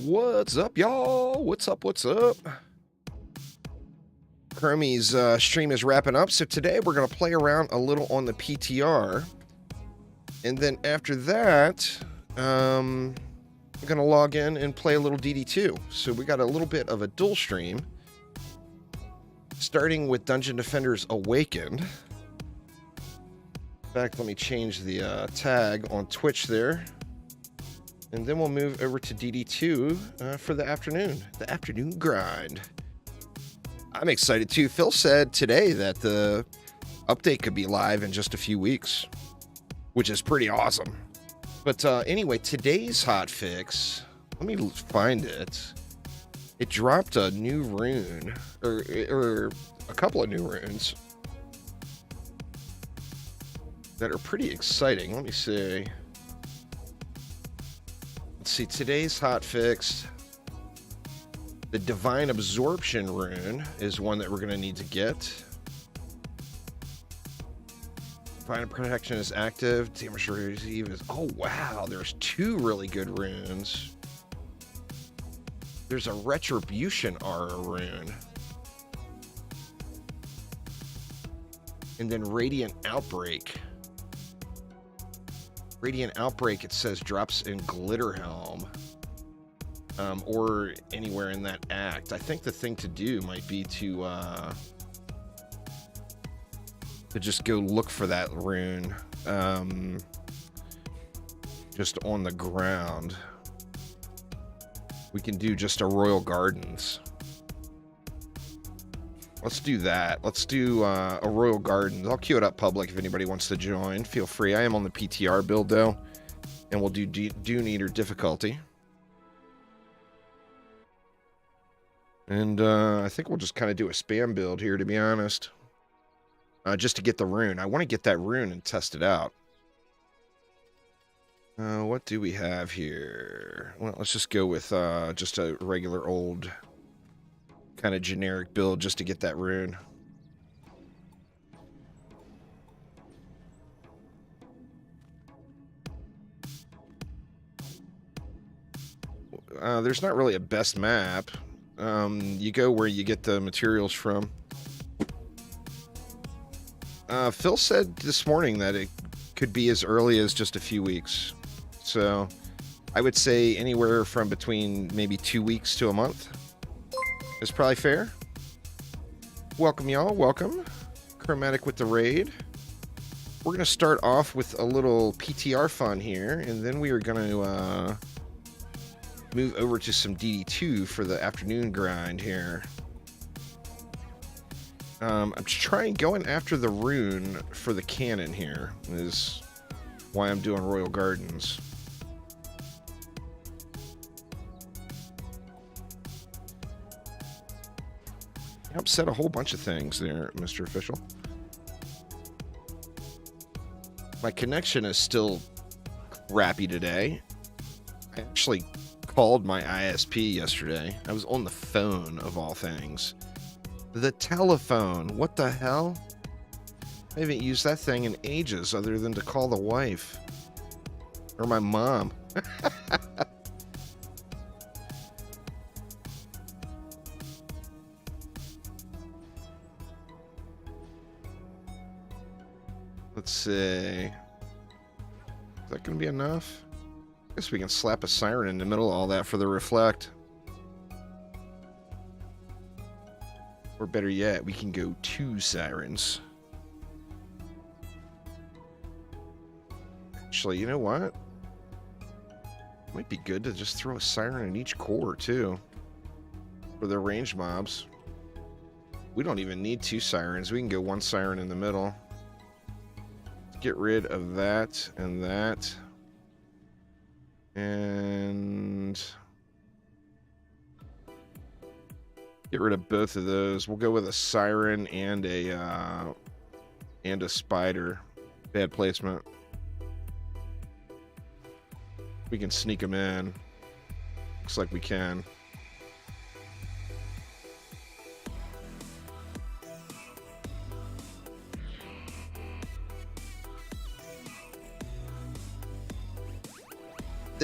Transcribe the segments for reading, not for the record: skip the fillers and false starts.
What's up, y'all? What's up? What's up? Kermie's stream is wrapping up, so today we're going to play around a little on the PTR. And then after that, I'm going to log in and play a little DD2. So we got a little bit of a dual stream, starting with Dungeon Defenders Awakened. In fact, let me change the tag on Twitch there. And then we'll move over to DD2 for the afternoon grind. I'm excited too. Phil said today that the update could be live in just a few weeks, which is pretty awesome. But anyway, today's hotfix, let me find it. It dropped a new rune, or a couple of new runes that are pretty exciting. Let me see. Let's see, today's hotfix, the Divine Absorption rune is one that we're going to need to get. Divine Protection is active. Damage receive is... Oh, wow. There's two really good runes. There's a Retribution Aura rune. And then Radiant Outbreak. Radiant Outbreak, it says, drops in Glitterhelm. Or anywhere in that act. I think the thing to do might be to just go look for that rune. Just on the ground. We can do just a Royal Gardens. Let's do that. Let's do a Royal Gardens. I'll queue it up public if anybody wants to join. Feel free. I am on the PTR build, though. And we'll do Dune Eater difficulty. And I think we'll just kind of do a spam build here, to be honest. Just to get the rune. I want to get that rune and test it out. What do we have here? Well, let's just go with just a regular old kind of generic build just to get that rune. There's not really a best map. You go where you get the materials from. Phil said this morning that it could be as early as just a few weeks. So I would say anywhere from between maybe 2 weeks to a month is probably fair. Welcome, y'all. Welcome. Chromatic with the raid. We're going to start off with a little PTR fun here, and then we are going to move over to some DD2 for the afternoon grind here. I'm trying going after the rune for the cannon here is why I'm doing Royal Gardens. You upset a whole bunch of things there, Mr. Official. My connection is still crappy today. I actually called my ISP yesterday. I was on the phone, of all things. The telephone. What the hell? I haven't used that thing in ages other than to call the wife. Or my mom. Let's see. Is that going to be enough? I guess we can slap a siren in the middle of all that for the reflect. Or better yet, we can go 2 sirens. Actually, you know what? Might be good to just throw a siren in each core, too. For the ranged mobs. We don't even need 2 sirens. We can go 1 siren in the middle. Let's get rid of that and that. And get rid of both of those. We'll go with a siren and a spider. Bad placement. We can sneak them in. Looks like we can.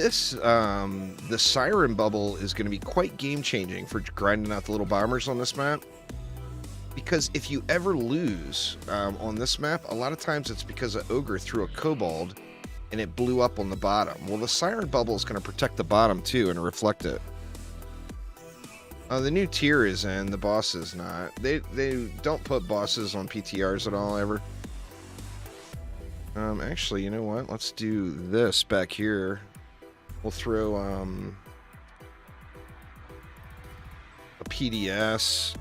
This, the siren bubble is going to be quite game-changing for grinding out the little bombers on this map. Because if you ever lose on this map, a lot of times it's because an ogre threw a kobold and it blew up on the bottom. Well, the siren bubble is going to protect the bottom too and reflect it. The new tier is in, the boss is not. They don't put bosses on PTRs at all, ever. Actually, you know what? Let's do this back here. We'll throw a PDS.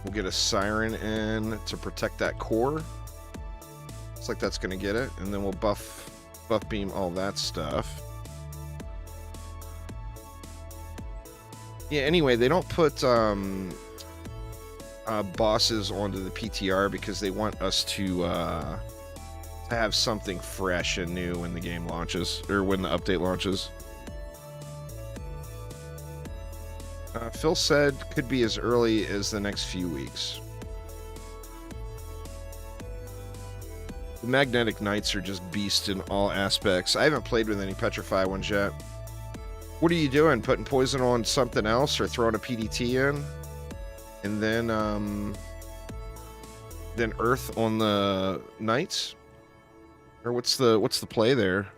We'll get a siren in to protect that core. Looks like that's going to get it. And then we'll buff beam all that stuff. Yeah, anyway, they don't put bosses onto the PTR because they want us to have something fresh and new when the game launches, or when the update launches. Phil said could be as early as the next few weeks. The Magnetic Knights are just beasts in all aspects. I haven't played with any Petrify ones yet. What are you doing? Putting poison on something else or throwing a PDT in? And then Earth on the Knights? Or what's the play there?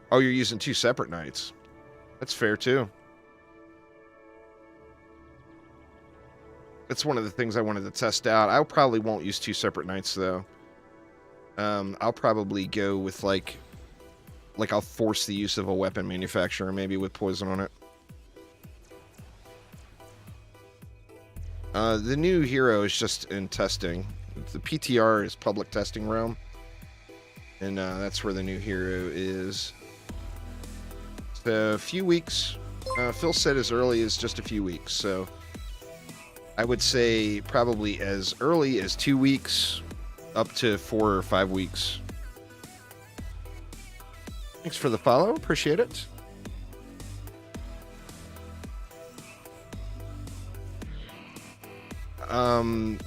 Oh, you're using two separate Knights. That's fair too. That's one of the things I wanted to test out. I probably won't use two separate Knights though. I'll probably go with like I'll force the use of a weapon manufacturer, maybe with poison on it. The new hero is just in testing. The PTR is public testing realm. And that's where the new hero is. So, a few weeks. Phil said as early as just a few weeks. So, I would say probably as early as 2 weeks up to 4 or 5 weeks. Thanks for the follow. Appreciate it.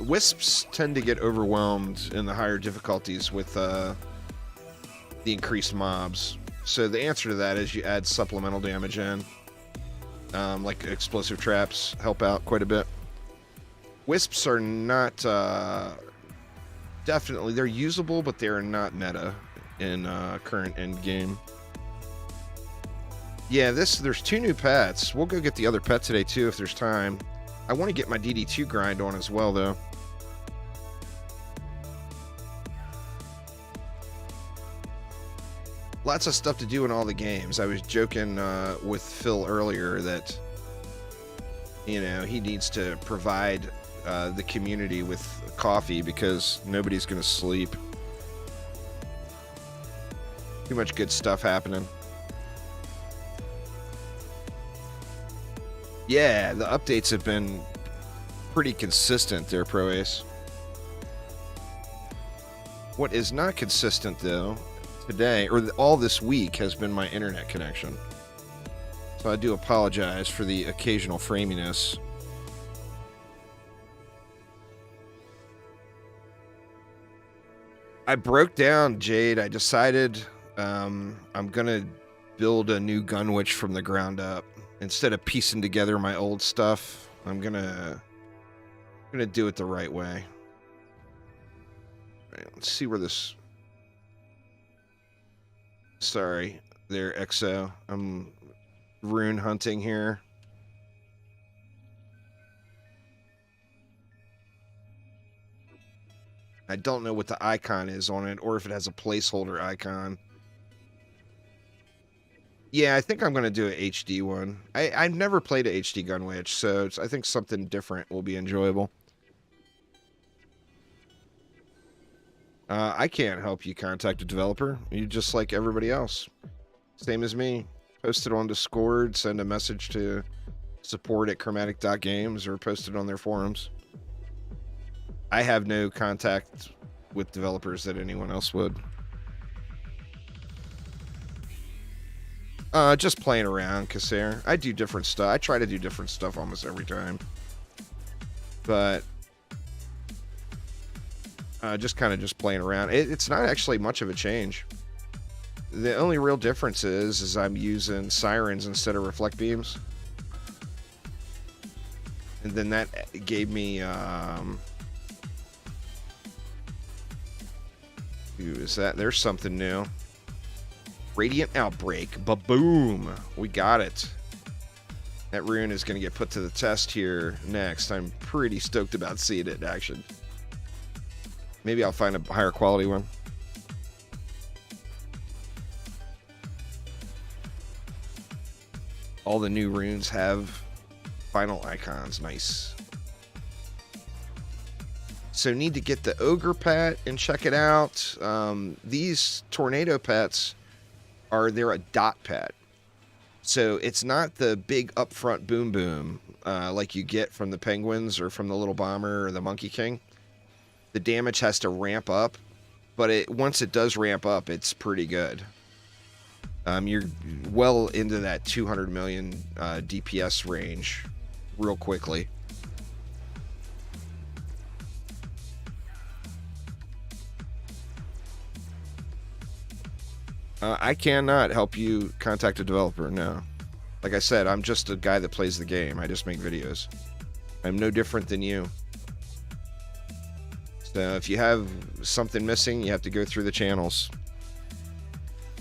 Wisps tend to get overwhelmed in the higher difficulties with the increased mobs. So the answer to that is you add supplemental damage in. Like explosive traps help out quite a bit. Wisps are not... definitely, they're usable, but they're not meta in current end game. Yeah, there's 2 new pets. We'll go get the other pet today too if there's time. I want to get my DD2 grind on as well though. Lots of stuff to do in all the games. I was joking with Phil earlier that, you know, he needs to provide the community with coffee because nobody's going to sleep. Too much good stuff happening. Yeah, the updates have been pretty consistent there, Pro Ace. What is not consistent, though, today, or all this week, has been my internet connection. So I do apologize for the occasional framiness. I broke down, Jade. I decided I'm going to build a new Gunwitch from the ground up. Instead of piecing together my old stuff, I'm gonna do it the right way. All right, let's see where this... Sorry, there, Exo. I'm rune hunting here. I don't know what the icon is on it, or if it has a placeholder icon. Yeah, I think I'm going to do an HD one. I've never played a HD Gunwitch, so I think something different will be enjoyable. I can't help you contact a developer. You just like everybody else. Same as me. Post it on Discord, send a message to support@chromatic.games, or post it on their forums. I have no contact with developers that anyone else would. Just playing around, Kasser. I do different stuff. I try to do different stuff almost every time. But just kind of just playing around. It's not actually much of a change. The only real difference is I'm using sirens instead of reflect beams. And then that gave me, ooh, is that, there's something new. Radiant Outbreak, ba-boom, we got it. That rune is going to get put to the test here next. I'm pretty stoked about seeing it in action. Maybe I'll find a higher quality one. All the new runes have final icons. Nice. So need to get the ogre pet and check it out. These tornado pets they're a dot pet. So it's not the big upfront boom boom like you get from the penguins or from the little bomber or the monkey king. The damage has to ramp up, but once it does ramp up, it's pretty good. You're well into that 200 million DPS range real quickly. I cannot help you contact a developer, no. Like I said, I'm just a guy that plays the game. I just make videos. I'm no different than you. So if you have something missing, you have to go through the channels.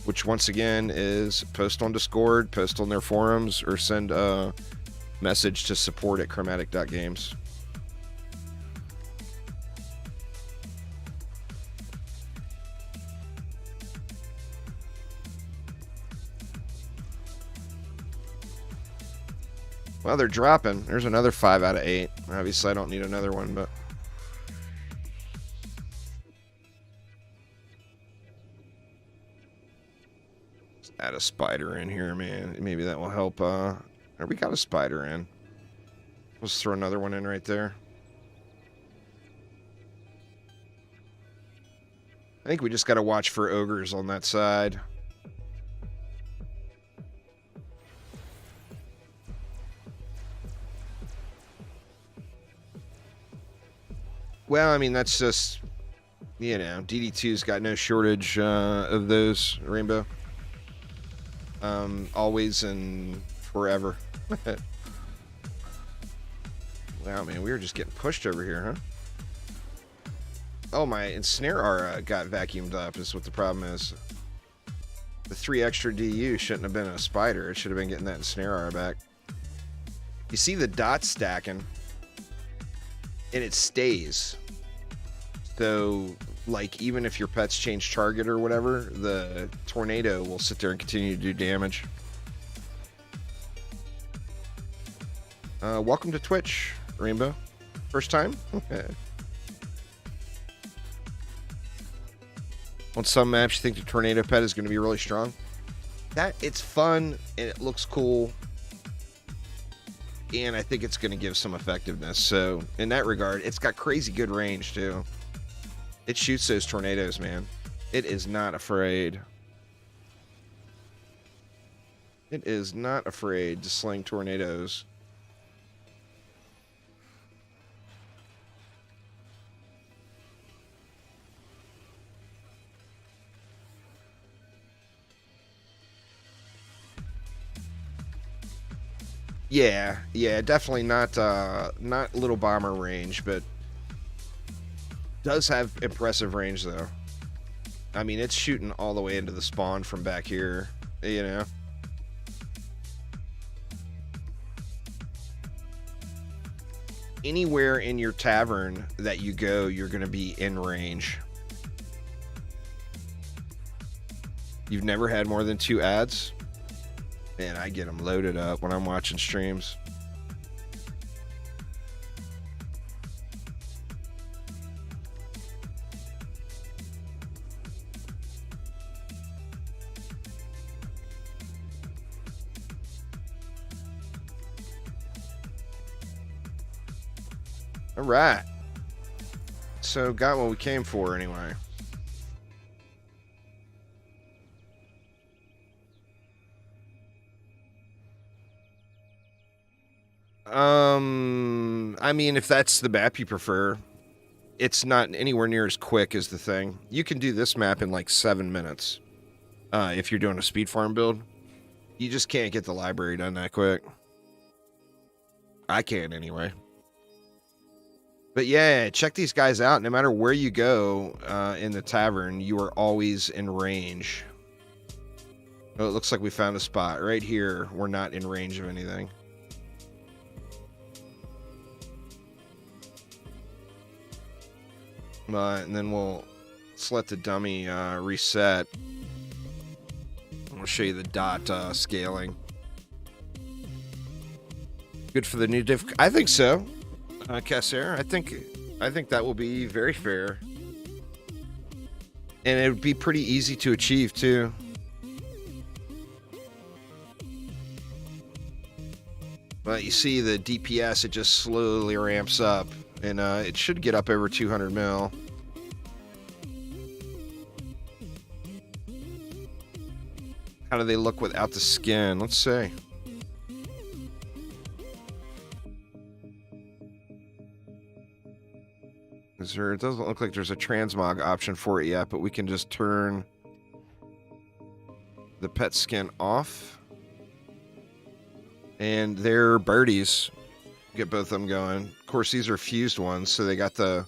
Which once again is post on Discord, post on their forums, or send a message to support@chromatic.games. Well, they're dropping. There's another 5 out of 8. Obviously, I don't need another one, but... Let's add a spider in here, man. Maybe that will help. We got a spider in. Let's throw another one in right there. I think we just got to watch for ogres on that side. Well, I mean, that's just, you know, DD2's got no shortage of those, Rainbow. Always and forever. Wow, man, we were just getting pushed over here, huh? Oh, my ensnare aura got vacuumed up is what the problem is. The 3 extra DU shouldn't have been a spider. It should have been getting that ensnare aura back. You see the dots stacking, and it stays. So, like, even if your pets change target or whatever, the tornado will sit there and continue to do damage. Welcome to Twitch, Rainbow. First time? On some maps, you think the tornado pet is going to be really strong. It's fun, and it looks cool. And I think it's going to give some effectiveness. So, in that regard, it's got crazy good range, too. It shoots those tornadoes, man. It is not afraid. It is not afraid to sling tornadoes. Yeah, definitely not little bomber range, but does have impressive range though. I mean, it's shooting all the way into the spawn from back here, you know. Anywhere in your tavern that you go, you're going to be in range. You've never had more than 2 ads? Man, I get them loaded up when I'm watching streams. All right. So got what we came for anyway. I mean, if that's the map you prefer, it's not anywhere near as quick as the thing. You can do this map in like 7 minutes. if you're doing a speed farm build. You just can't get the library done that quick. I can't anyway. But yeah, check these guys out. No matter where you go in the tavern, you are always in range. Oh, it looks like we found a spot right here. We're not in range of anything. And then let's let the dummy reset. I'll show you the dot scaling. Good for the new diff. I think so, Kasser. I think that will be very fair, and it would be pretty easy to achieve too. But you see the DPS, it just slowly ramps up, and it should get up over 200 mil. How do they look without the skin? Let's see. It doesn't look like there's a transmog option for it yet, but we can just turn the pet skin off. And they're birdies. Get both of them going. Of course, these are fused ones, so they got the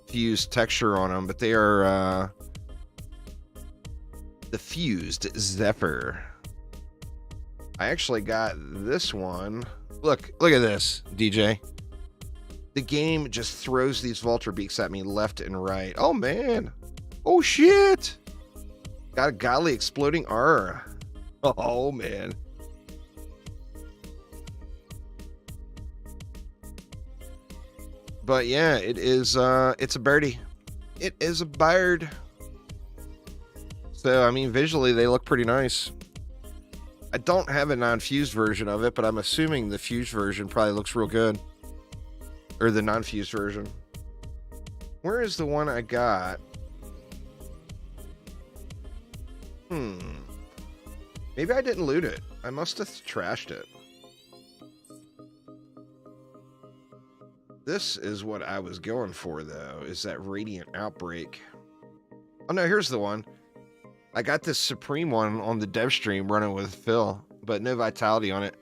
fused texture on them, but they are the fused Zephyr. I actually got this one. Look at this, DJ. The game just throws these Vulture Beaks at me left and right. Oh, man. Oh, shit. Got a godly exploding aura. Oh, man. But yeah, it's a birdie. It is a bird. So, I mean, visually, they look pretty nice. I don't have a non-fused version of it, but I'm assuming the fused version probably looks real good. Or the non-fused version. Where is the one I got? Maybe I didn't loot it. I must have trashed it. This is what I was going for, though, is that Radiant Outbreak. Oh, no, here's the one. I got this Supreme one on the dev stream running with Phil, but no vitality on it.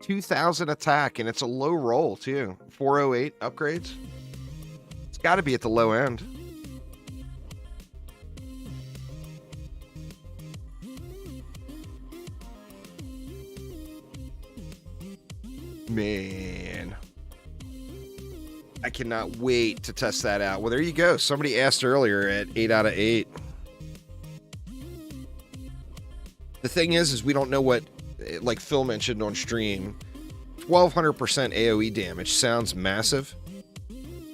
2,000 attack, and it's a low roll, too. 408 upgrades. It's got to be at the low end. Man. I cannot wait to test that out. Well, there you go. Somebody asked earlier at 8 out of 8. The thing is we don't know what, like Phil mentioned on stream, 1,200% AoE damage sounds massive,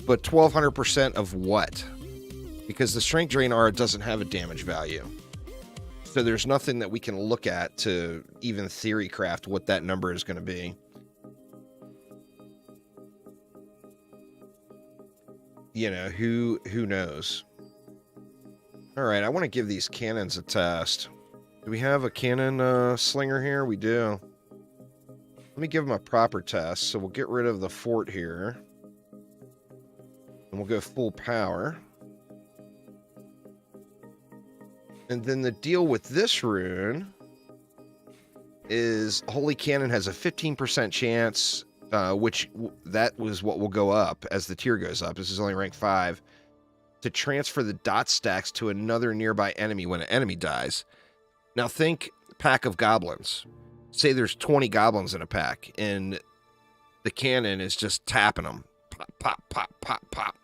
but 1,200% of what? Because the Strength Drain aura doesn't have a damage value. So there's nothing that we can look at to even theory craft what that number is going to be. You know, who knows? All right, I want to give these cannons a test. Do we have a cannon slinger here? We do. Let me give them a proper test. So we'll get rid of the fort here. And we'll go full power. And then the deal with this rune is Holy Cannon has a 15% chance, which that was what will go up as the tier goes up. This is only rank 5. To transfer the dot stacks to another nearby enemy when an enemy dies. Now think pack of goblins. Say there's 20 goblins in a pack, and the cannon is just tapping them. Pop, pop, pop, pop, pop.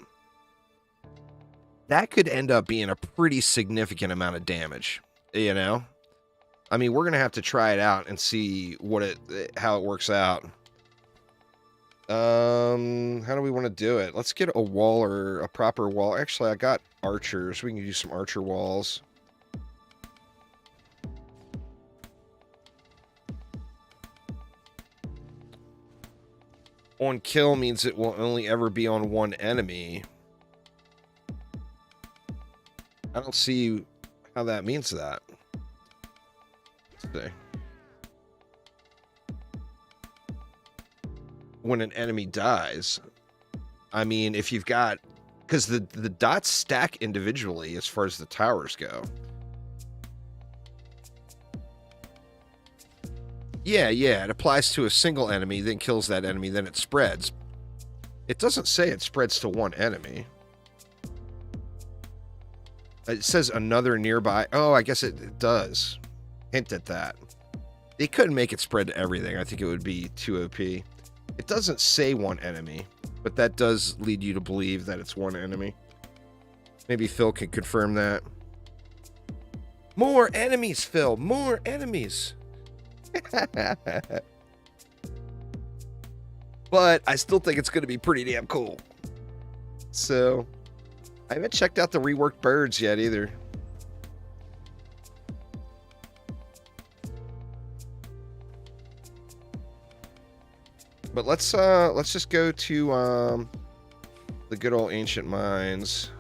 That could end up being a pretty significant amount of damage, you know? I mean, we're going to have to try it out and see how it works out. How do we want to do it? Let's get a wall or a proper wall. Actually, I got archers. We can use some archer walls. On kill means it will only ever be on one enemy. I don't see how that means that. Let's see. When an enemy dies, I mean, if you've got, because the dots stack individually as far as the towers go. Yeah, it applies to a single enemy, then kills that enemy, then it spreads. It doesn't say it spreads to one enemy. It says another nearby. Oh, I guess it does. Hint at that. They couldn't make it spread to everything. I think it would be too OP. It doesn't say one enemy, but that does lead you to believe that it's one enemy. Maybe Phil can confirm that. More enemies, Phil. More enemies. But I still think it's going to be pretty damn cool. So, I haven't checked out the reworked birds yet either. But let's just go to the good old ancient mines.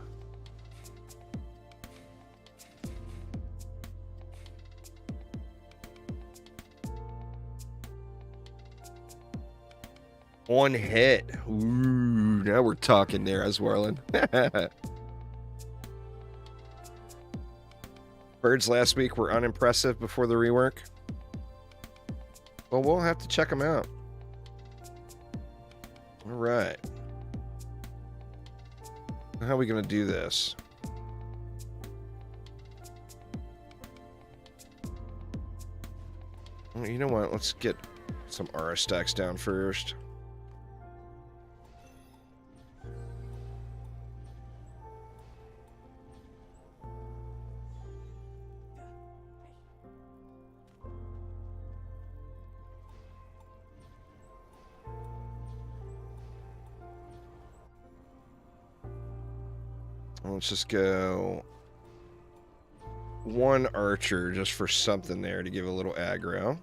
One hit. Ooh, now we're talking there, Aswarlin. Birds last week were unimpressive before the rework. Well, we'll have to check them out. All right. How are we going to do this? Well, you know what? Let's get some RS stacks down first. Let's just go one archer just for something there to give a little aggro.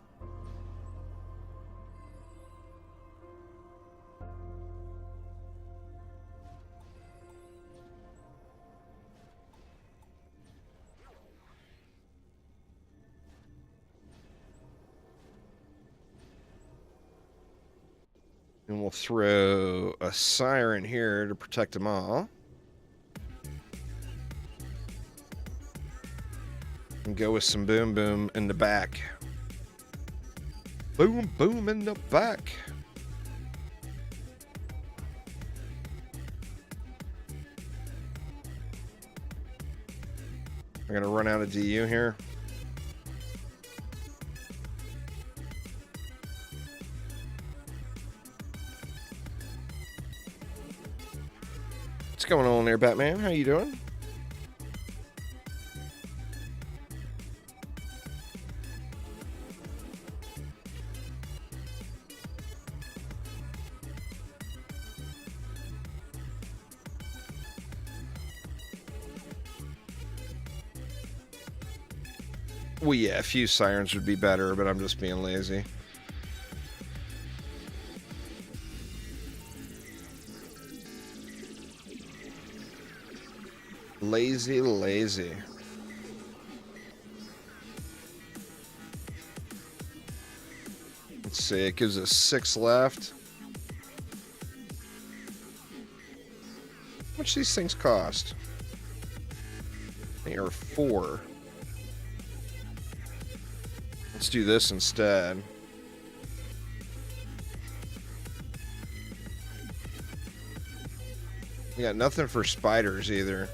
And we'll throw a siren here to protect them all. And go with some boom boom in the back. Boom boom in the back. I'm gonna run out of DU here. What's going on there, Batman? How you doing? Well, yeah, a few sirens would be better, but I'm just being lazy. Lazy. Let's see, it gives us 6 left. How much do these things cost? They are 4. Let's do this instead. We got nothing for spiders either.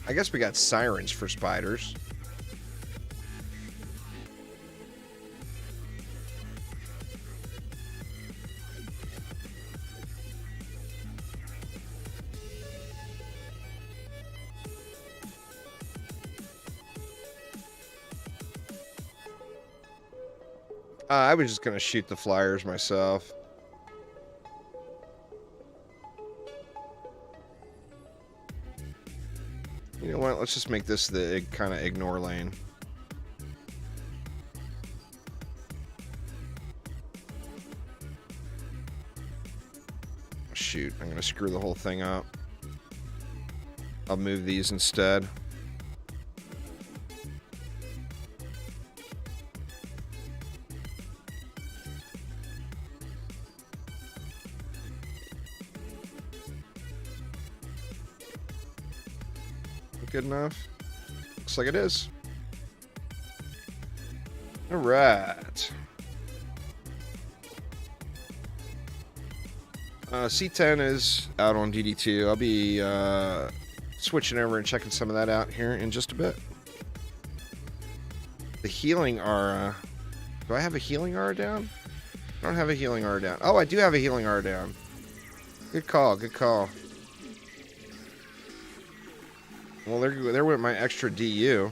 I guess we got sirens for spiders. I was just gonna shoot the flyers myself. You know what? Let's just make this the kind of ignore lane. Shoot, I'm gonna screw the whole thing up. I'll move these instead. Good enough. Looks like it is. All right. C10 is out on DD2. I'll be switching over and checking some of that out here in just a bit. The healing aura. Do I have a healing aura down? I don't have a healing aura down. Oh, I do have a healing aura down. Good call, good call. Well, there went my extra DU.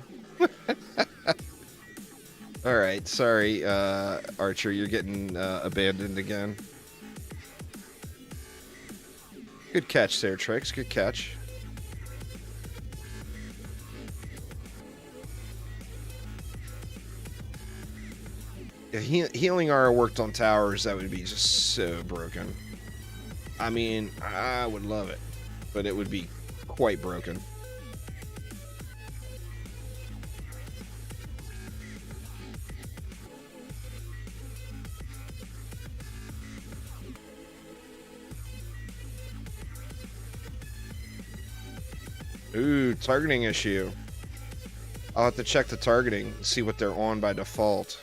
Alright, sorry, Archer, you're getting abandoned again. Good catch there, Trix. Good catch. If healing aura worked on towers, that would be just so broken. I mean, I would love it, but it would be quite broken. Ooh, targeting issue. I'll have to check the targeting, see what they're on by default.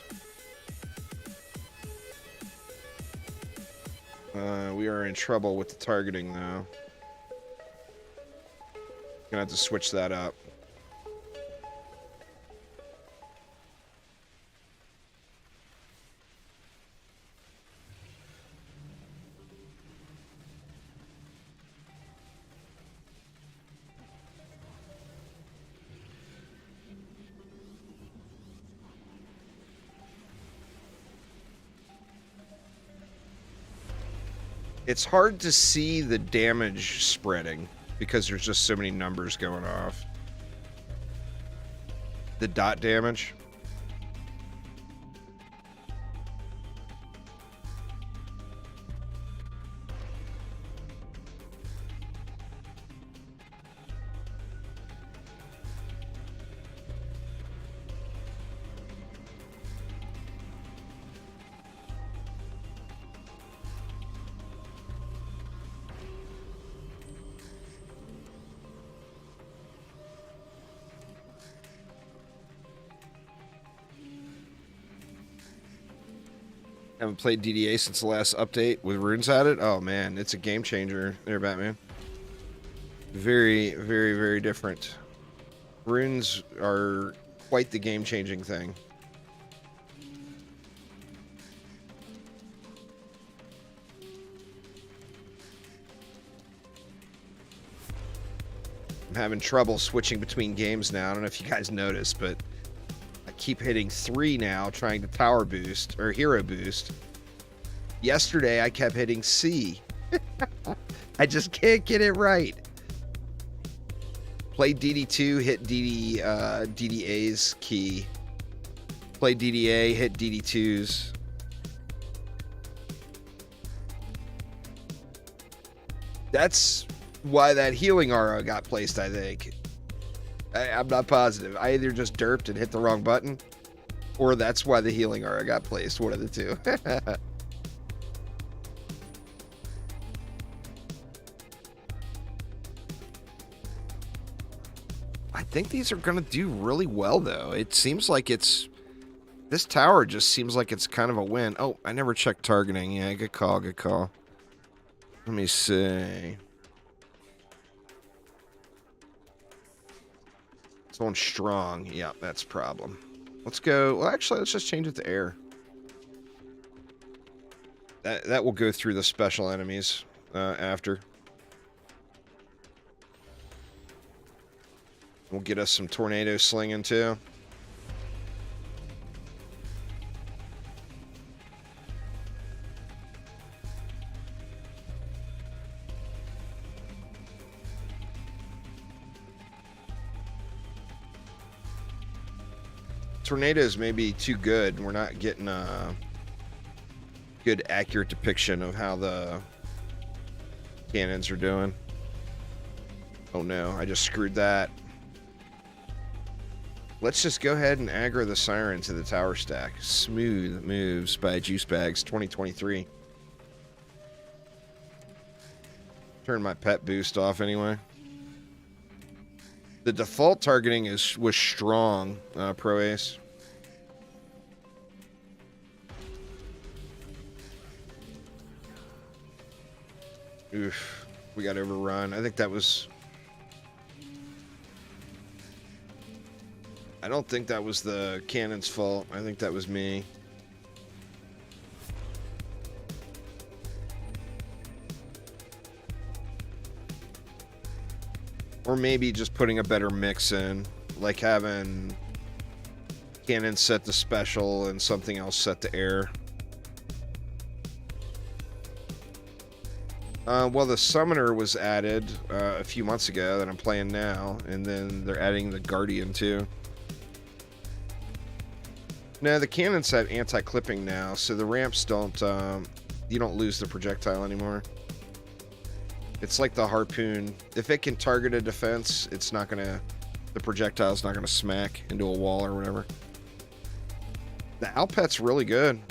We are in trouble with the targeting, though. Gonna have to switch that up. It's hard to see the damage spreading because there's just so many numbers going off. The dot damage. Haven't played DDA since the last update with runes added. Oh man, it's a game changer there, Batman. Very, very, very different. Runes are quite the game-changing thing. I'm having trouble switching between games now. I don't know if you guys noticed, but I keep hitting 3 now, trying to tower boost, or hero boost. Yesterday, I kept hitting C. I just can't get it right. Play DD2, hit DDA's key. Play DDA, hit DD2's. That's why that healing aura got placed, I think. I'm not positive. I either just derped and hit the wrong button, or that's why the healing aura got placed. One of the two. I think these are going to do really well, though. It seems like it's... This tower just seems like it's kind of a win. Oh, I never checked targeting. Yeah, good call, good call. Let me see. It's on strong. Yeah, that's a problem. Let's go... Well, actually, let's just change it to air. That will go through the special enemies after. We'll get us some tornado slinging, too. Tornadoes may be too good. We're not getting a good, accurate depiction of how the cannons are doing. Oh, no. I just screwed that. Let's just go ahead and aggro the siren to the tower stack. Smooth moves by Juicebags 2023. Turn my pet boost off anyway. The default targeting was strong, Pro Ace. Oof, we got overrun. I think that was... I don't think that was the cannon's fault. I think that was me. Or maybe just putting a better mix in, like having cannon set to special and something else set to air. Well, the summoner was added a few months ago that I'm playing now, and then they're adding the guardian too. No, the cannons have anti-clipping now, so the ramps don't, you don't lose the projectile anymore. It's like the harpoon. If it can target a defense, it's not gonna, the projectile's not gonna smack into a wall or whatever. The Alpet's really good.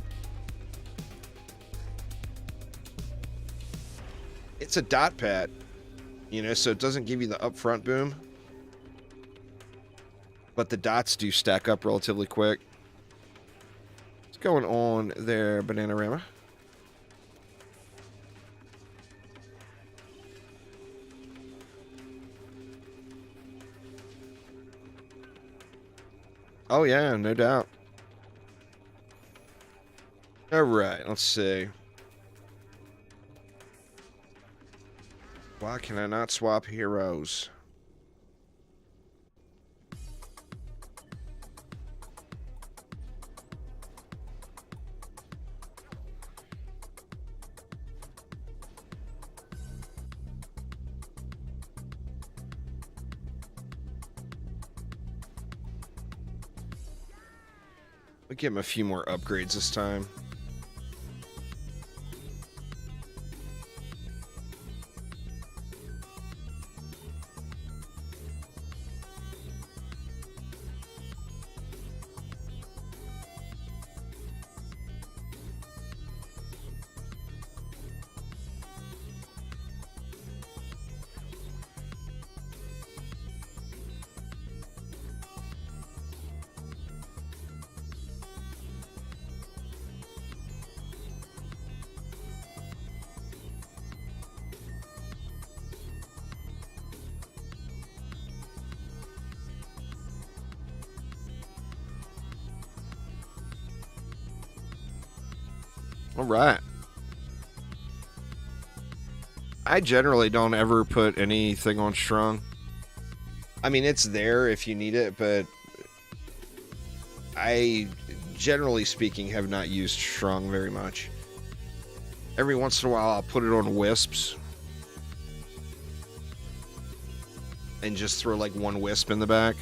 It's a dot pet, you know, so it doesn't give you the upfront boom. But the dots do stack up relatively quick. What's going on there, Bananarama? Oh yeah, no doubt. All right, let's see. Why can I not swap heroes? We'll give him a few more upgrades this time. All right. I generally don't ever put anything on strong. I mean, it's there if you need it, but I, generally speaking, have not used strong very much. Every once in a while, I'll put it on wisps and just throw like one wisp in the back.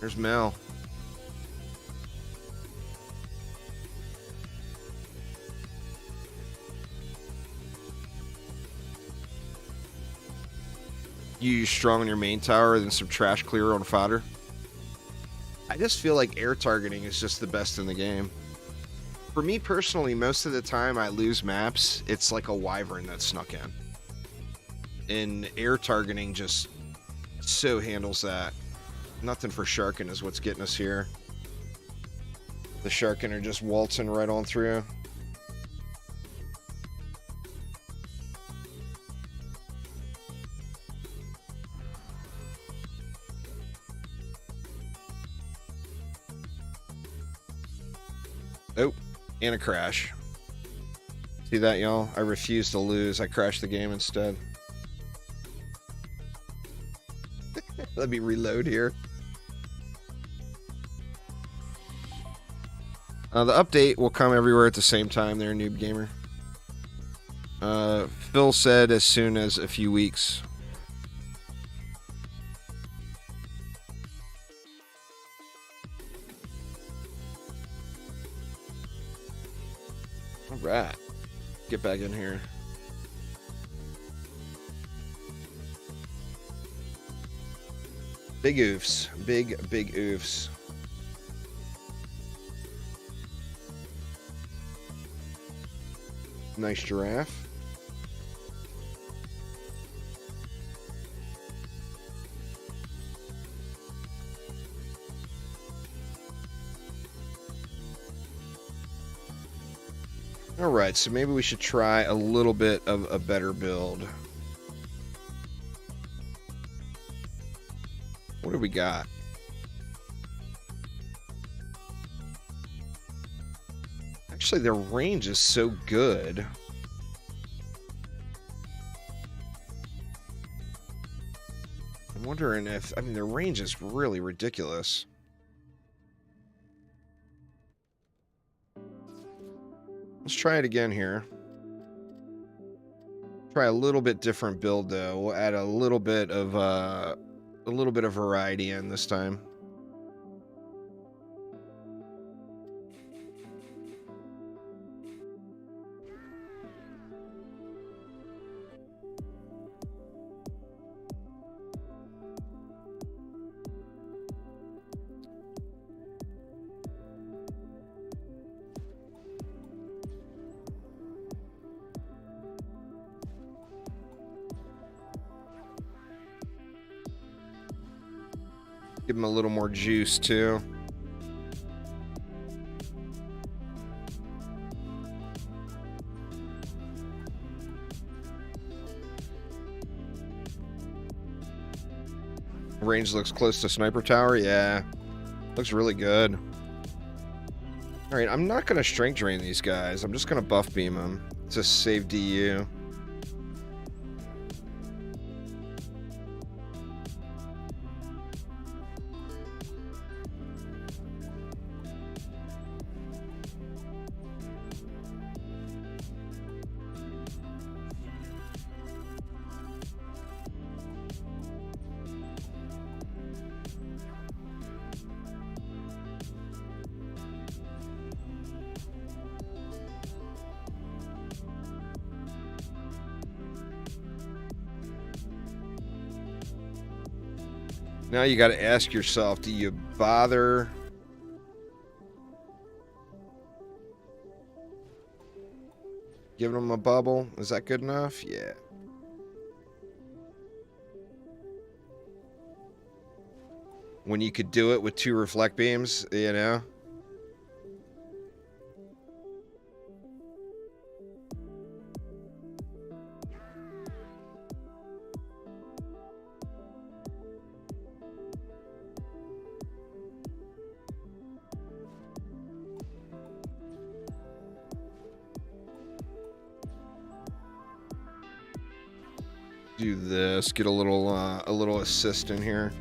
There's Mel. You use strong on your main tower, then some trash clear on fodder. I just feel like air targeting is just the best in the game. For me personally, most of the time I lose maps, it's like a wyvern that snuck in. And air targeting just so handles that. Nothing for Sharkin is what's getting us here. The Sharkin are just waltzing right on through. Oh, and a crash. See that, y'all? I refuse to lose. I crashed the game instead. Let me reload here. The update will come everywhere at the same time there, Noob Gamer. Phil said as soon as a few weeks. Alright. Get back in here. Big oofs. Big oofs. Nice giraffe. Alright, so maybe we should try a little bit of a better build. What do we got? Actually, their range is so good. I'm wondering if... I mean, their range is really ridiculous. Let's try it again here. Try a little bit different build, though. We'll add a little bit of variety in this time. Give him a little more juice, too. Range looks close to Sniper Tower. Yeah. Looks really good. Alright, I'm not going to strength drain these guys. I'm just going to buff beam them to save DU. Now you got to ask yourself, do you bother giving them a bubble? Is that good enough? Yeah. When you could do it with 2 reflect beams, you know? Do this, get a little assist in here.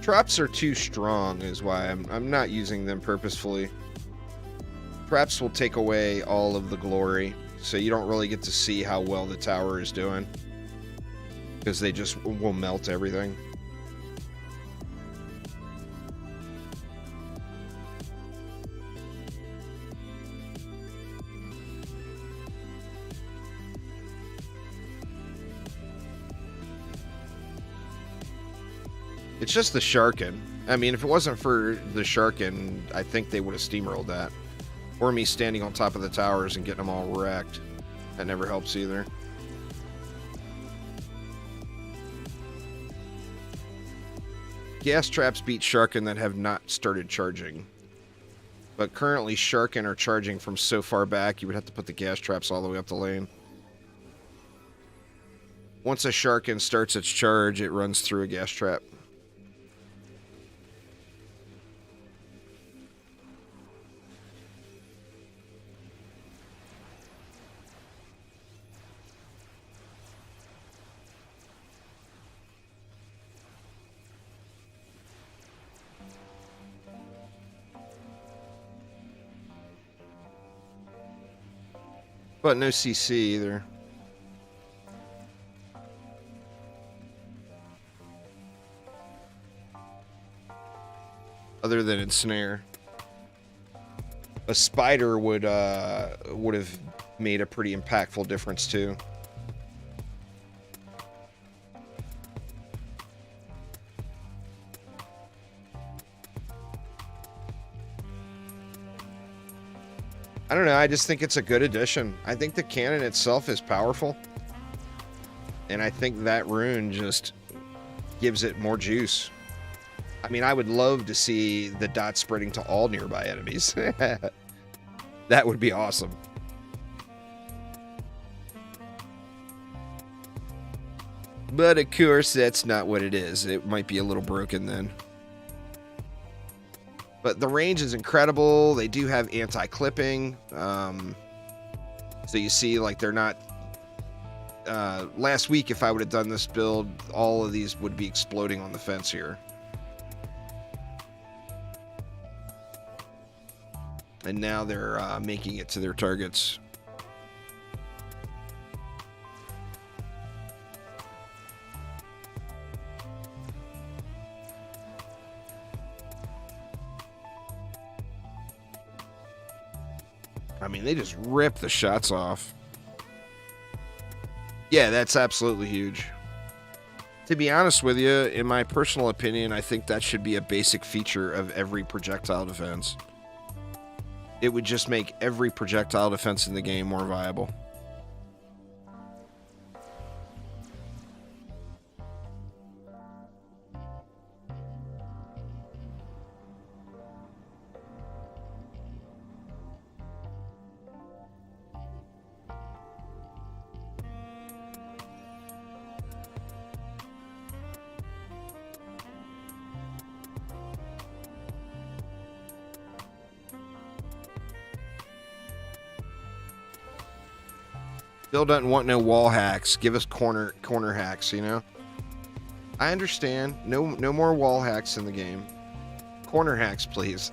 Traps are too strong is why I'm not using them purposefully. Traps will take away all of the glory, so you don't really get to see how well the tower is doing. Because they just will melt everything. It's just the Sharkin. I mean, if it wasn't for the Sharkin, I think they would have steamrolled that. Or me standing on top of the towers and getting them all wrecked. That never helps either. Gas traps beat Sharkin that have not started charging. But currently Sharkin are charging from so far back, you would have to put the gas traps all the way up the lane. Once a Sharkin starts its charge, it runs through a gas trap. But no CC either. other than ensnare. A spider would have made a pretty impactful difference too. I don't know, I just think it's a good addition. I think the cannon itself is powerful. And I think that rune just gives it more juice. I mean, I would love to see the dot spreading to all nearby enemies. That would be awesome. But of course, that's not what it is. It might be a little broken then. But the range is incredible. They do have anti-clipping. So you see, like, they're not... last week, if I would have done this build, all of these would be exploding on the fence here. And now they're making it to their targets. I mean, they just rip the shots off. Yeah, that's absolutely huge. To be honest with you, in my personal opinion, I think that should be a basic feature of every projectile defense. It would just make every projectile defense in the game more viable. Bill doesn't want no wall hacks. Give us corner hacks, you know? I understand. No more wall hacks in the game. Corner hacks, please.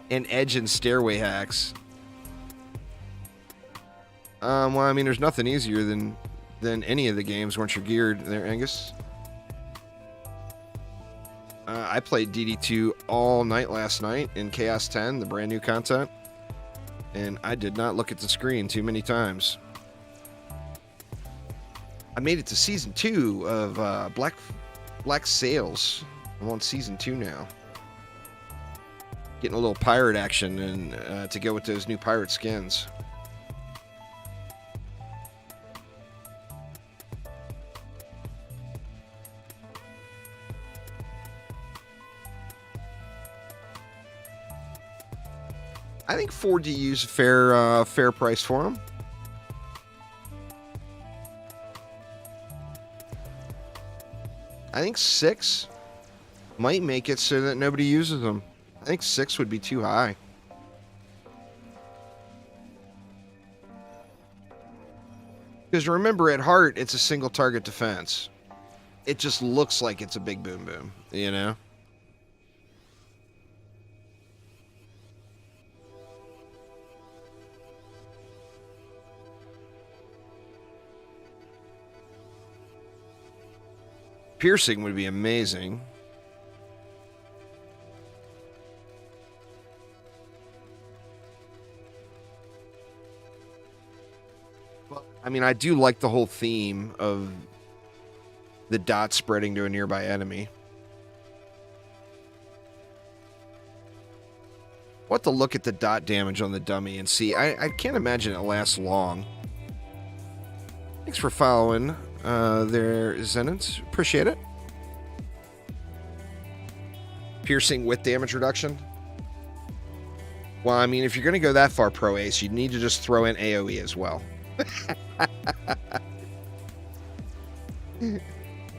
And edge and stairway hacks. Well, I mean, there's nothing easier than any of the games once you're geared there, Angus. I played DD2 all night last night in Chaos 10, the brand new content. And I did not look at the screen too many times. I made it to Season 2 of Black Sails. I'm on Season 2 now. Getting a little pirate action and to go with those new pirate skins. I think 4DU's a fair price for them. I think 6 might make it so that nobody uses them. I think 6 would be too high. Because remember, at heart, it's a single target defense. It just looks like it's a big boom boom, you know? Piercing would be amazing. Well, I mean, I do like the whole theme of the dot spreading to a nearby enemy. We'll have to look at the dot damage on the dummy and see. I can't imagine it lasts long. Thanks for following. There, Zenons. Appreciate it. Piercing with damage reduction. Well, I mean, if you're going to go that far, Pro Ace, you need to just throw in AoE as well.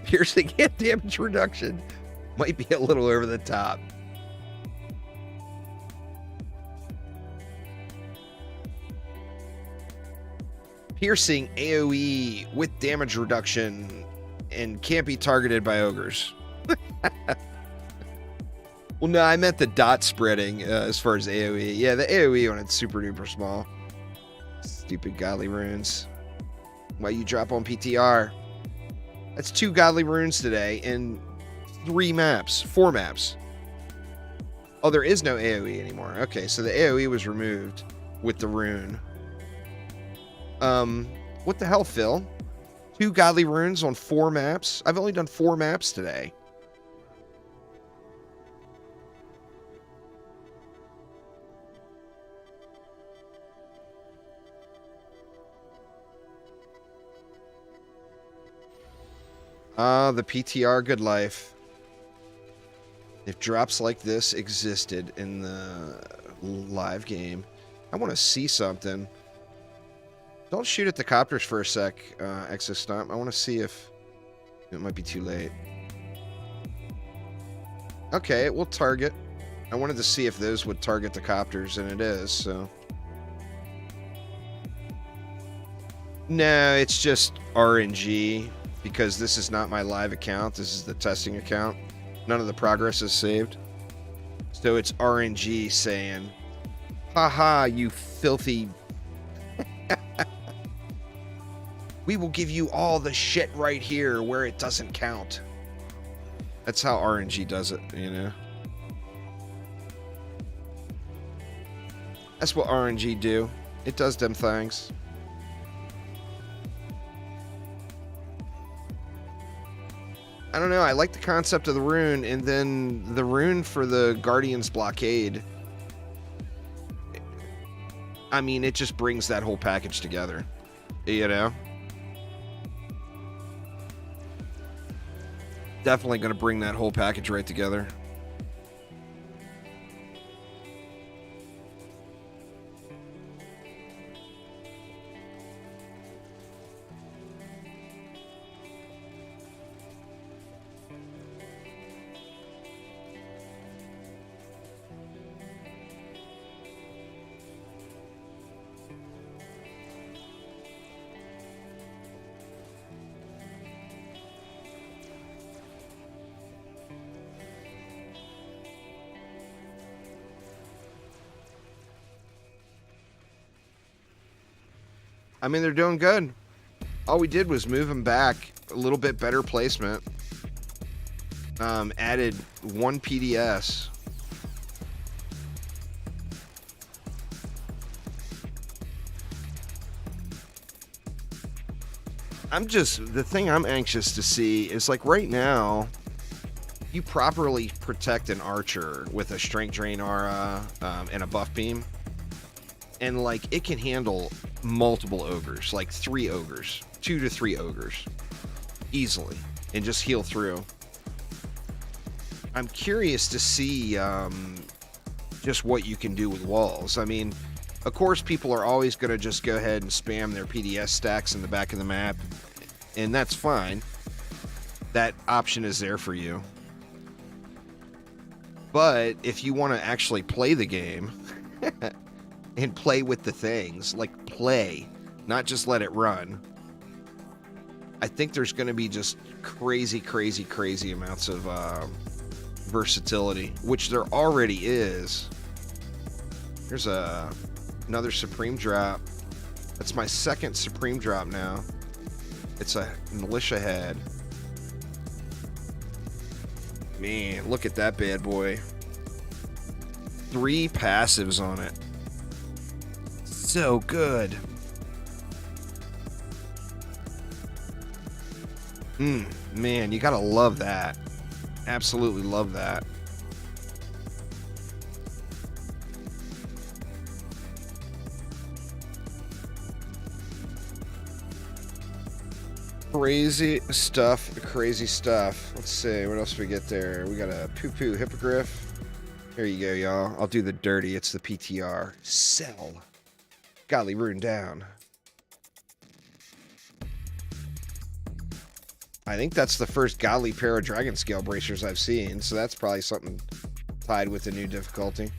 Piercing and damage reduction might be a little over the top. Piercing, AoE with damage reduction, and can't be targeted by ogres. Well, no, I meant the dot spreading as far as AoE. Yeah, the AoE when it's super duper small. Stupid godly runes. Why you drop on PTR? That's 2 godly runes today in 4 maps. Oh, there is no AoE anymore. Okay, so the AoE was removed with the rune. What the hell, Phil? 2 godly runes on 4 maps? I've only done 4 maps today. The PTR good life. If drops like this existed in the live game, I want to see something. Don't shoot at the copters for a sec, Exostomp. I want to see if... It might be too late. Okay, we'll target. I wanted to see if those would target the copters, and it is, so... No, it's just RNG, because this is not my live account. This is the testing account. None of the progress is saved. So it's RNG saying, haha, you filthy... We will give you all the shit right here where it doesn't count. That's how RNG does it, you know? That's what RNG do. It does them things. I don't know, I like the concept of the rune, and then the rune for the Guardian's Blockade. I mean, it just brings that whole package together, you know? Definitely going to bring that whole package right together. I mean, they're doing good. All we did was move them back, a little bit better placement. Added 1 PDS. The thing I'm anxious to see is, like, right now, you properly protect an archer with a strength drain aura and a buff beam. And, like, it can handle multiple ogres, like 3 ogres, 2 to 3 ogres, easily, and just heal through. I'm curious to see just what you can do with walls. I mean, of course, people are always going to just go ahead and spam their PDS stacks in the back of the map, and that's fine. That option is there for you. But if you want to actually play the game... and play with the things, like play, not just let it run. I think there's going to be just crazy amounts of versatility, which there already is. Here's another Supreme drop. That's my 2nd Supreme drop now. It's a militia head. Man, look at that bad boy. 3 passives on it. So good. Man, you gotta love that. Absolutely love that. Crazy stuff. Let's see, what else we get there? We got a poo-poo hippogriff. There you go, y'all. I'll do the dirty. It's the PTR. Sell. Godly rune down. I think that's the first godly pair of dragon scale bracers I've seen, so that's probably something tied with the new difficulty.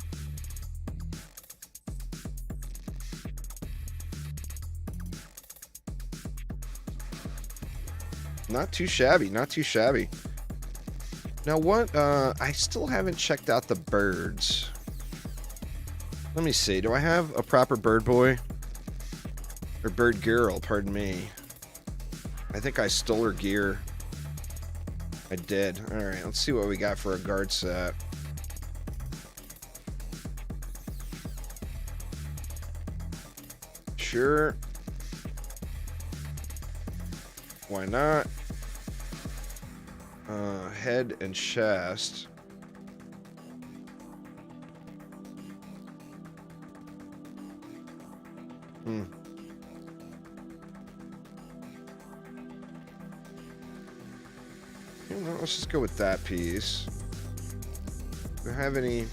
Not too shabby, not too shabby. Now what, I still haven't checked out the birds. Let me see, do I have a proper bird boy? Or bird girl, pardon me. I think I stole her gear. I did. Alright, let's see what we got for a guard set. Sure. Why not? Head and chest. Let's just go with that piece. Do I have any?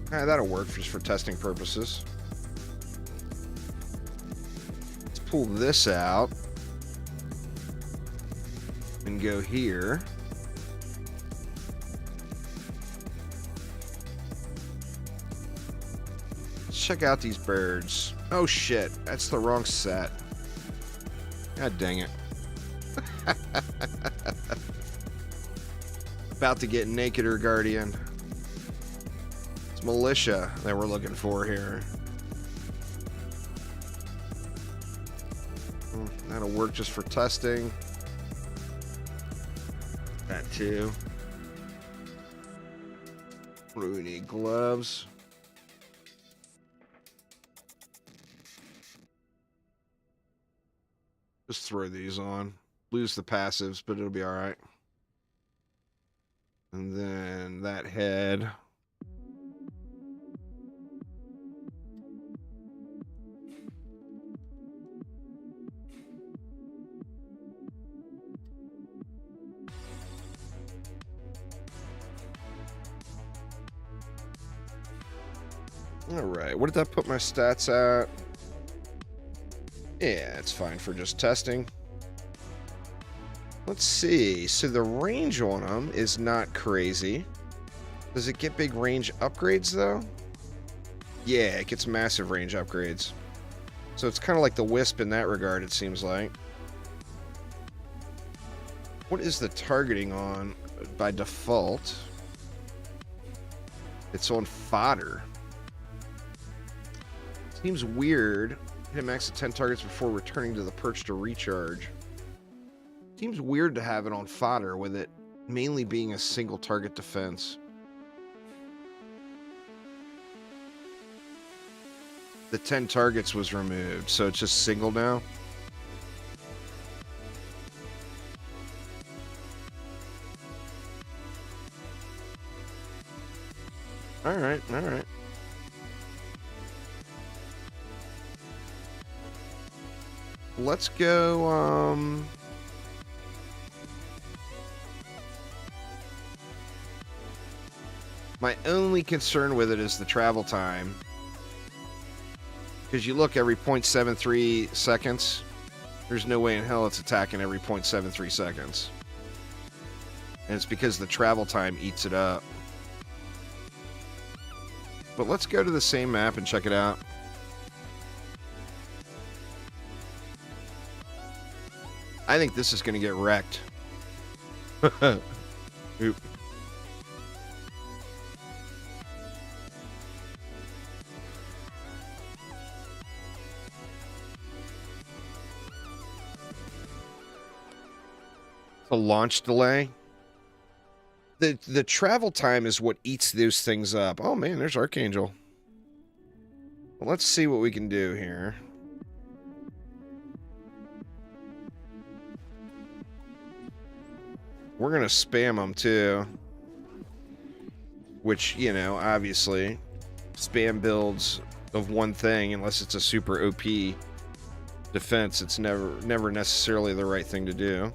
That'll work just for testing purposes. Let's pull this out and go here. Let's check out these birds. Oh shit, that's the wrong set. God dang it. About to get nakeder, Guardian. It's militia that we're looking for here. That'll work just for testing. That too. We need gloves. Just throw these on. Lose the passives, but it'll be alright. And then that head. Alright, what did that put my stats at? Yeah, it's fine for just testing. Let's see. So the range on them is not crazy. Does it get big range upgrades, though? Yeah, it gets massive range upgrades. So it's kind of like the Wisp in that regard, it seems like. What is the targeting on by default? It's on fodder. Seems weird. Hit a max of 10 targets before returning to the perch to recharge. Seems weird to have it on fodder with it mainly being a single target defense. The 10 targets was removed, so it's just single now. Alright, alright. Let's go, my only concern with it is the travel time. Because you look every 0.73 seconds, there's no way in hell it's attacking every 0.73 seconds. And it's because the travel time eats it up. But let's go to the same map and check it out. I think this is going to get wrecked. Oop. A launch delay. The travel time is what eats those things up. Oh man, there's Archangel. Well, let's see what we can do here. We're gonna spam them too. Which, you know, obviously spam builds of one thing, unless it's a super OP defense, it's never necessarily the right thing to do.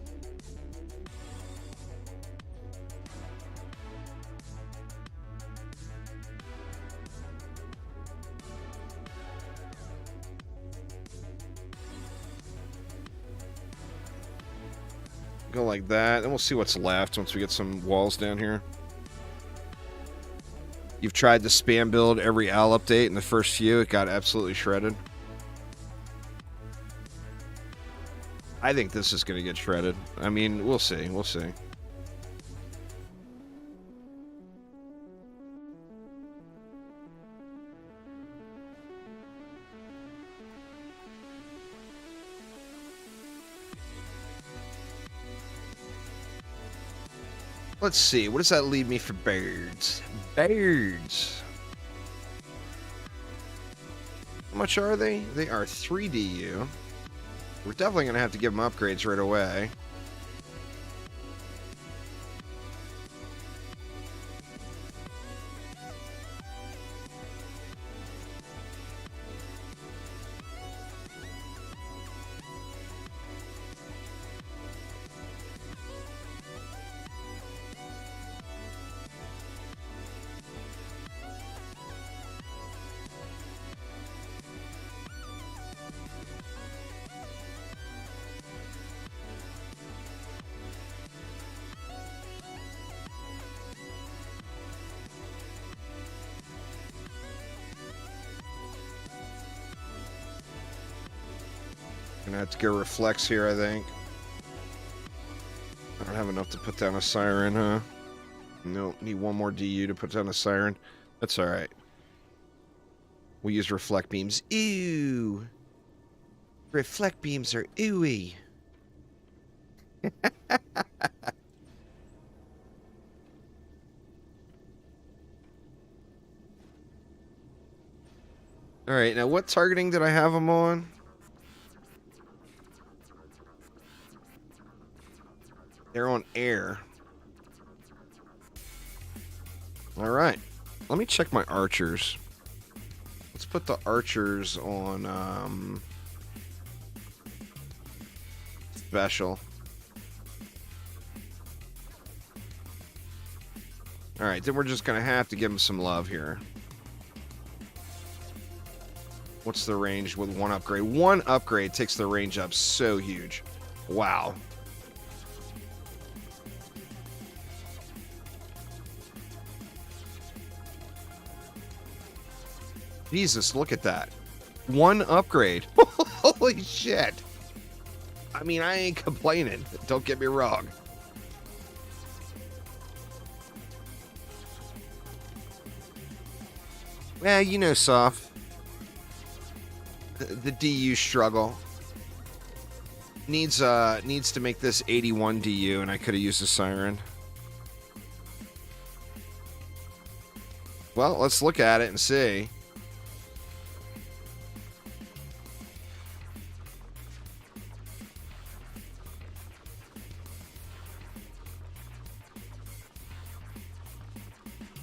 Go like that, then we'll see what's left once we get some walls down here. You've tried to spam build every owl update, in the first few, it got absolutely shredded. I think this is going to get shredded. I mean, we'll see, we'll see. Let's see, what does that leave me for birds? Birds. How much are they? They are 3 DU. We're definitely going to have to give them upgrades right away. Gonna have to go reflex here, I think. I don't have enough to put down a siren, huh? Nope, need one more DU to put down a siren. That's alright. We'll use reflect beams. Ew! Reflect beams are ooey. Alright, now what targeting did I have them on? They're on air. Alright. Let me check my archers. Let's put the archers on special. Alright, then we're just gonna have to give them some love here. What's the range with one upgrade? One upgrade takes the range up so huge. Wow. Jesus, look at that. One upgrade. Holy shit. I mean, I ain't complaining. Don't get me wrong. Well, you know, Soft. The DU struggle. Needs to make this 81 DU, and I could have used a siren. Well, let's look at it and see.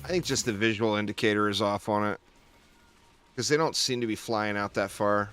I think just the visual indicator is off on it. Because they don't seem to be flying out that far.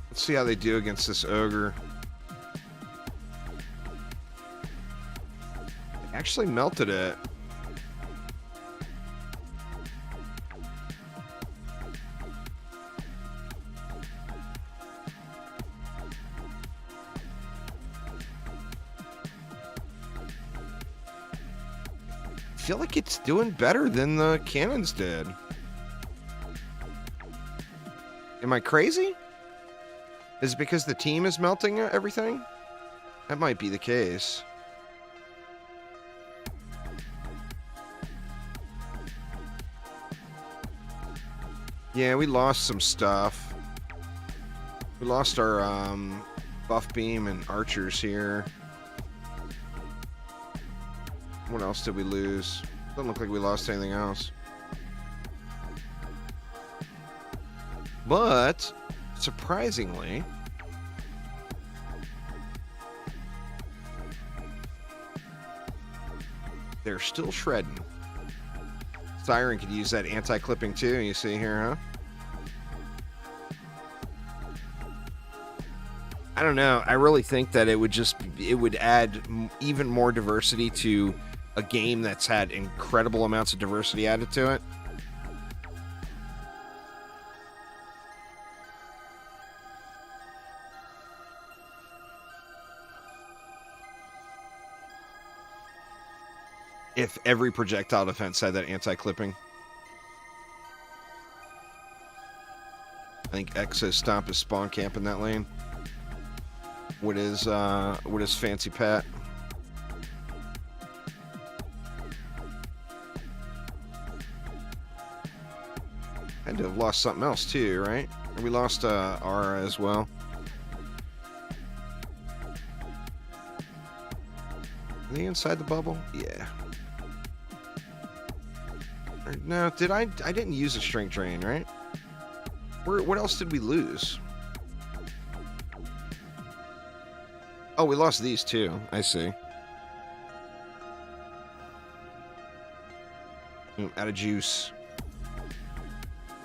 Let's see how they do against this ogre. They actually melted it. I feel like it's doing better than the cannons did. Am I crazy? Is it because the team is melting everything? That might be the case. Yeah, we lost some stuff. We lost our buff beam and archers here. What else did we lose? Doesn't look like we lost anything else. But, surprisingly, they're still shredding. Siren could use that anti-clipping too, you see here, huh? I don't know. I really think that it would add even more diversity to a game that's had incredible amounts of diversity added to it. If every projectile defense had that anti-clipping. I think Exo Stomp is spawn camp in that lane. With his fancy pet. Had to have lost something else too, right? We lost Aura as well. Are they inside the bubble? Yeah. No, did I didn't use a strength drain, right? What else did we lose? Oh, we lost these too. I see. Out of juice.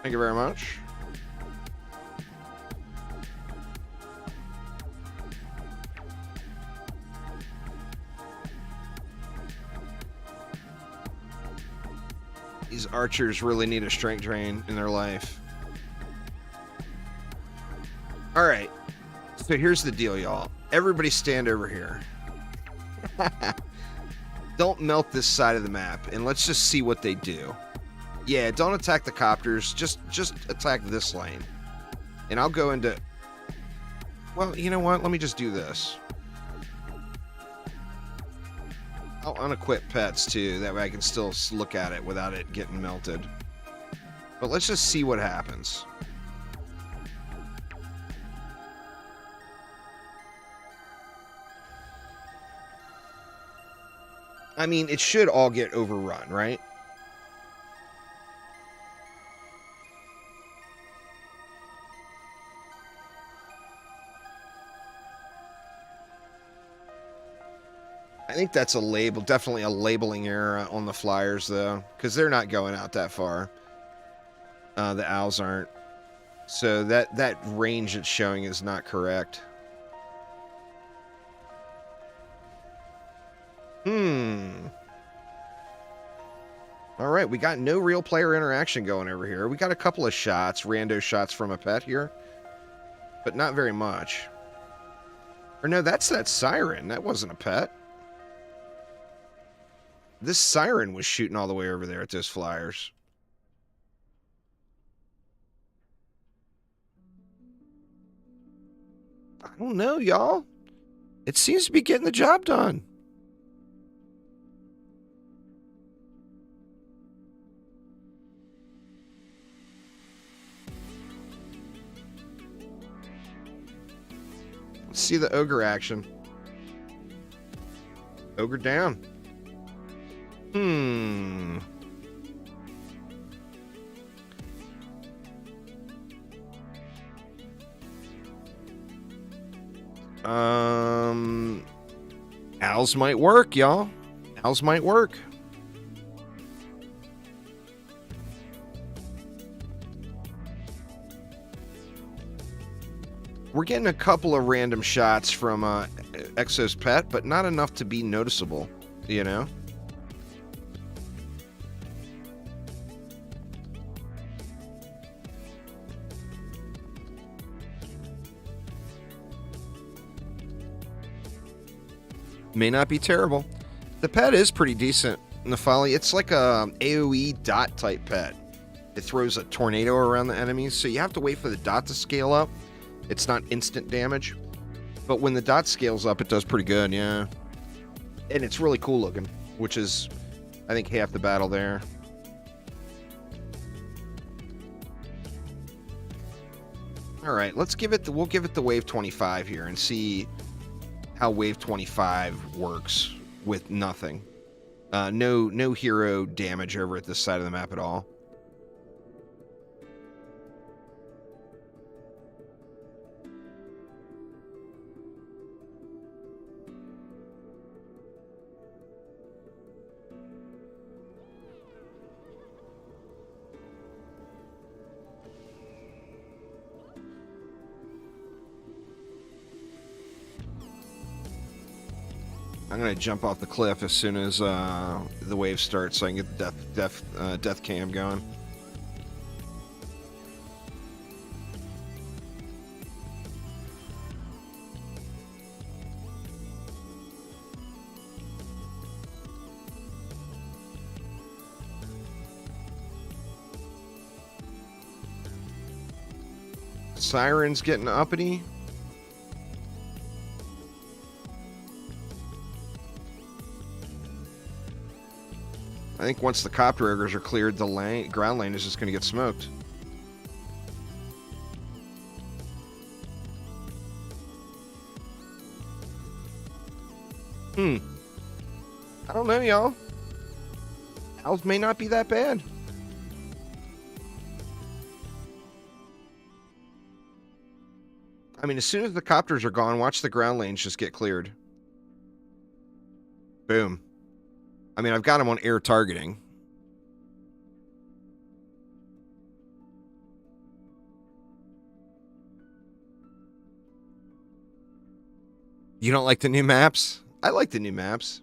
Thank you very much. These archers really need a strength drain in their life. All right. So here's the deal, y'all. Everybody stand over here. Don't melt this side of the map, and let's just see what they do. Yeah, don't attack the copters. Just attack this lane. And I'll go into... Well, you know what? Let me just do this. I'll unequip pets, too. That way I can still look at it without it getting melted. But let's just see what happens. I mean, it should all get overrun, right? I think that's a label, definitely a labeling error on the flyers, though, because they're not going out that far. The owls aren't. So that range it's showing is not correct. All right, we got no real player interaction going over here. We got a couple of shots, rando shots from a pet here, but not very much. Or no, that's that siren. That wasn't a pet. This siren was shooting all the way over there at those flyers. I don't know, y'all. It seems to be getting the job done. Let's see the ogre action. Ogre down. Owls might work, y'all. Owls might work. We're getting a couple of random shots from Exo's pet, but not enough to be noticeable, you know? May not be terrible. The pet is pretty decent, Nefali. It's like a AoE dot type pet. It throws a tornado around the enemies, so you have to wait for the dot to scale up. It's not instant damage, but when the dot scales up, it does pretty good, yeah. And it's really cool looking, which is, I think, half the battle there. All right, let's give it. We'll give it the wave 25 here and see how wave 25 works with nothing. No hero damage over at this side of the map at all. I'm gonna jump off the cliff as soon as the wave starts, so I can get the death cam going. Siren's getting uppity. I think once the copter ogres are cleared, the ground lane is just going to get smoked. I don't know, y'all. Owls may not be that bad. I mean, as soon as the copters are gone, watch the ground lanes just get cleared. Boom. I mean, I've got him on air targeting. You don't like the new maps? I like the new maps.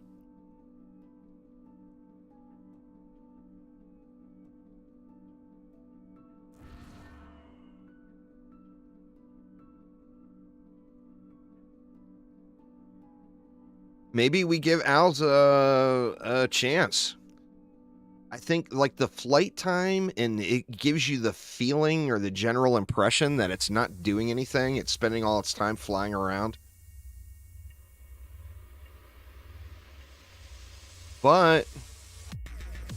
Maybe we give owls a chance. I think like the flight time, and it gives you the feeling or the general impression that it's not doing anything. It's spending all its time flying around. But,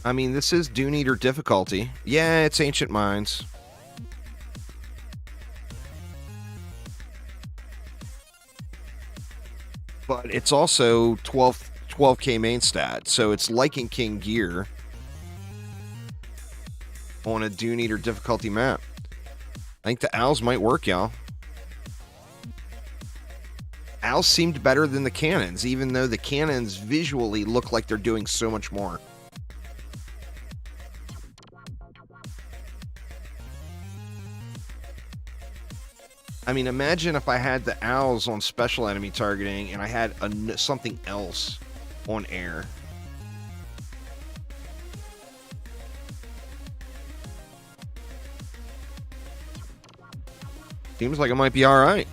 I mean, this is Dune Eater difficulty. Yeah, it's Ancient Mines. But it's also 12k main stat, so it's Lycan King gear on a Dune Eater difficulty map. I think the owls might work, y'all. Owls seemed better than the cannons, even though the cannons visually look like they're doing so much more. I mean, imagine if I had the owls on special enemy targeting and I had something else on air. Seems like it might be all right.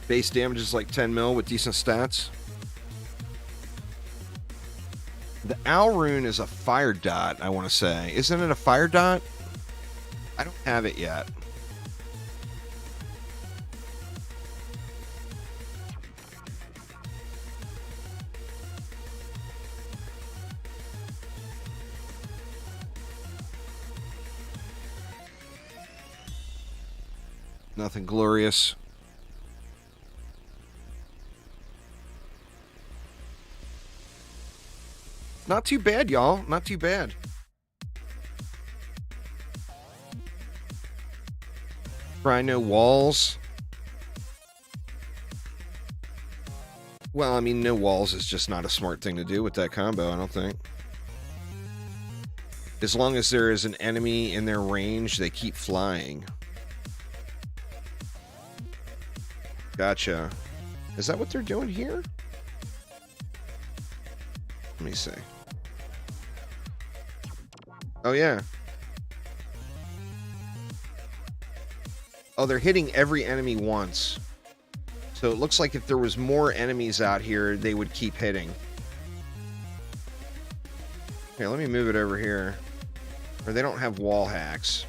Base damage is like 10 mil with decent stats. The owl rune is a fire dot, I want to say. Isn't it a fire dot? I don't have it yet. Nothing glorious. Not too bad, y'all. Not too bad. Try no walls. Well, I mean, no walls is just not a smart thing to do with that combo, I don't think. As long as there is an enemy in their range, they keep flying. Gotcha. Is that what they're doing here? Let me see. Oh, yeah. Oh, they're hitting every enemy once. So it looks like if there was more enemies out here, they would keep hitting. Here, let me move it over here. Or they don't have wall hacks.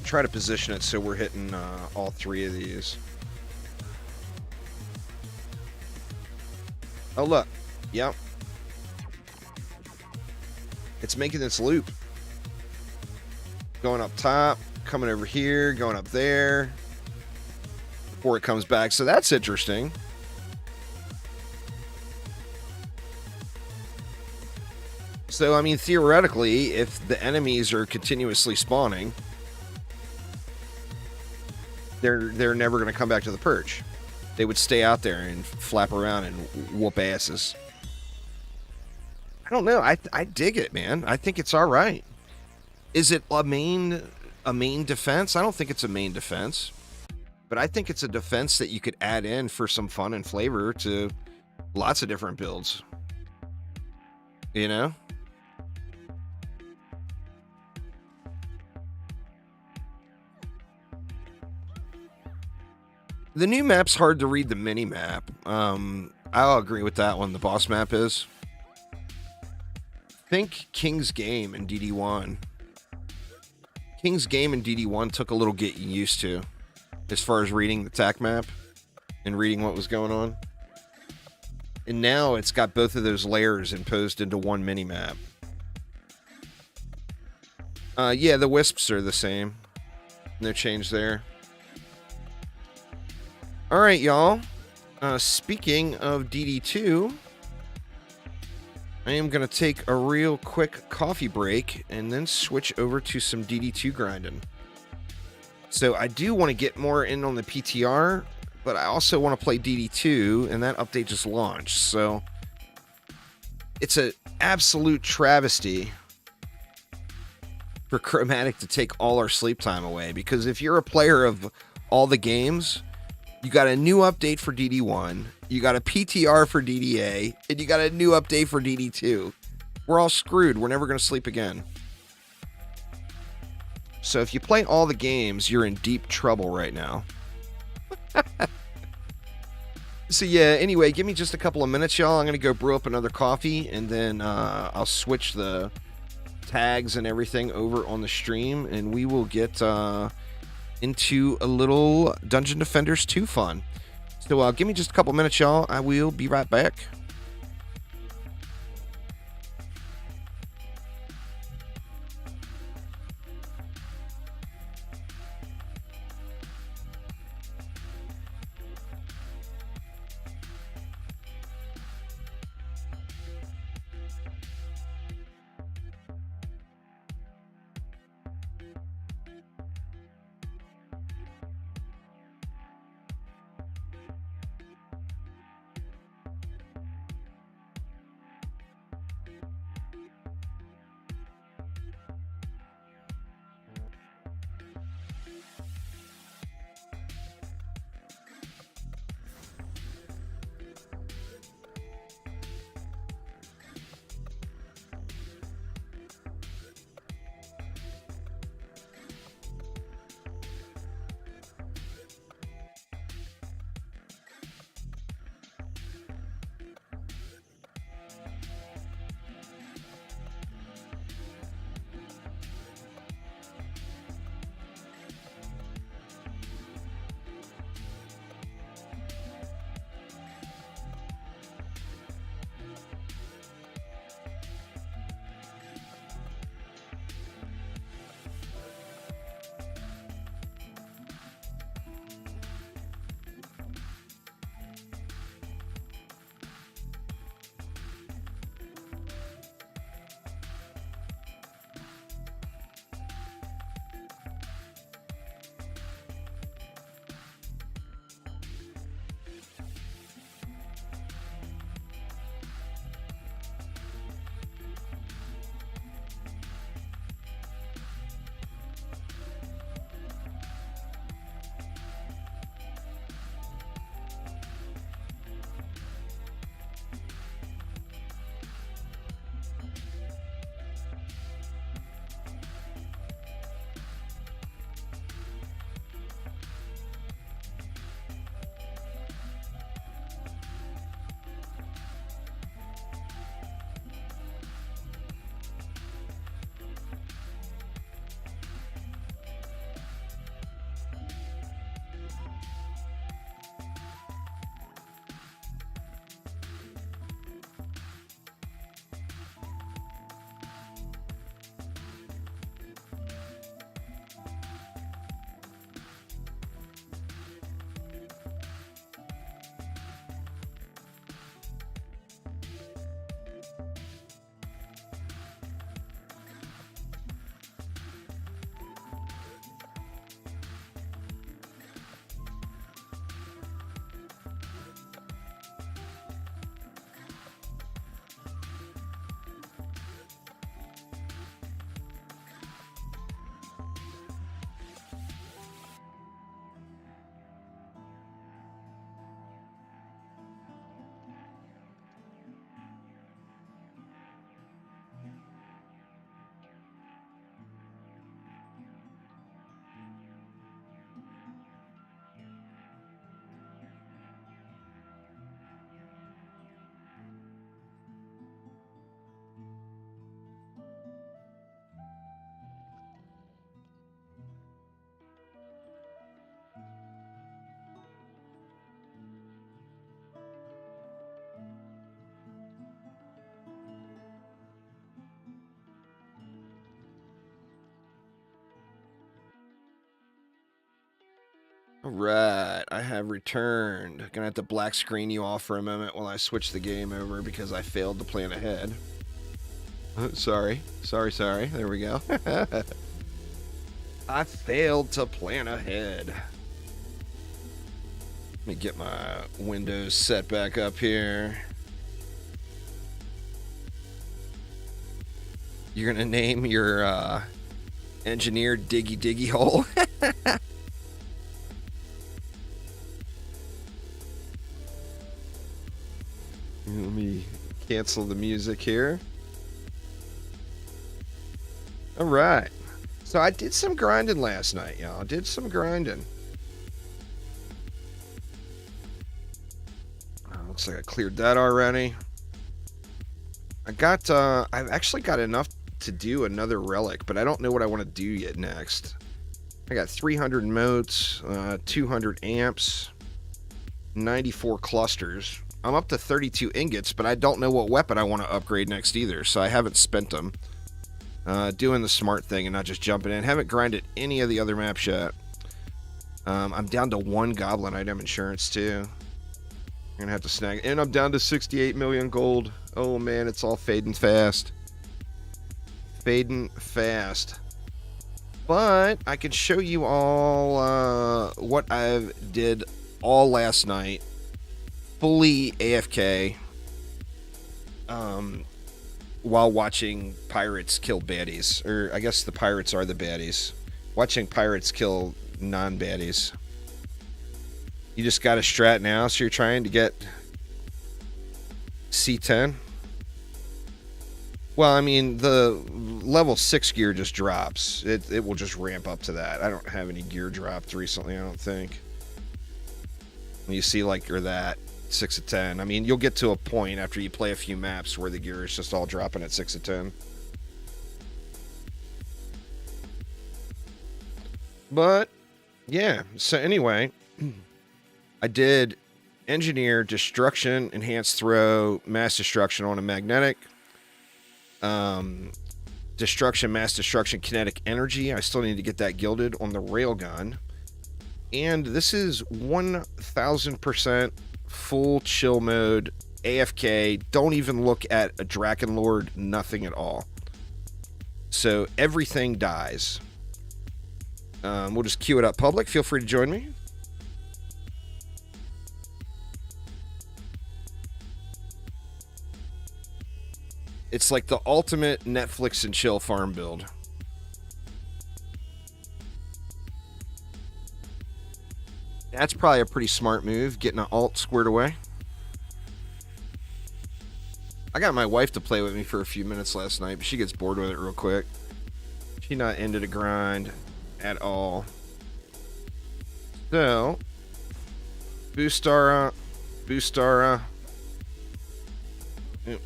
Try to position it so we're hitting all three of these. Oh, look. Yep. It's making this loop. Going up top, coming over here, going up there, before it comes back. So that's interesting. So, I mean, theoretically, if the enemies are continuously spawning, they're never going to come back to the perch. They would stay out there and flap around and whoop asses. I don't know. I dig it, man. I think it's all right. Is it a main defense? I don't think it's a main defense. But I think it's a defense that you could add in for some fun and flavor to lots of different builds. You know? The new map's hard to read the mini map. I'll agree with that one. The boss map is. Think King's Game in DD1. King's Game in DD1 took a little getting used to as far as reading the TAC map and reading what was going on. And now it's got both of those layers imposed into one mini map. Yeah, the wisps are the same. No change there. All right, y'all. Speaking of DD2, I am going to take a real quick coffee break and then switch over to some DD2 grinding. So I do want to get more in on the PTR, but I also want to play DD2, and that update just launched. So it's an absolute travesty for Chromatic to take all our sleep time away, because if you're a player of all the games, you got a new update for DD1, you got a PTR for DDA, and you got a new update for DD2. We're all screwed. We're never going to sleep again. So if you play all the games, you're in deep trouble right now. So yeah, anyway, give me just a couple of minutes, y'all. I'm going to go brew up another coffee, and then I'll switch the tags and everything over on the stream, and we will get into a little Dungeon Defenders 2 fun. So give me just a couple minutes, y'all. I will be right back. Alright, I have returned. Gonna have to black screen you off for a moment while I switch the game over because I failed to plan ahead. Sorry. There we go. I failed to plan ahead. Let me get my Windows set back up here. You're gonna name your engineer Diggy Diggy Hole. Let me cancel the music here. All right. So I did some grinding last night, y'all. Did some grinding. Looks like I cleared that already. I've actually got enough to do another relic, but I don't know what I want to do yet next. I got 300 motes, 200 amps, 94 clusters. I'm up to 32 ingots, but I don't know what weapon I want to upgrade next either, so I haven't spent them. Doing the smart thing and not just jumping in. Haven't grinded any of the other maps yet. I'm down to 1 goblin item insurance too. I'm gonna have to snag it. And I'm down to 68 million gold. Oh man, it's all fading fast. Fading fast. But I can show you all what I did all last night. Fully AFK. While watching pirates kill baddies. Or I guess the pirates are the baddies. Watching pirates kill non-baddies. You just got a strat now, so you're trying to get C10. Well, I mean, the level 6 gear just drops. It will just ramp up to that. I don't have any gear dropped recently, I don't think. You see, like, or that 6 of 10. I mean, you'll get to a point after you play a few maps where the gear is just all dropping at 6 of 10. But, yeah. So, anyway, I did engineer, destruction, enhanced throw, mass destruction on a magnetic. Destruction, mass destruction, kinetic energy. I still need to get that gilded on the railgun. And this is 1000% full chill mode, AFK. Don't even look at a Drakenlord, nothing at all. So everything dies. We'll just queue it up public. Feel free to join me. It's like the ultimate Netflix and chill farm build. That's probably a pretty smart move, getting an alt squared away. I got my wife to play with me for a few minutes last night, but she gets bored with it real quick. She's not into the grind at all. So, Boostara. Yep.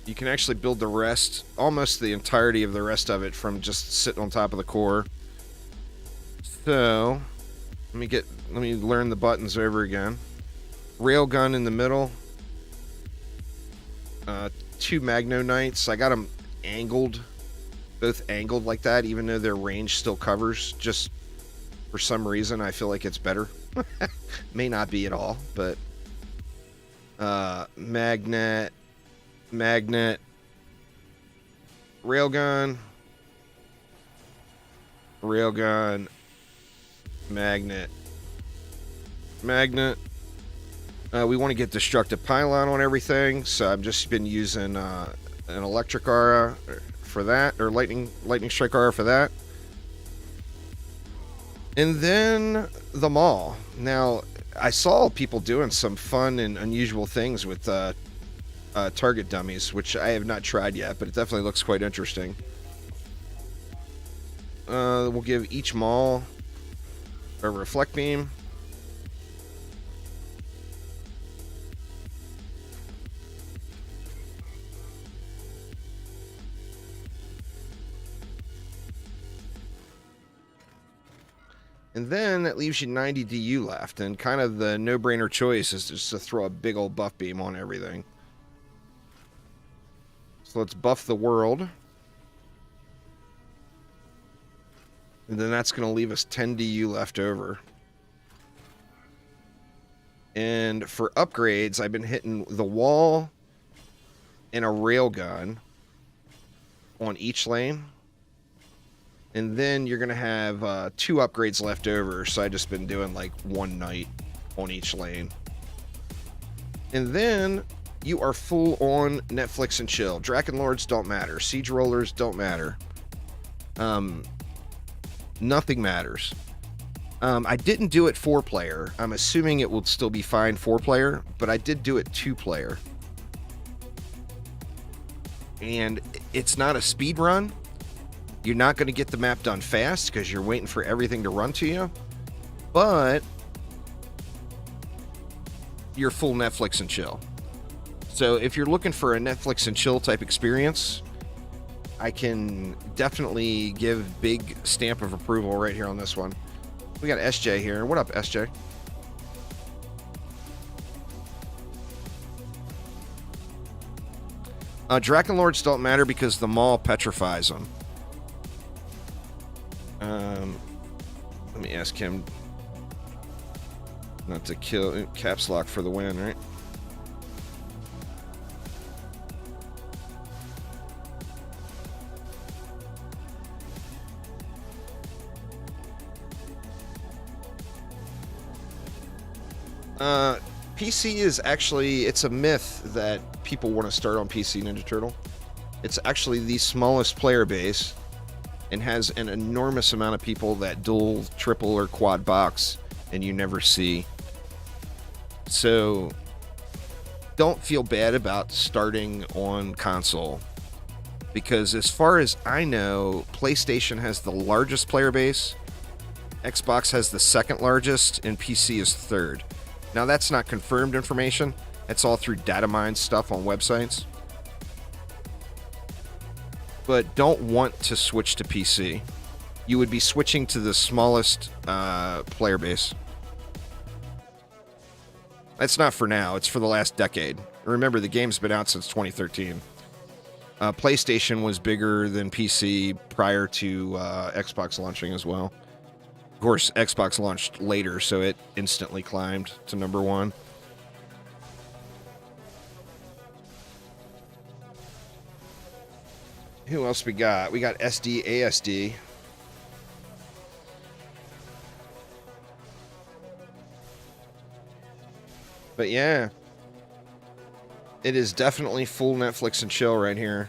You can actually build the rest, almost the entirety of the rest of it from just sitting on top of the core. So, let me learn the buttons over again. Railgun in the middle. 2 Magno Knights. I got them angled, both angled like that, even though their range still covers. Just for some reason, I feel like it's better. May not be at all, but magnet, railgun, magnet. We want to get destructive pylon on everything, so I've just been using an electric aura for that, or lightning strike aura for that. And then the mall. Now, I saw people doing some fun and unusual things with target dummies, which I have not tried yet, but it definitely looks quite interesting. We'll give each mall a reflect beam. And then that leaves you 90 DU left, and kind of the no-brainer choice is just to throw a big old buff beam on everything. So let's buff the world. And then that's going to leave us 10 DU left over. And for upgrades, I've been hitting the wall and a railgun on each lane. And then you're going to have 2 upgrades left over, so I've just been doing like 1 knight on each lane. And then you are full on Netflix and chill. Draken Lords don't matter. Siege Rollers don't matter. Nothing matters. I didn't do it 4-player. I'm assuming it will still be fine 4-player, but I did do it 2-player. And it's not a speed run. You're not going to get the map done fast because you're waiting for everything to run to you. But you're full Netflix and chill. So if you're looking for a Netflix and chill type experience, I can definitely give big stamp of approval right here on this one. We got SJ here. What up, SJ? Draken Lords don't matter because the maul petrifies them. Let me ask him not to kill. Caps lock for the win, right? PC is actually, it's a myth that people want to start on PC Ninja Turtle. It's actually the smallest player base and has an enormous amount of people that dual, triple, or quad box and you never see. So don't feel bad about starting on console, because as far as I know, PlayStation has the largest player base, Xbox has the second largest, and PC is third. Now, that's not confirmed information. It's all through data mine stuff on websites. But don't want to switch to PC. You would be switching to the smallest player base. That's not for now. It's for the last decade. Remember, the game's been out since 2013. PlayStation was bigger than PC prior to Xbox launching as well. Of course, Xbox launched later, so it instantly climbed to number 1. Who else we got? We got SD ASD. But yeah, it is definitely full Netflix and chill right here.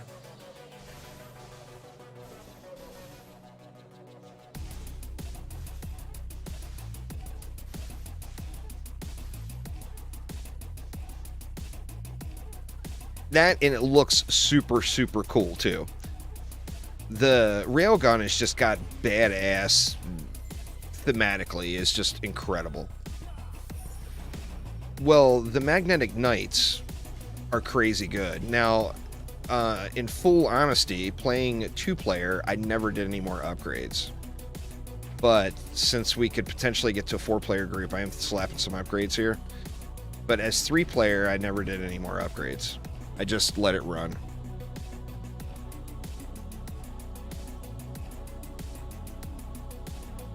That, and it looks super, super cool, too. The railgun has just got badass thematically. It's just incredible. Well, the Magnetic Knights are crazy good. Now, in full honesty, playing 2-player, I never did any more upgrades. But since we could potentially get to a 4-player group, I am slapping some upgrades here. But as 3-player, I never did any more upgrades. I just let it run.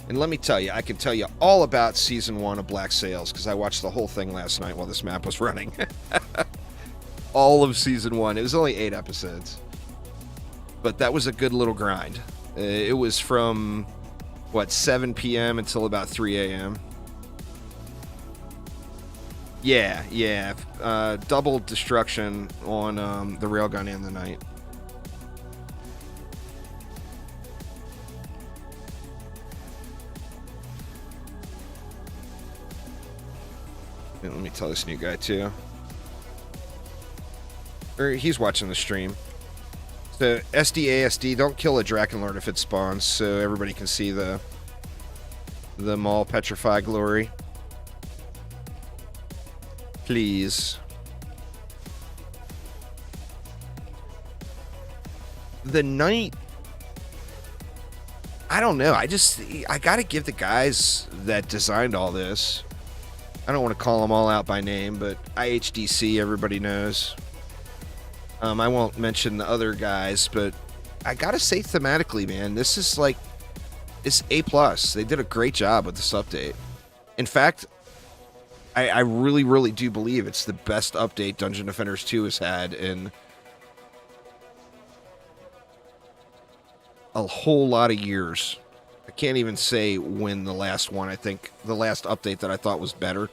And let me tell you, I can tell you all about Season 1 of Black Sails, because I watched the whole thing last night while this map was running. All of Season 1. It was only 8 episodes. But that was a good little grind. It was from, 7 p.m. until about 3 a.m.? Yeah. Double destruction on the railgun and the knight. And let me tell this new guy too. Or he's watching the stream. So SDASD, don't kill a Drakenlord if it spawns, so everybody can see the Maul Petrify glory. Please. The Knight, I don't know. I gotta give the guys that designed all this, I don't want to call them all out by name, but IHDC, everybody knows. I won't mention the other guys, but I gotta say thematically, man, this is like, it's A+. They did a great job with this update. In fact, I really, really do believe it's the best update Dungeon Defenders 2 has had in a whole lot of years. I can't even say when the last one, I think the last update that I thought was better.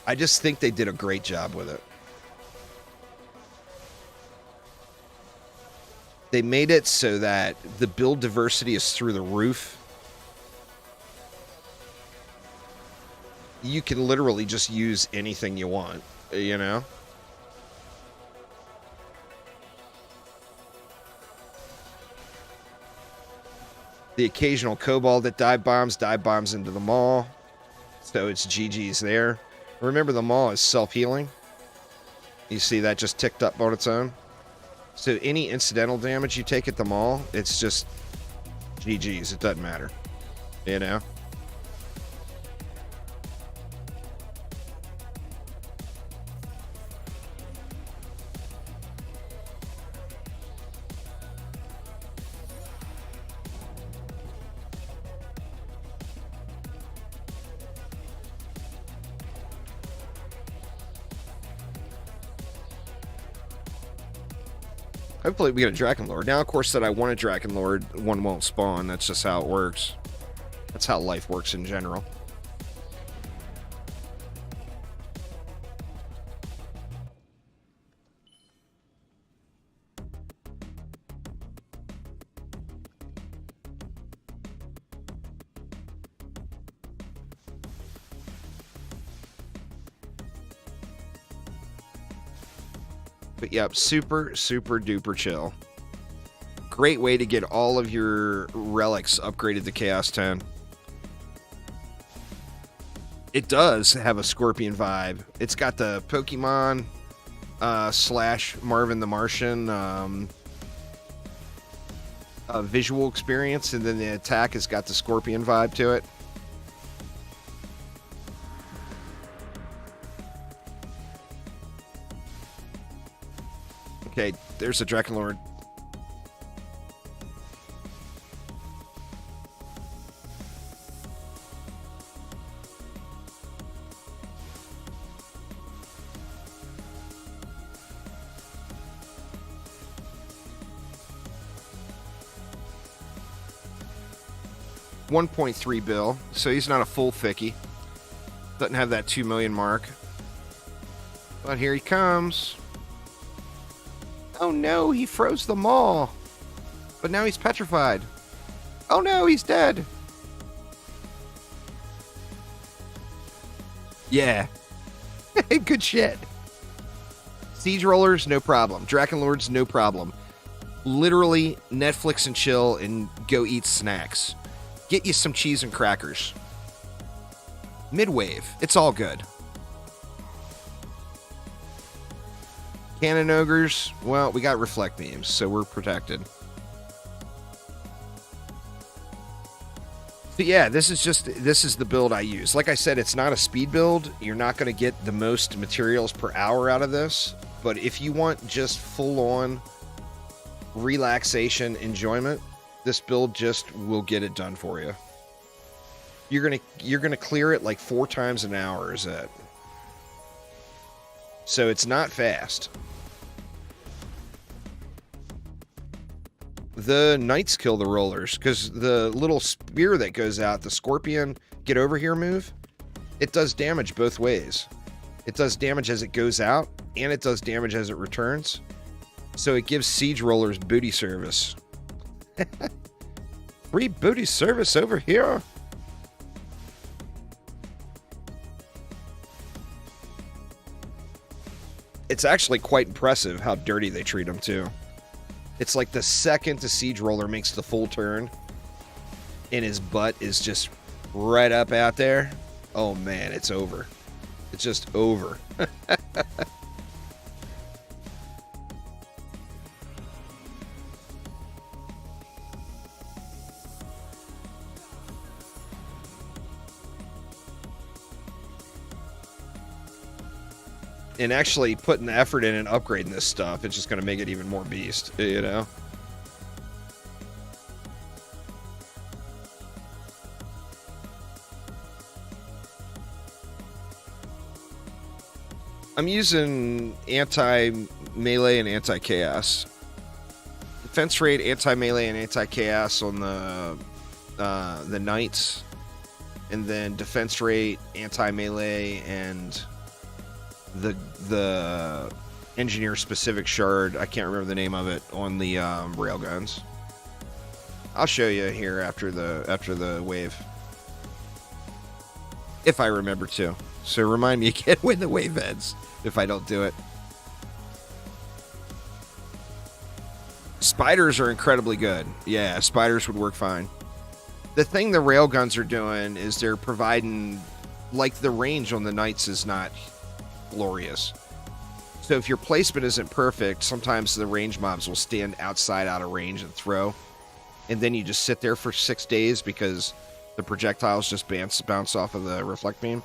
I just think they did a great job with it. They made it so that the build diversity is through the roof. You can literally just use anything you want, you know? The occasional kobold that dive bombs into the maw. So it's GG's there. Remember, the maw is self-healing. You see that just ticked up on its own? So any incidental damage you take at the maw, it's just GG's. It doesn't matter. You know? Hopefully we get a Dragonlord. Now, of course, that I want a Dragonlord, one won't spawn. That's just how it works. That's how life works in general. But yep, super, super duper chill. Great way to get all of your relics upgraded to Chaos 10. It does have a Scorpion vibe. It's got the Pokemon slash Marvin the Martian visual experience, and then the attack has got the Scorpion vibe to it. Okay, there's a Dragonlord. $1.3 bill, so he's not a full thickie. Doesn't have that 2 million mark. But here he comes. Oh no, he froze the maw. But now he's petrified. Oh no, he's dead. Yeah. Good shit. Siege rollers, no problem. Dragonlords, no problem. Literally, Netflix and chill and go eat snacks. Get you some cheese and crackers. Midwave, it's all good. Cannon ogres, well, we got reflect beams, so we're protected. But yeah, this is the build I use. Like I said, it's not a speed build. You're not going to get the most materials per hour out of this. But if you want just full-on relaxation enjoyment, this build just will get it done for you. You're gonna clear it like 4 times an hour, is that? So it's not fast. The knights kill the rollers because the little spear that goes out, the scorpion get over here move, it does damage both ways. It does damage as it goes out, and it does damage as it returns. So it gives siege rollers booty service. Free booty service over here. It's actually quite impressive how dirty they treat them, too. It's like the second the siege roller makes the full turn, and his butt is just right up out there. Oh, man, it's over. It's just over. And actually putting the effort in and upgrading this stuff, it's just going to make it even more beast, you know? I'm using anti-melee and anti-chaos. Defense rate, anti-melee, and anti-chaos on the knights. And then defense rate, anti-melee, and the engineer-specific shard, I can't remember the name of it, on the railguns. I'll show you here after the wave. If I remember to. So remind me again when the wave ends, if I don't do it. Spiders are incredibly good. Yeah, spiders would work fine. The thing the railguns are doing is they're providing, like, the range on the knights is not glorious. So if your placement isn't perfect, sometimes the range mobs will stand outside out of range and throw. And then you just sit there for 6 days because the projectiles just bounce off of the reflect beam.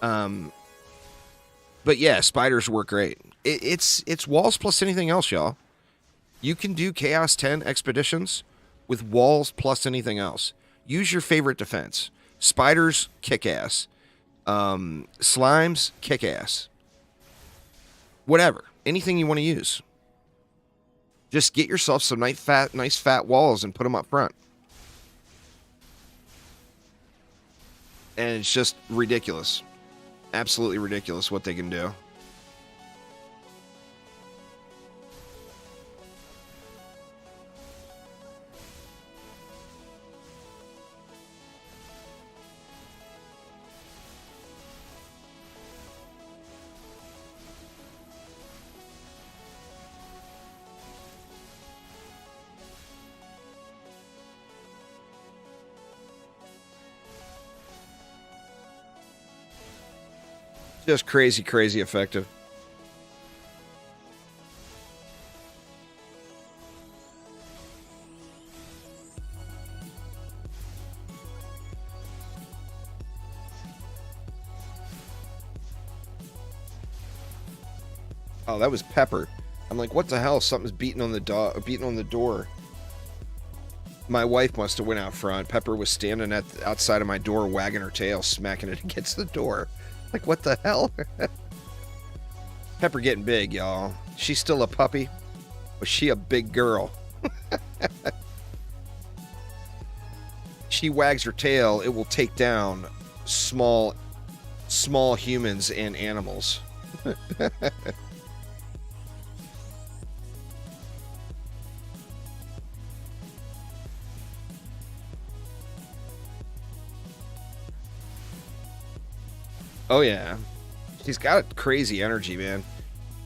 But yeah, spiders work great. It's walls plus anything else, y'all. You can do Chaos 10 expeditions with walls plus anything else. Use your favorite defense. Spiders, kick ass. Slimes, kick ass. Whatever. Anything you want to use. Just get yourself some nice fat walls and put them up front. And it's just ridiculous. Absolutely ridiculous what they can do. Just crazy, crazy effective. Oh, that was Pepper. I'm like, what the hell? Something's beating on the door. My wife must have went out front. Pepper was standing outside of my door, wagging her tail, smacking it against the door. Like, what the hell? Pepper getting big, y'all. She's still a puppy, but she a big girl. She wags her tail, it will take down small humans and animals. Oh, yeah. She's got crazy energy, man.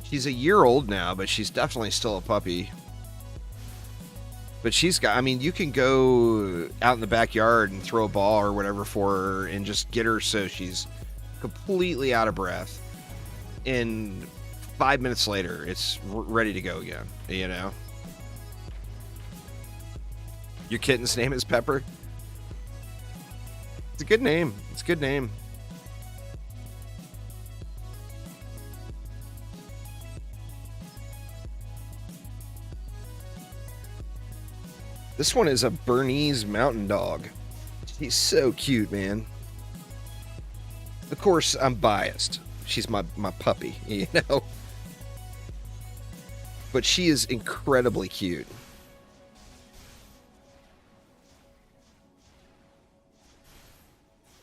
She's a year old now, but she's definitely still a puppy. But she's got, I mean, you can go out in the backyard and throw a ball or whatever for her and just get her so she's completely out of breath. And 5 minutes later, it's ready to go again, you know? Your kitten's name is Pepper? It's a good name. It's a good name. This one is a Bernese mountain dog. She's so cute, man. Of course, I'm biased. She's my puppy, you know? But she is incredibly cute.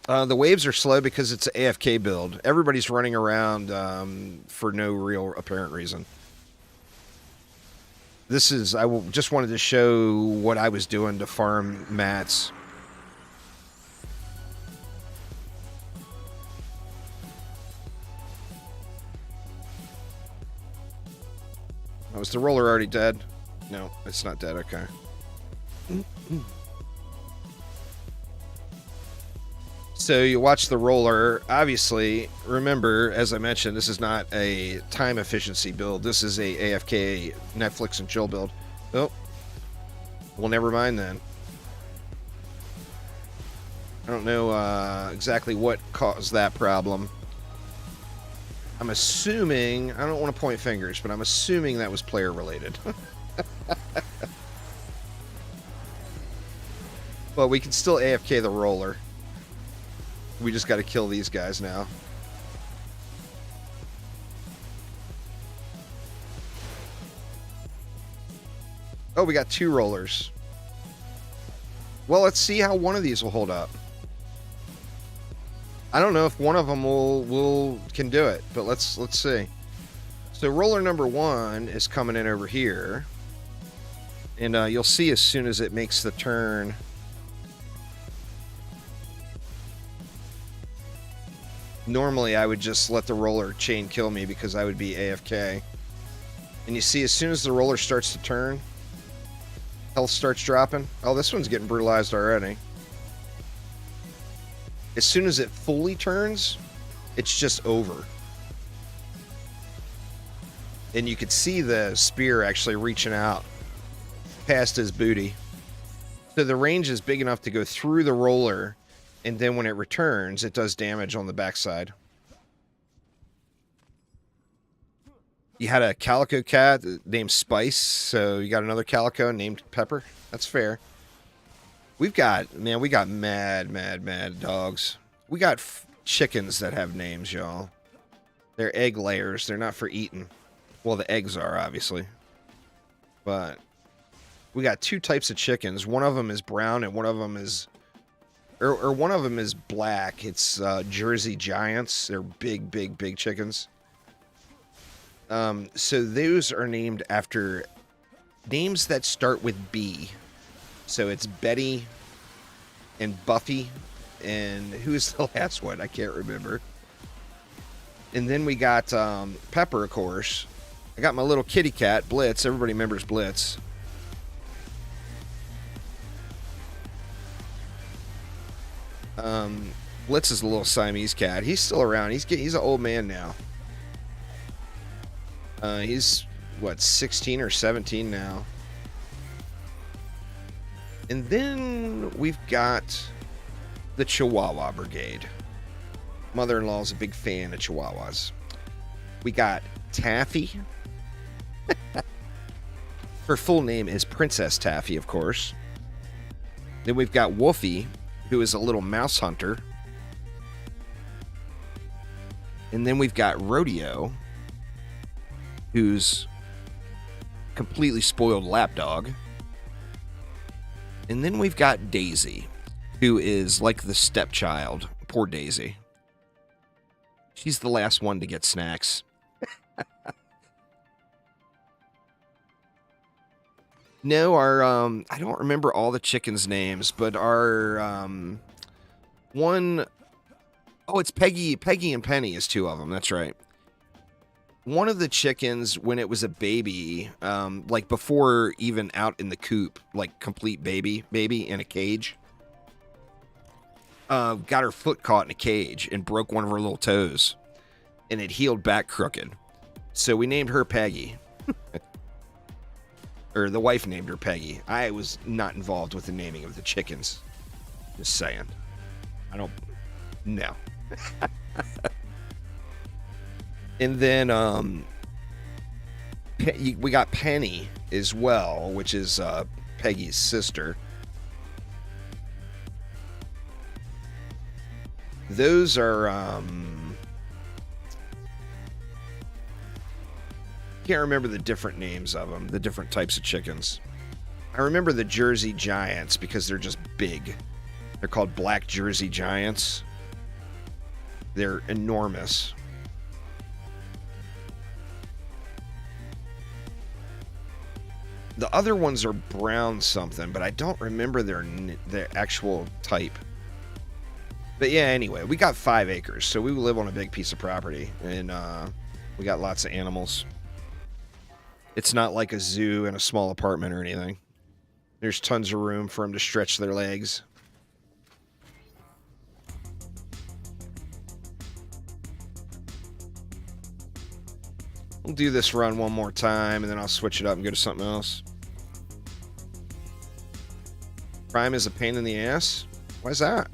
The waves are slow because it's an AFK build. Everybody's running around for no real apparent reason. This is, just wanted to show what I was doing to farm mats. Oh, is the roller already dead? No, it's not dead, okay. So you watch the roller. Obviously, remember, as I mentioned, this is not a time efficiency build. This is a AFK Netflix and chill build. Oh, well, never mind then. I don't know exactly what caused that problem. I'm assuming, I don't want to point fingers, but I'm assuming that was player related. Well, we can still AFK the roller. We just got to kill these guys now. Oh, we got 2 rollers. Well, let's see how one of these will hold up. I don't know if one of them can do it, but let's see. So roller number 1 is coming in over here, and you'll see as soon as it makes the turn. Normally, I would just let the roller chain kill me because I would be AFK. And you see, as soon as the roller starts to turn, health starts dropping. Oh, this one's getting brutalized already. As soon as it fully turns, it's just over. And you could see the spear actually reaching out past his booty. So the range is big enough to go through the roller, and then when it returns, it does damage on the backside. You had a calico cat named Spice, so you got another calico named Pepper. That's fair. We got mad dogs. We got chickens that have names, y'all. They're egg layers. They're not for eating. Well, the eggs are, obviously. But we got 2 types of chickens. One of them is brown and one of them is... Or one of them is black. It's Jersey Giants. They're big chickens. So those are named after names that start with B. So it's Betty and Buffy. And who's the last one? I can't remember. And then we got Pepper, of course. I got my little kitty cat, Blitz. Everybody remembers Blitz. Blitz is a little Siamese cat. He's still around. He's an old man now. He's, what, 16 or 17 now. And then we've got the Chihuahua Brigade. Mother-in-law's a big fan of Chihuahuas. We got Taffy. Her full name is Princess Taffy, of course. Then we've got Wolfie, who is a little mouse hunter. And then we've got Rodeo, who's completely spoiled lapdog. And then we've got Daisy, who is like the stepchild. Poor Daisy. She's the last one to get snacks. No, our, I don't remember all the chickens' names, but our, one, oh, it's Peggy and Penny is 2 of them, that's right. One of the chickens, when it was a baby, like before even out in the coop, like complete baby in a cage, got her foot caught in a cage and broke one of her little toes, and it healed back crooked. So we named her Peggy. Or the wife named her Peggy. I was not involved with the naming of the chickens. Just saying. I don't... No. And then, we got Penny as well, which is Peggy's sister. Those are, can't remember the different names of them, the different types of chickens. I remember the Jersey Giants because they're just big. They're called Black Jersey Giants. They're enormous. The other ones are brown something, but I don't remember their actual type. But yeah, anyway, we got 5 acres, so we live on a big piece of property, and we got lots of animals. It's not like a zoo and a small apartment or anything. There's tons of room for them to stretch their legs. We'll do this run one more time, and then I'll switch it up and go to something else. Prime is a pain in the ass? Why's that?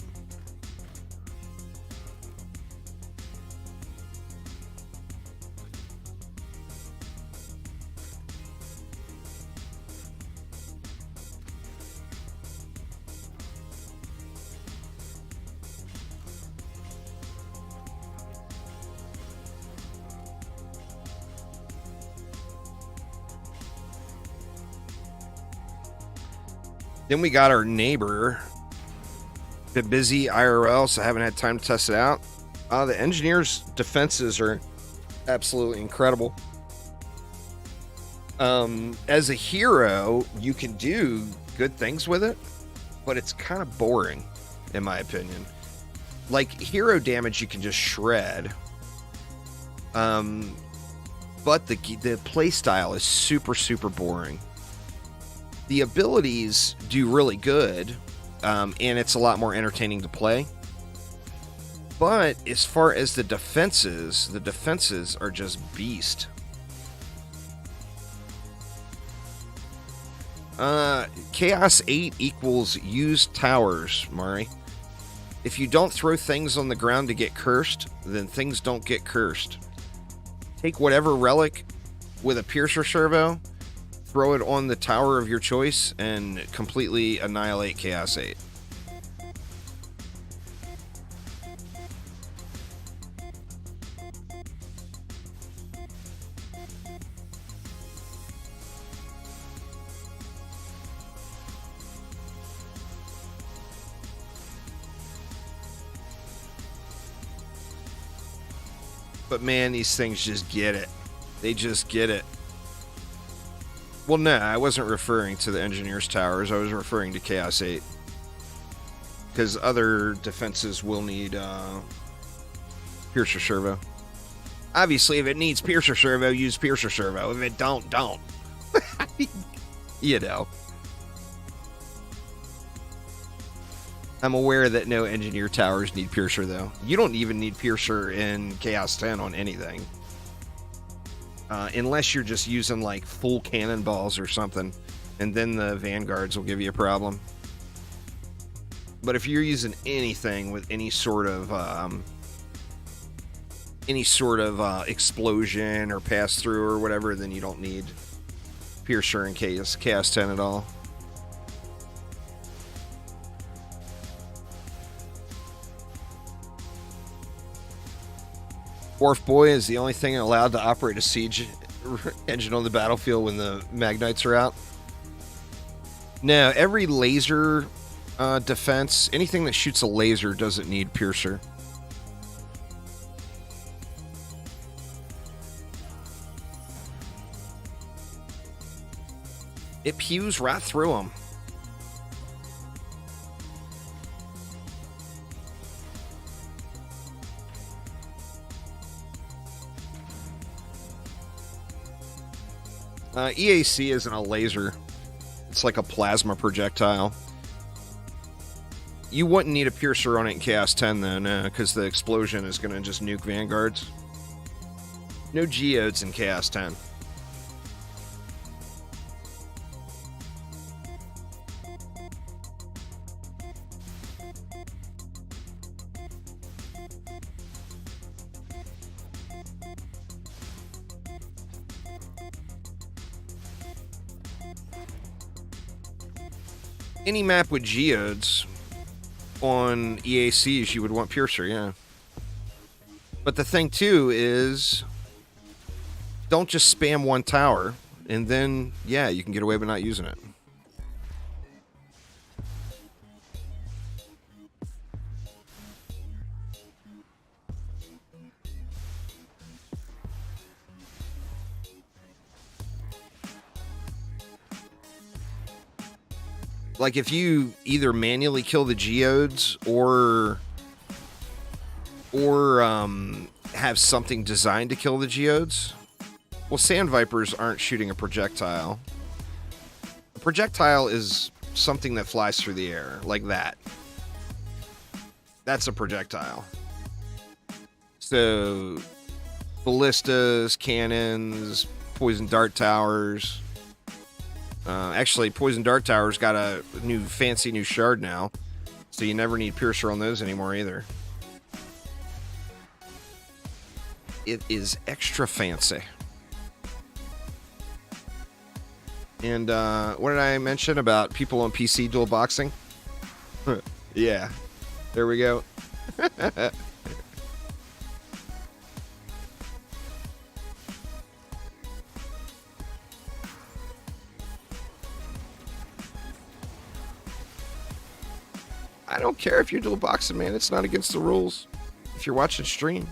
Then we got our neighbor. Been busy IRL, so I haven't had time to test it out. The engineer's defenses are absolutely incredible. As a hero, you can do good things with it, but it's kind of boring, in my opinion. Like, hero damage you can just shred. But the playstyle is super, super boring. The abilities do really good, and it's a lot more entertaining to play. But as far as the defenses are just beast. Chaos 8 equals used towers, Mari. If you don't throw things on the ground to get cursed, then things don't get cursed. Take whatever relic with a piercer servo, throw it on the tower of your choice, and completely annihilate Chaos 8. But man, these things just get it. They just get it. Well, no, I wasn't referring to the Engineer's Towers. I was referring to Chaos 8. Because other defenses will need Piercer Servo. Obviously, if it needs Piercer Servo, use Piercer Servo. If it don't. You know. I'm aware that no Engineer Towers need Piercer, though. You don't even need Piercer in Chaos 10 on anything. Unless you're just using, like, full cannonballs or something. And then the Vanguards will give you a problem. But if you're using anything with any sort of explosion or pass-through or whatever, then you don't need Piercer in Chaos 10 at all. Dwarf Boy is the only thing allowed to operate a siege engine on the battlefield when the Magnites are out. No, every laser defense, anything that shoots a laser doesn't need Piercer. It pews right through them. EAC isn't a laser. It's like a plasma projectile. You wouldn't need a piercer on it in Chaos 10, though, no, because the explosion is going to just nuke Vanguards. No geodes in Chaos 10. Any map with geodes on EACs, you would want Piercer, yeah. But the thing, too, is don't just spam one tower, and then, yeah, you can get away with not using it. Like, if you either manually kill the geodes or have something designed to kill the geodes, well, Sand Vipers aren't shooting a projectile. A projectile is something that flies through the air, like that. That's a projectile. So, ballistas, cannons, poison dart towers. Actually, Poison Dart Tower's got a fancy new shard now, so you never need Piercer on those anymore either. It is extra fancy. And what did I mention about people on PC dual boxing? Yeah, there we go. I don't care if you're dual boxing, man. It's not against the rules. If you're watching stream.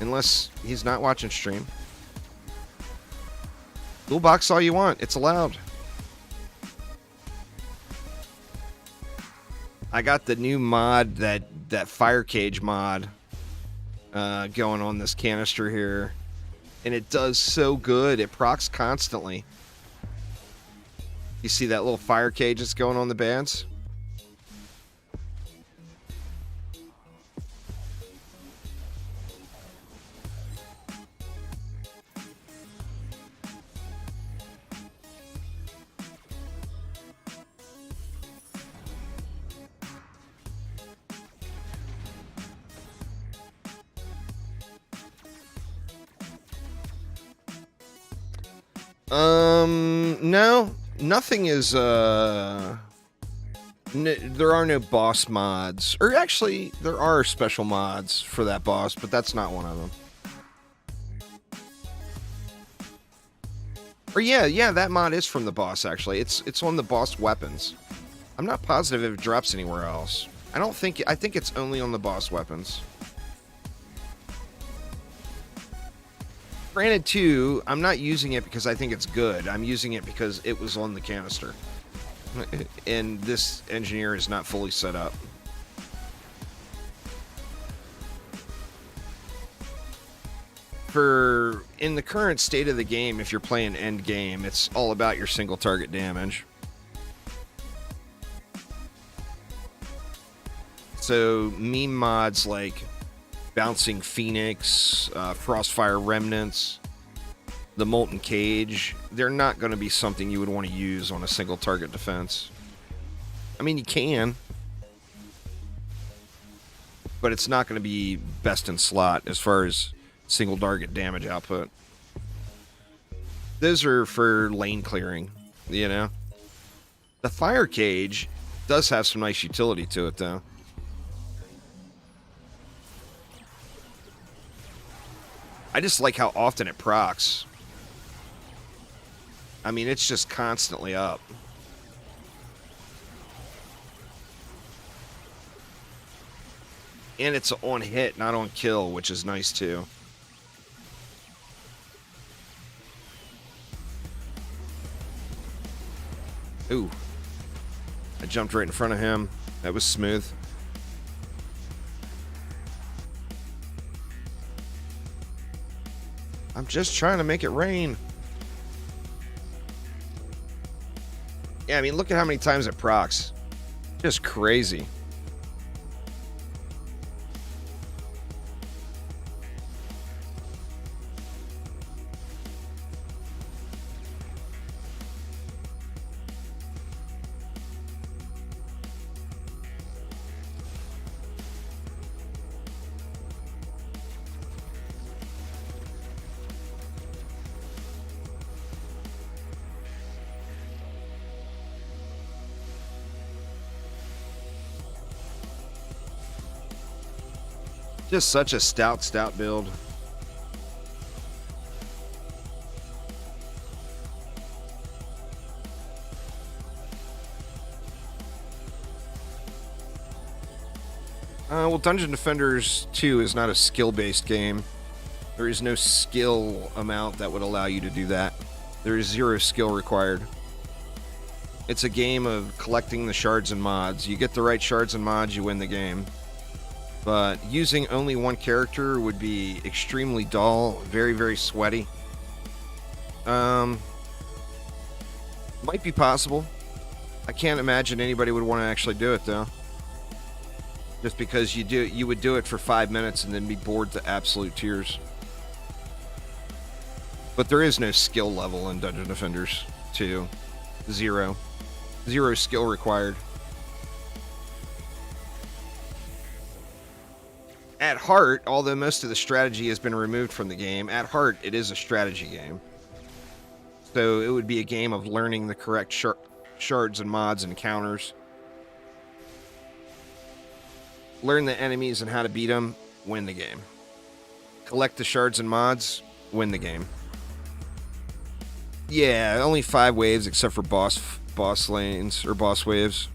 Unless he's not watching stream. Dual box all you want. It's allowed. I got the new mod, that fire cage mod, going on this canister here. And it does so good. It procs constantly. You see that little fire cage that's going on the bands? No, nothing is, there are no boss mods. Or actually, there are special mods for that boss, but that's not one of them. Or yeah, that mod is from the boss, actually. It's on the boss weapons. I'm not positive if it drops anywhere else. I think it's only on the boss weapons. Granted, too, I'm not using it because I think it's good. I'm using it because it was on the canister. And this engineer is not fully set up. In the current state of the game, if you're playing end game, it's all about your single target damage. So meme mods like Bouncing Phoenix, Frostfire Remnants, the Molten Cage, they're not going to be something you would want to use on a single target defense. I mean, you can, but it's not going to be best in slot as far as single target damage output. Those are for lane clearing, you know? The Fire Cage does have some nice utility to it, though. I just like how often it procs. I mean, it's just constantly up. And it's on hit, not on kill, which is nice too. Ooh. I jumped right in front of him. That was smooth. I'm just trying to make it rain. Yeah, I mean, look at how many times it procs. Just crazy. Just such a stout build. Well, Dungeon Defenders 2 is not a skill-based game. There is no skill amount that would allow you to do that. There is 0 skill required. It's a game of collecting the shards and mods. You get the right shards and mods, you win the game. But using only one character would be extremely dull, very, very sweaty. Might be possible. I can't imagine anybody would want to actually do it, though. Just because you would do it for 5 minutes and then be bored to absolute tears. But there is no skill level in Dungeon Defenders 2. 0. 0 skill required. At heart, although most of the strategy has been removed from the game, at heart, it is a strategy game. So it would be a game of learning the correct shards and mods and counters. Learn the enemies and how to beat them, win the game. Collect the shards and mods, win the game. Yeah, only 5 waves except for boss lanes or boss waves.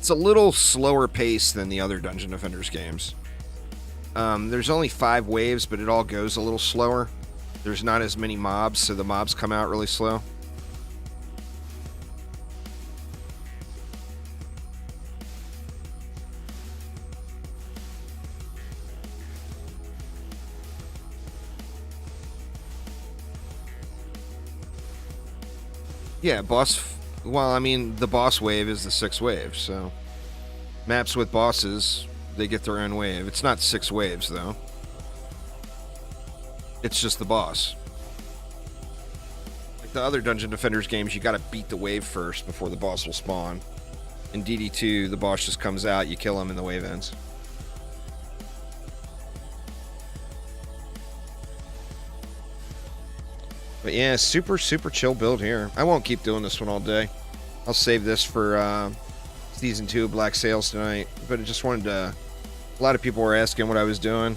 It's a little slower pace than the other Dungeon Defenders games. There's only 5 waves, but it all goes a little slower. There's not as many mobs, so the mobs come out really slow. Yeah, well, I mean, the boss wave is the 6 waves, so maps with bosses, they get their own wave. It's not 6 waves, though. It's just the boss. Like the other Dungeon Defenders games, you gotta beat the wave first before the boss will spawn. In DD2, the boss just comes out, you kill him, and the wave ends. But yeah, super chill build here. I won't keep doing this one all day. I'll save this for Season 2 of Black Sails tonight. But I just wanted to... A lot of people were asking what I was doing.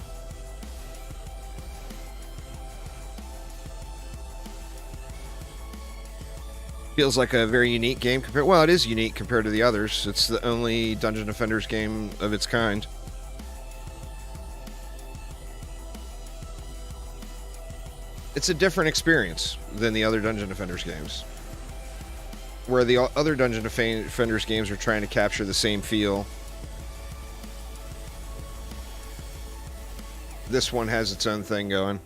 Feels like a very unique game compared... Well, it is unique compared to the others. It's the only Dungeon Defenders game of its kind. It's a different experience than the other Dungeon Defenders games. Where the other Dungeon Defenders games are trying to capture the same feel. This one has its own thing going.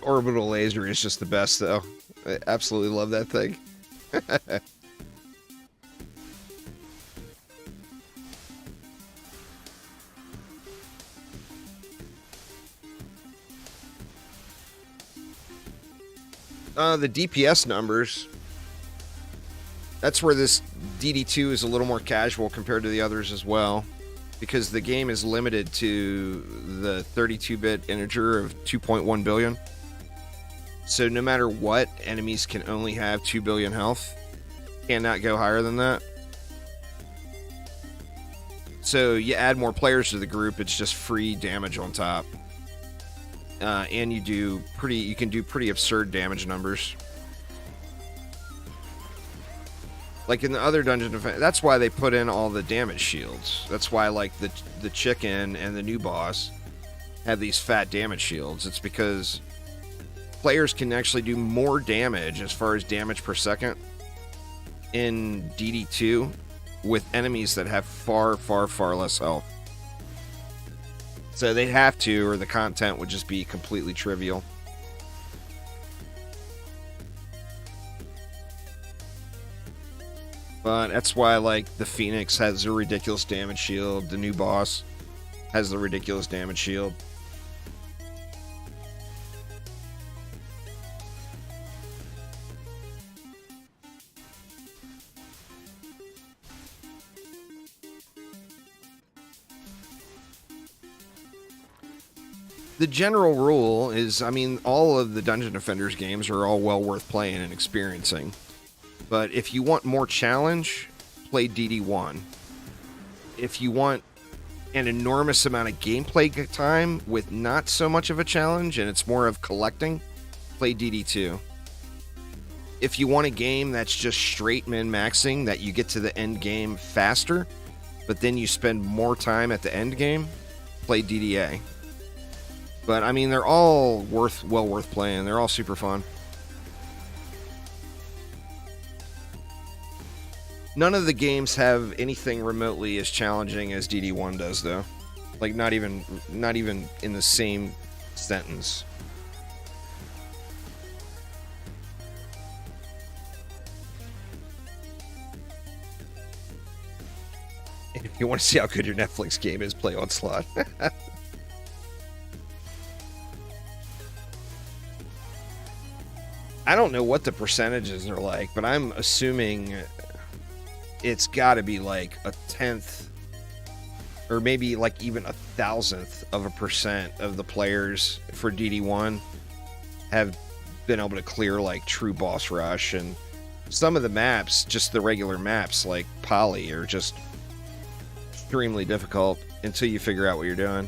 Orbital laser is just the best, though. I absolutely love that thing. The DPS numbers. That's where this DD2 is a little more casual compared to the others as well. Because the game is limited to the 32-bit integer of 2.1 billion. So no matter what, enemies can only have 2 billion health. Cannot go higher than that. So you add more players to the group, it's just free damage on top. And you can do pretty absurd damage numbers. Like in the other Dungeon Defense, that's why they put in all the damage shields. That's why like the chicken and the new boss have these fat damage shields. It's because players can actually do more damage as far as damage per second in DD2 with enemies that have far less health. So they have to, or the content would just be completely trivial. But that's why, like, the Phoenix has a ridiculous damage shield. The new boss has the ridiculous damage shield. The general rule is, I mean, all of the Dungeon Defenders games are all well worth playing and experiencing. But if you want more challenge, play DD1. If you want an enormous amount of gameplay time with not so much of a challenge and it's more of collecting, play DD2. If you want a game that's just straight min-maxing, that you get to the end game faster, but then you spend more time at the end game, play DDA. But, I mean, they're all well worth playing. They're all super fun. None of the games have anything remotely as challenging as DD1 does, though. Like, not even in the same sentence. If you want to see how good your Netflix game is, play Onslaught. I don't know what the percentages are like, but I'm assuming it's got to be like a 10th or maybe like even 1,000th% of the players for DD1 have been able to clear like true boss rush. And some of the maps, just the regular maps like Poly, are just extremely difficult until you figure out what you're doing.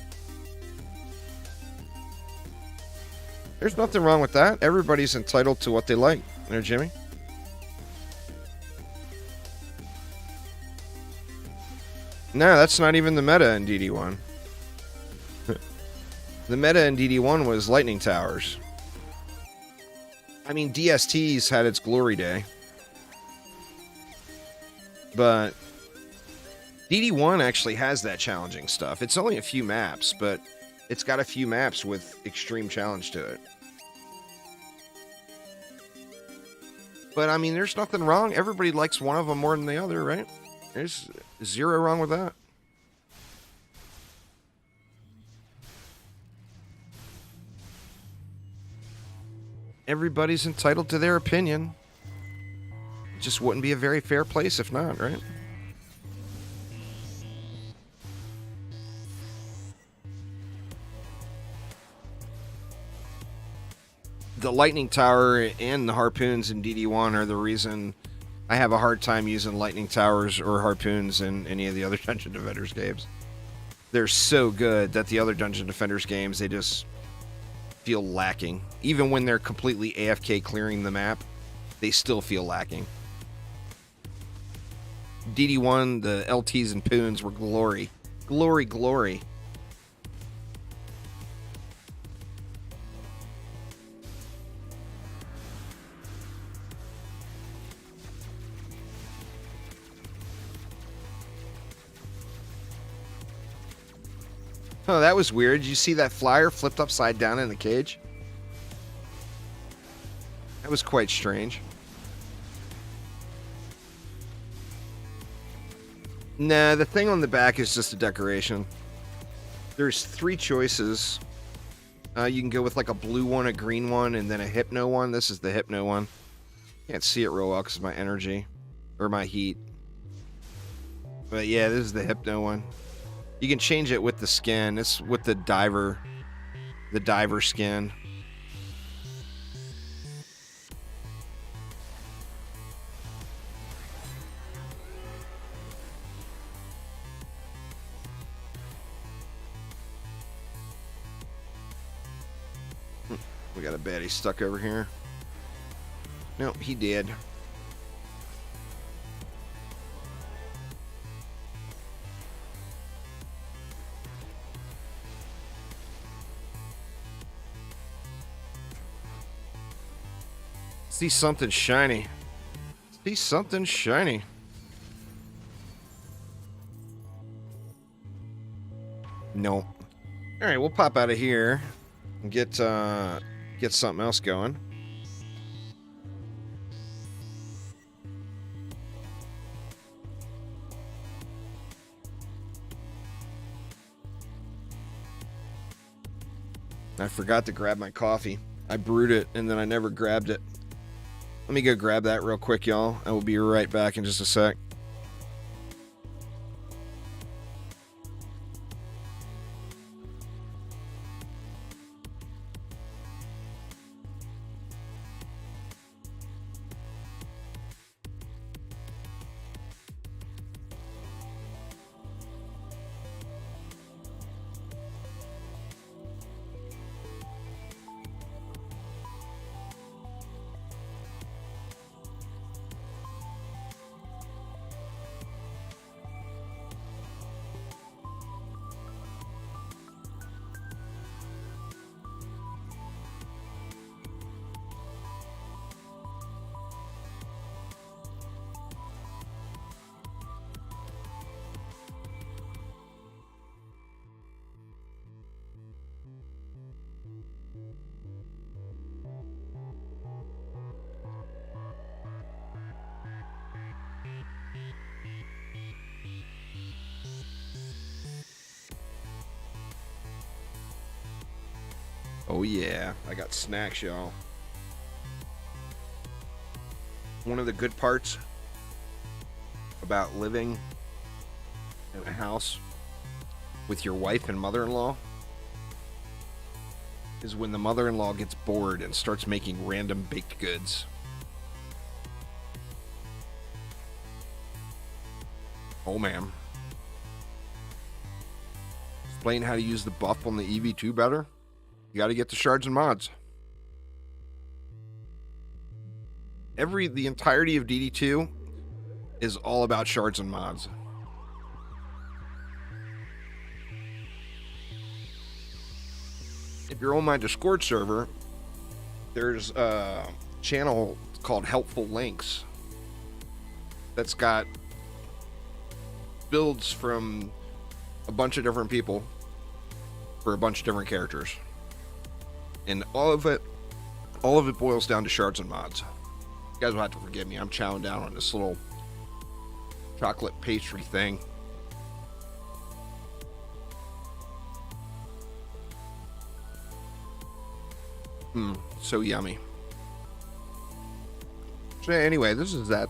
There's nothing wrong with that. Everybody's entitled to what they like. There, Jimmy. No, that's not even the meta in DD1. The meta in DD1 was lightning towers. I mean, DSTs had its glory day. But DD1 actually has that challenging stuff. It's only a few maps, but it's got a few maps with extreme challenge to it. But, I mean, there's nothing wrong. Everybody likes one of them more than the other, right? There's zero wrong with that. Everybody's entitled to their opinion. It just wouldn't be a very fair place if not, right? The lightning tower and the harpoons in DD1 are the reason I have a hard time using lightning towers or harpoons in any of the other Dungeon Defenders games. They're so good that the other Dungeon Defenders games, they just feel lacking. Even when they're completely AFK clearing the map, they still feel lacking. DD1, the LTs and poons were glory. Glory, glory. Oh, that was weird. Did you see that flyer flipped upside down in the cage? That was quite strange. Nah, the thing on the back is just a decoration. There's 3 choices. You can go with like a blue one, a green one, and then a hypno one. This is the hypno one. Can't see it real well because of my energy. Or my heat. But yeah, this is the hypno one. You can change it with the skin. It's with the diver skin. We got a baddie stuck over here. Nope, he did. See something shiny. See something shiny. No. All right, we'll pop out of here and get something else going. I forgot to grab my coffee. I brewed it and then I never grabbed it. Let me go grab that real quick, y'all. I will be right back in just a sec. Oh yeah, I got snacks, y'all. One of the good parts about living in a house with your wife and mother-in-law is when the mother-in-law gets bored and starts making random baked goods. Oh, man. Explain how to use the buff on the EV2 better. You got to get the shards and mods. The entirety of DD2 is all about shards and mods. If you're on my Discord server, there's a channel called Helpful Links that's got builds from a bunch of different people for a bunch of different characters. And all of it boils down to shards and mods. You guys will have to forgive me. I'm chowing down on this little chocolate pastry thing. So yummy. So anyway, this is that,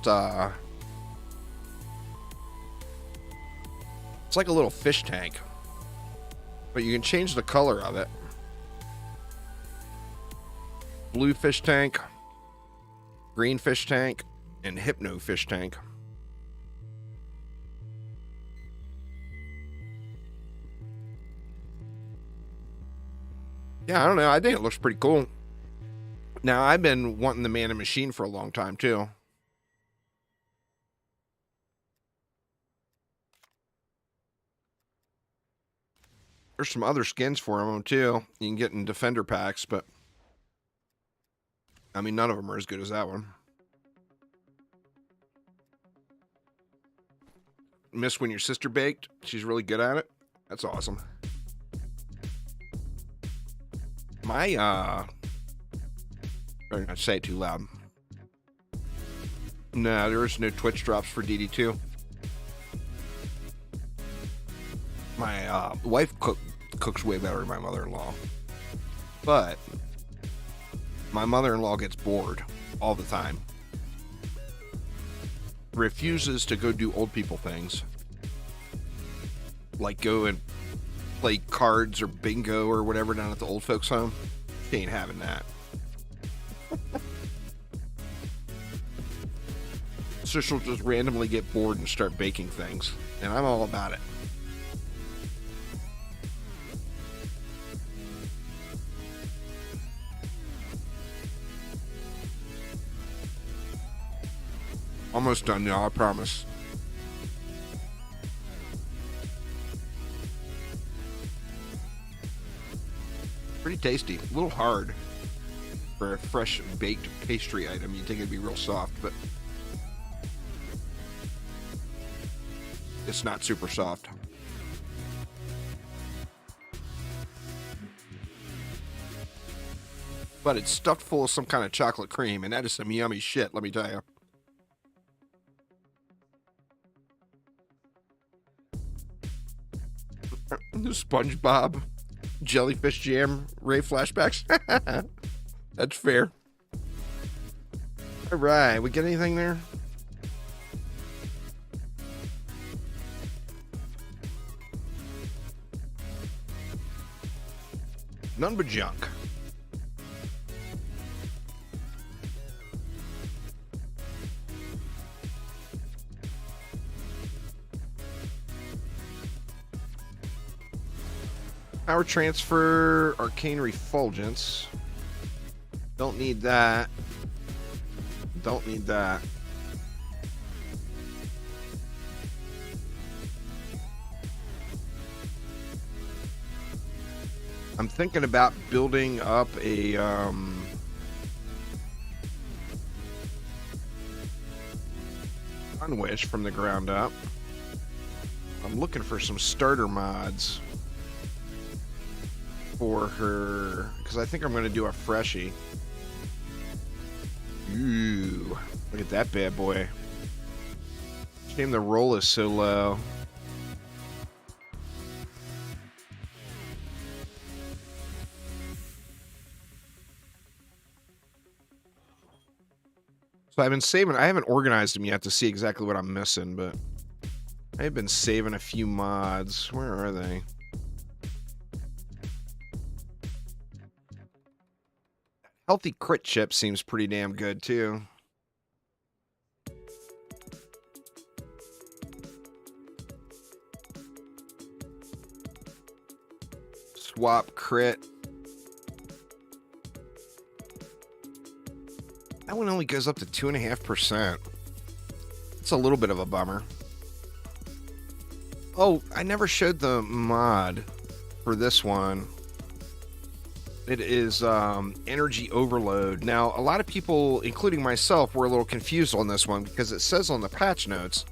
it's like a little fish tank, but you can change the color of it. Blue fish tank, green fish tank, and hypno fish tank. Yeah, I don't know. I think it looks pretty cool. Now, I've been wanting the Mana Machine for a long time, too. There's some other skins for them, too. You can get in Defender packs, but I mean, none of them are as good as that one. Miss when your sister baked. She's really good at it. That's awesome. My, better not say it too loud. No, there is no Twitch drops for DD2. My wife cooks way better than my mother-in-law. But my mother-in-law gets bored all the time. Refuses to go do old people things. Like go and play cards or bingo or whatever down at the old folks' home. She ain't having that. So she'll just randomly get bored and start baking things. And I'm all about it. Almost done, y'all, I promise. Pretty tasty. A little hard for a fresh baked pastry item. You'd think it'd be real soft, but it's not super soft. But it's stuffed full of some kind of chocolate cream, and that is some yummy shit, let me tell you. The SpongeBob jellyfish jam Ray flashbacks. That's fair. All right, we get anything there? None but junk. Power transfer, arcane refulgence. Don't need that. Don't need that. I'm thinking about building up a Unwish from the ground up. I'm looking for some starter mods for her, because I think I'm going to do a freshie. Ooh, look at that bad boy. Shame the roll is so low. So I've been saving, I haven't organized them yet to see exactly what I'm missing, but I've been saving a few mods. Where are they? Healthy crit chip seems pretty damn good too. Swap crit. That one only goes up to 2.5%. It's a little bit of a bummer. Oh, I never showed the mod for this one. It is energy overload. Now, a lot of people, including myself, were a little confused on this one because it says on the patch notes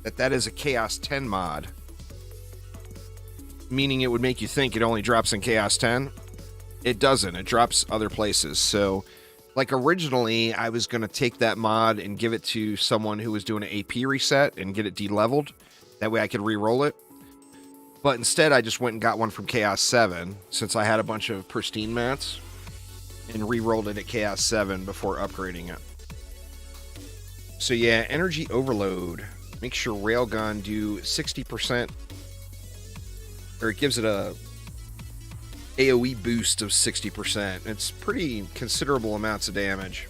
that that is a Chaos 10 mod. Meaning it would make you think it only drops in Chaos 10. It doesn't. It drops other places. So, like originally, I was going to take that mod and give it to someone who was doing an AP reset and get it de-leveled. That way I could re-roll it. But instead, I just went and got one from Chaos 7, since I had a bunch of pristine mats, and re-rolled it at Chaos 7 before upgrading it. So yeah, energy overload. Makes your railgun do 60%, or it gives it a AoE boost of 60%. It's pretty considerable amounts of damage.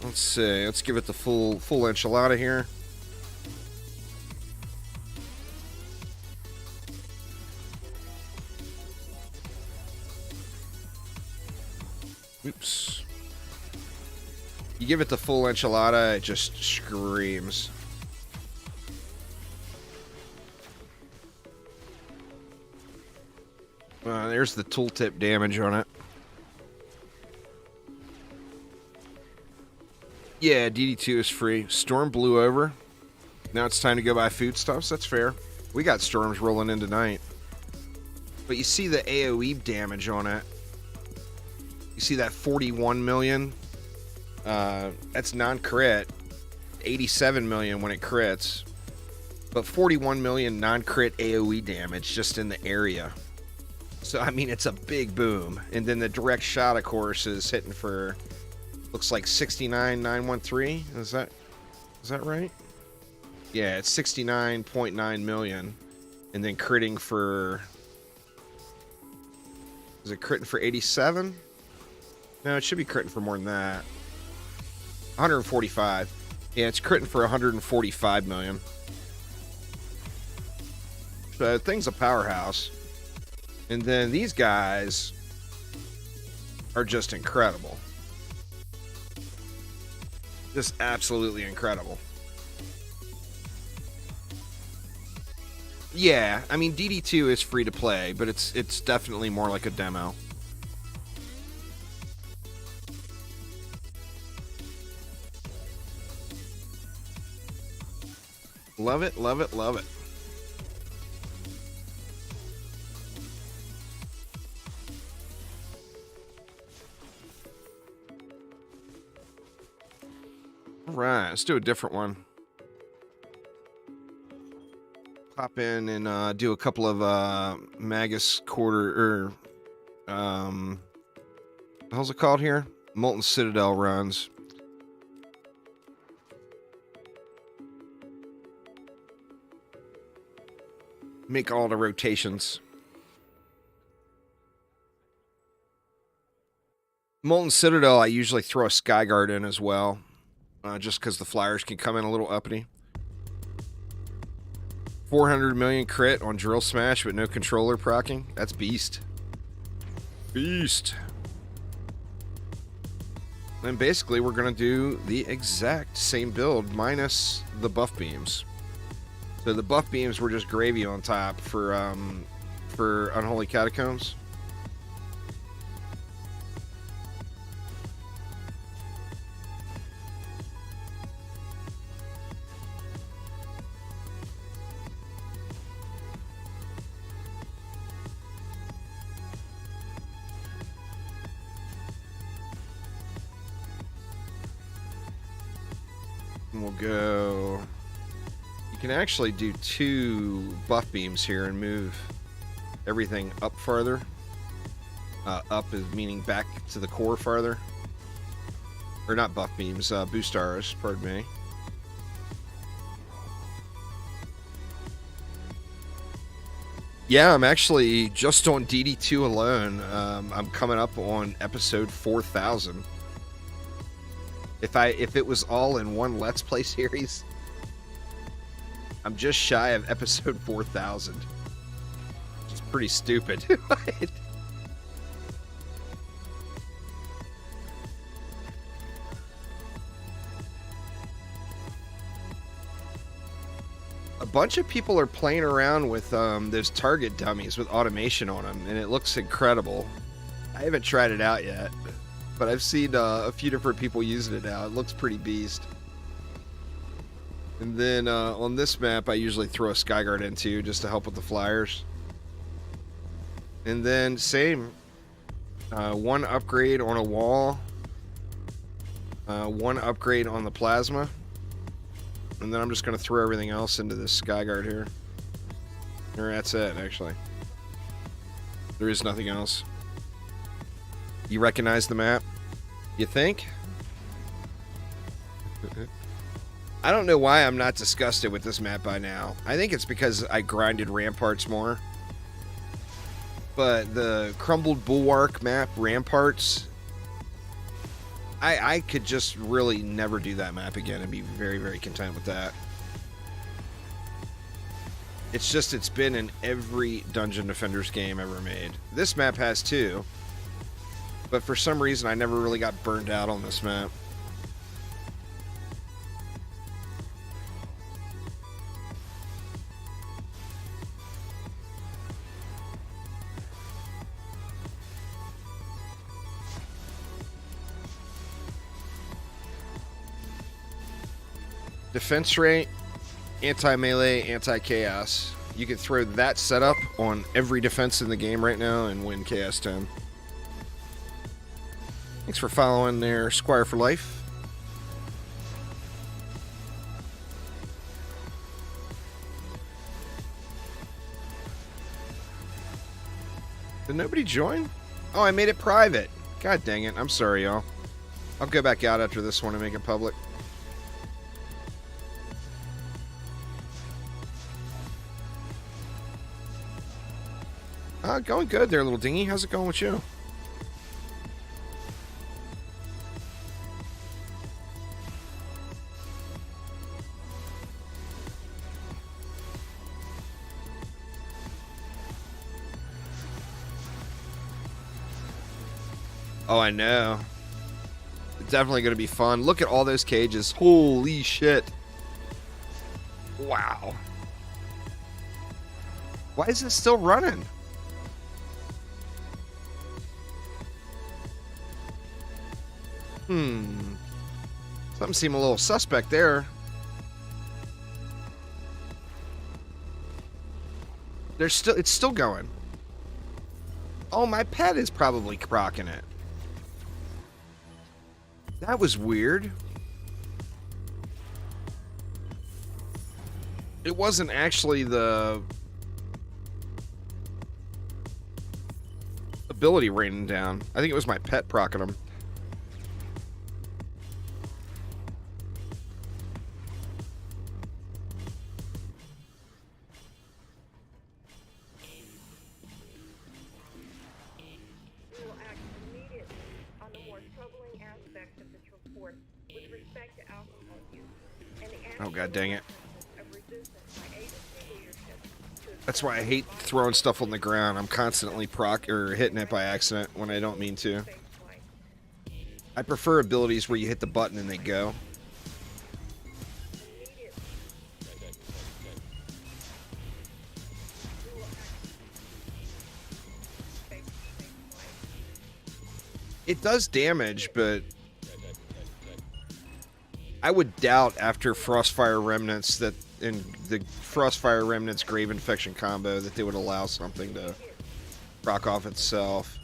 Let's see. Let's give it the full enchilada here. Oops. You give it the full enchilada, it just screams. There's the tooltip damage on it. Yeah, DD2 is free. Storm blew over. Now it's time to go buy foodstuffs. That's fair. We got storms rolling in tonight. But you see the AoE damage on it. You see that 41 million? That's non-crit. 87 million when it crits. But 41 million non-crit AoE damage just in the area. So, I mean, it's a big boom. And then the direct shot, of course, is hitting for, looks like 69,913. Is that right? Yeah, it's 69.9 million. And then critting for, is it critting for 87? No, it should be critting for more than that. 145. Yeah, it's critting for 145 million. So, the thing's a powerhouse. And then these guys are just incredible. Just absolutely incredible. Yeah, I mean, DD2 is free to play, but it's definitely more like a demo. Love it, love it, love it. All right, let's do a different one. Pop in and do a couple of Magus Quarter, or how's it called here? Molten Citadel runs. Make all the rotations. Molten Citadel, I usually throw a Skyguard in as well. Just because the flyers can come in a little uppity. 400 million crit on Drill Smash with no controller proccing. That's beast. Beast. And basically, we're going to do the exact same build minus the buff beams. So the buff beams were just gravy on top for Unholy Catacombs. And we'll go... You can actually do 2 buff beams here and move everything up farther. Up is meaning back to the core farther. Or not buff beams, boost arrows, pardon me. Yeah, I'm actually just on DD2 alone. I'm coming up on episode 4,000. If it was all in one Let's Play series, I'm just shy of episode 4,000. It's pretty stupid. A bunch of people are playing around with those target dummies with automation on them, and it looks incredible. I haven't tried it out yet, but I've seen a few different people using it now. It looks pretty beast. And then on this map, I usually throw a Skyguard in too, just to help with the flyers. And then same, one upgrade on a wall, one upgrade on the plasma. And then I'm just going to throw everything else into this Skyguard here. Or that's it, actually. There is nothing else. You recognize the map? You think? I don't know why I'm not disgusted with this map by now. I think it's because I grinded Ramparts more. But the Crumbled Bulwark map, Ramparts... I could just really never do that map again and be very, very content with that. It's just, it's been in every Dungeon Defenders game ever made. This map has too. But for some reason, I never really got burned out on this map. Defense rate, anti-melee, anti-chaos. You can throw that setup on every defense in the game right now and win Chaos 10. Thanks for following there, Squire for Life. Did nobody join? Oh, I made it private. God dang it. I'm sorry, y'all. I'll go back out after this one and make it public. Going good there, little dingy. How's it going with you? Oh, I know. It's definitely going to be fun. Look at all those cages. Holy shit. Wow. Why is it still running? Something seemed a little suspect there. It's still going. Oh, my pet is probably crocking it. That was weird. It wasn't actually the ability raining down. I think it was my pet procking them. Oh, god dang it. That's why I hate throwing stuff on the ground. I'm constantly hitting it by accident when I don't mean to. I prefer abilities where you hit the button and they go. It does damage, but I would doubt after Frostfire Remnants that in the Frostfire Remnants Grave Infection combo that they would allow something to proc off itself.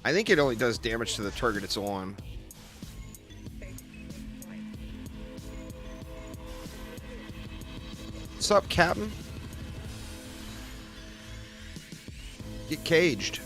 I think it only does damage to the target it's on. What's up, Captain? Get caged.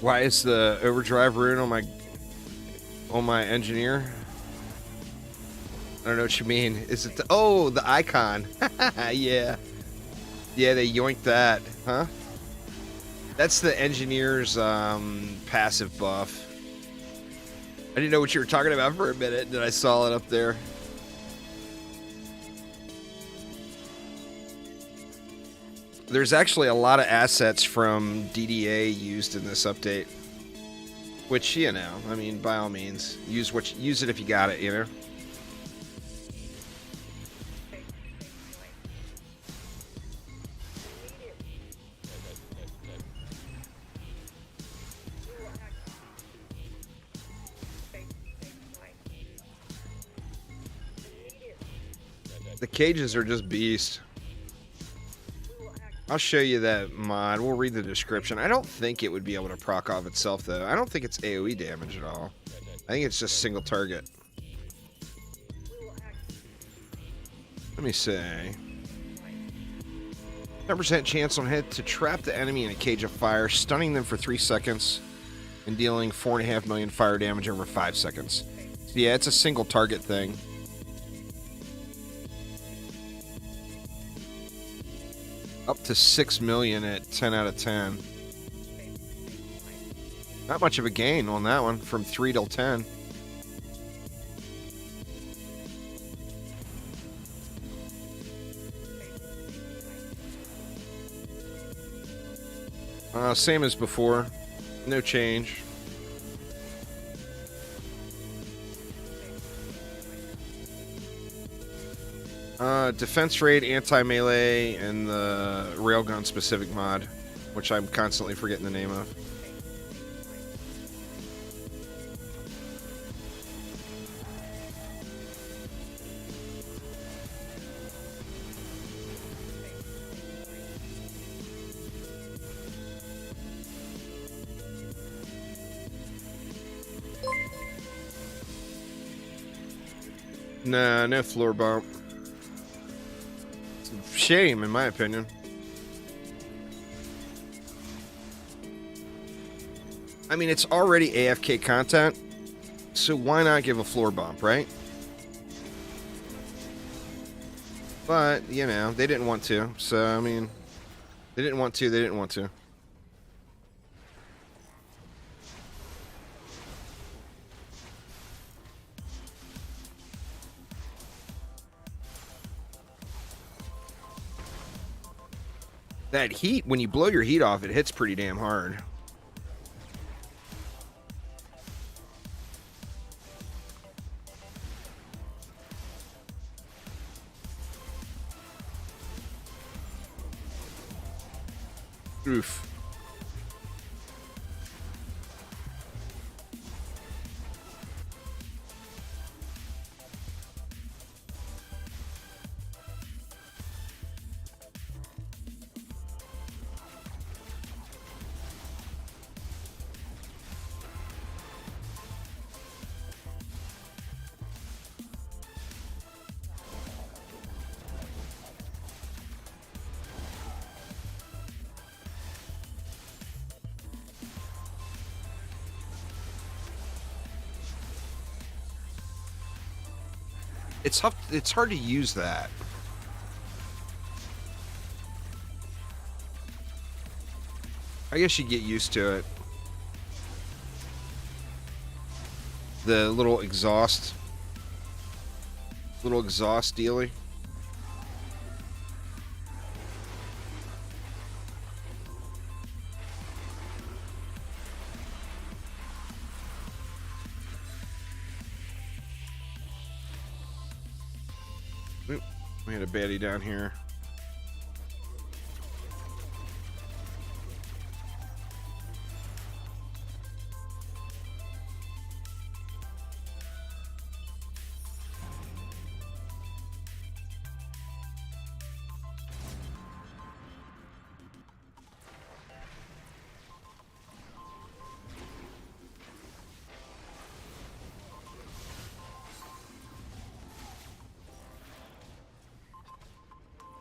Why is the overdrive rune on my engineer? I don't know what you mean. Is it the icon? Yeah. Yeah, they yoinked that, huh? That's the engineer's passive buff. I didn't know what you were talking about for a minute, and then I saw it up there. There's actually a lot of assets from DDA used in this update. Which, you know, I mean, by all means, use it if you got it, you know? The cages are just beast. I'll show you that mod. We'll read the description. I don't think it would be able to proc off itself, though. I don't think it's AoE damage at all. I think it's just single target. Let me say. 10% chance on hit to trap the enemy in a cage of fire, stunning them for 3 seconds, and dealing 4.5 million fire damage over 5 seconds. So yeah, it's a single target thing. Up to 6 million at 10 out of 10. Not much of a gain on that one, from 3 till 10. Same as before. No change. Defense rate, anti-melee, and the railgun specific mod, which I'm constantly forgetting the name of. Nah, no floor bump. Shame, in my opinion. I mean, it's already AFK content, so why not give a floor bump, right? But, you know, they didn't want to, so, I mean, they didn't want to. That heat, when you blow your heat off, it hits pretty damn hard. Oof. It's hard to use that. I guess you get used to it. The little exhaust dealy. Oop, we had a baddie down here.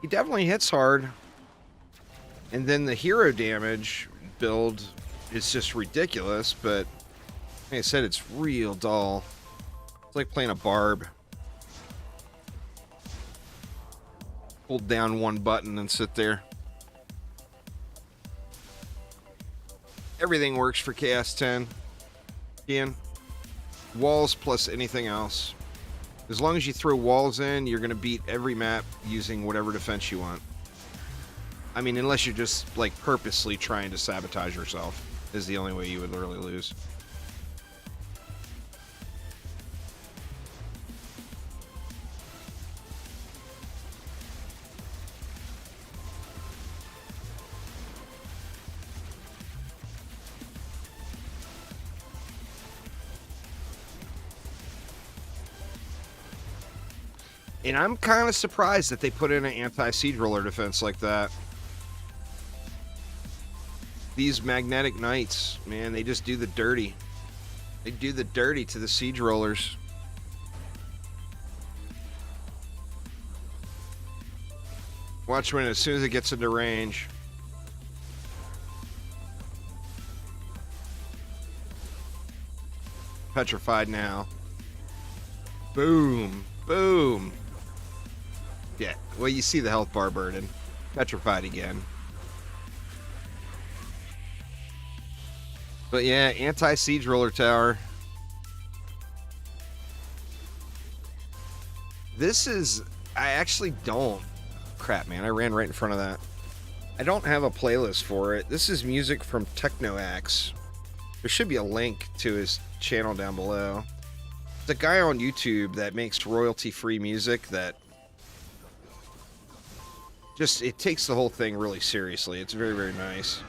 He definitely hits hard. And then the hero damage build it's just ridiculous, but like I said, it's real dull. It's like playing a barb. Hold down one button and sit there. Everything works for Chaos 10. Ian, walls plus anything else. As long as you throw walls in, you're going to beat every map using whatever defense you want. I mean, unless you're just, like, purposely trying to sabotage yourself, is the only way you would literally lose. And I'm kind of surprised that they put in an anti-siege roller defense like that. These magnetic knights, man, they just do the dirty. They do the dirty to the siege rollers. Watch when as soon as it gets into range. Petrified now. Boom. Boom. Yeah, well, you see the health bar burden. Petrified again. But yeah, anti-siege roller tower. This is... I actually don't... Crap, man, I ran right in front of that. I don't have a playlist for it. This is music from Technoaxe. There should be a link to his channel down below. It's a guy on YouTube that makes royalty-free music that... just, it takes the whole thing really seriously. It's very, very nice.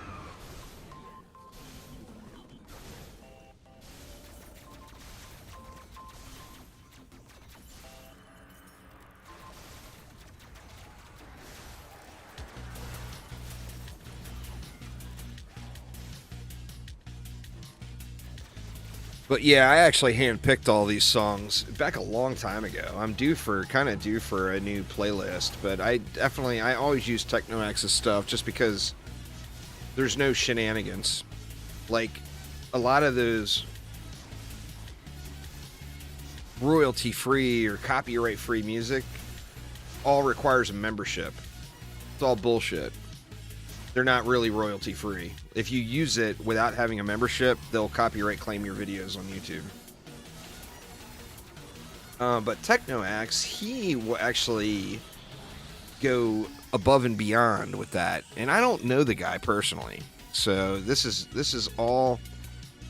But yeah, I actually handpicked all these songs back a long time ago. I'm kind of due for a new playlist, but I always use Technoaxe's stuff just because there's no shenanigans. Like, a lot of those royalty-free or copyright-free music all requires a membership. It's all bullshit. They're not really royalty free. If you use it without having a membership, they'll copyright claim your videos on YouTube. But Technoaxe, he will actually go above and beyond with that. And I don't know the guy personally, so this is all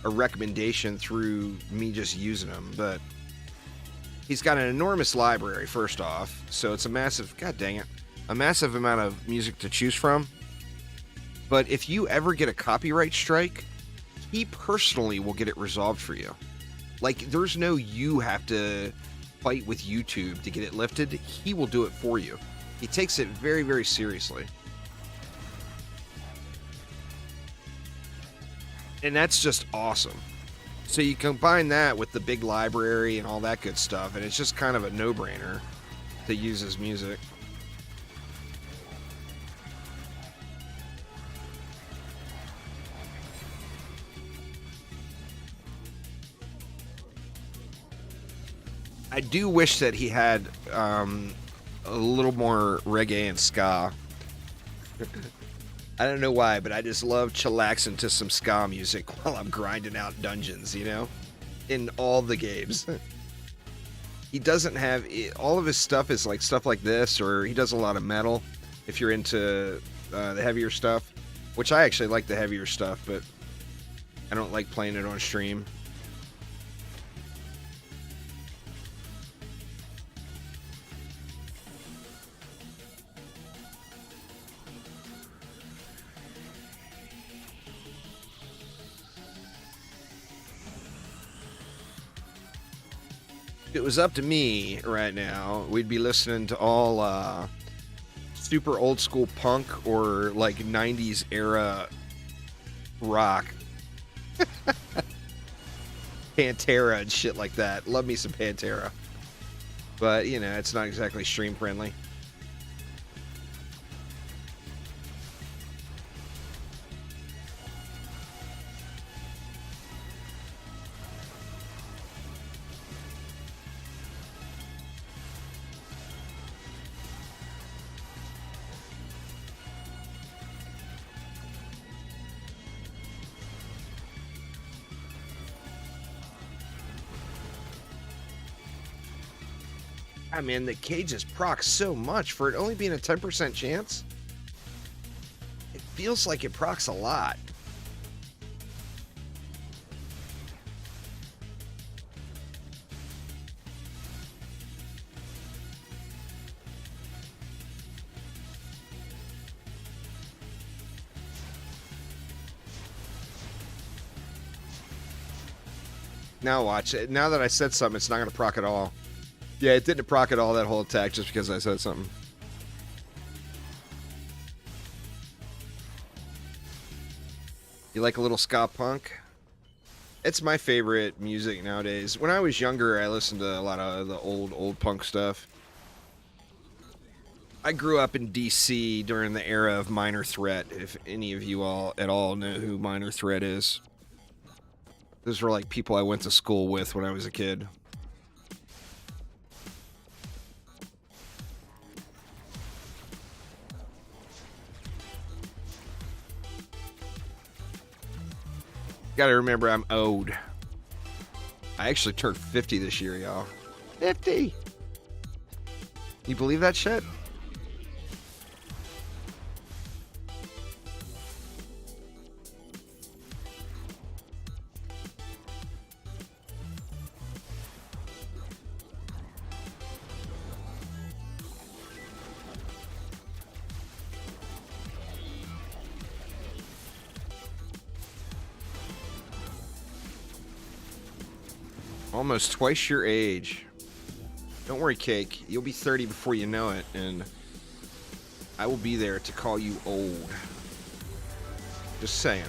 a recommendation through me just using him. But he's got an enormous library, first off, so it's a massive, god dang it, a massive amount of music to choose from. But if you ever get a copyright strike, he personally will get it resolved for you. Like, there's no you have to fight with YouTube to get it lifted. He will do it for you. He takes it very, very seriously. And that's just awesome. So you combine that with the big library and all that good stuff, and it's just kind of a no-brainer to use his music. I do wish that he had a little more reggae and ska. I don't know why, but I just love chillaxing to some ska music while I'm grinding out dungeons, you know? In all the games. He doesn't have... all of his stuff is like stuff like this, or he does a lot of metal, if you're into the heavier stuff. Which I actually like the heavier stuff, but I don't like playing it on stream. If it was up to me right now, we'd be listening to all super old school punk or like 90s era rock. Pantera and shit like that. Love me some Pantera. But, you know, it's not exactly stream friendly. I mean, the cages proc so much for it only being a 10% chance. It feels like it procs a lot. Now watch it. Now that I said something, it's not going to proc at all. Yeah, it didn't proc at all, that whole attack, just because I said something. You like a little ska punk? It's my favorite music nowadays. When I was younger, I listened to a lot of the old punk stuff. I grew up in DC during the era of Minor Threat, if any of you all at all know who Minor Threat is. Those were like people I went to school with when I was a kid. Gotta remember, I'm old. I actually turned 50 this year, y'all. 50! You believe that shit? Almost twice your age. Don't worry, Cake. You'll be 30 before you know it, and I will be there to call you old. Just saying.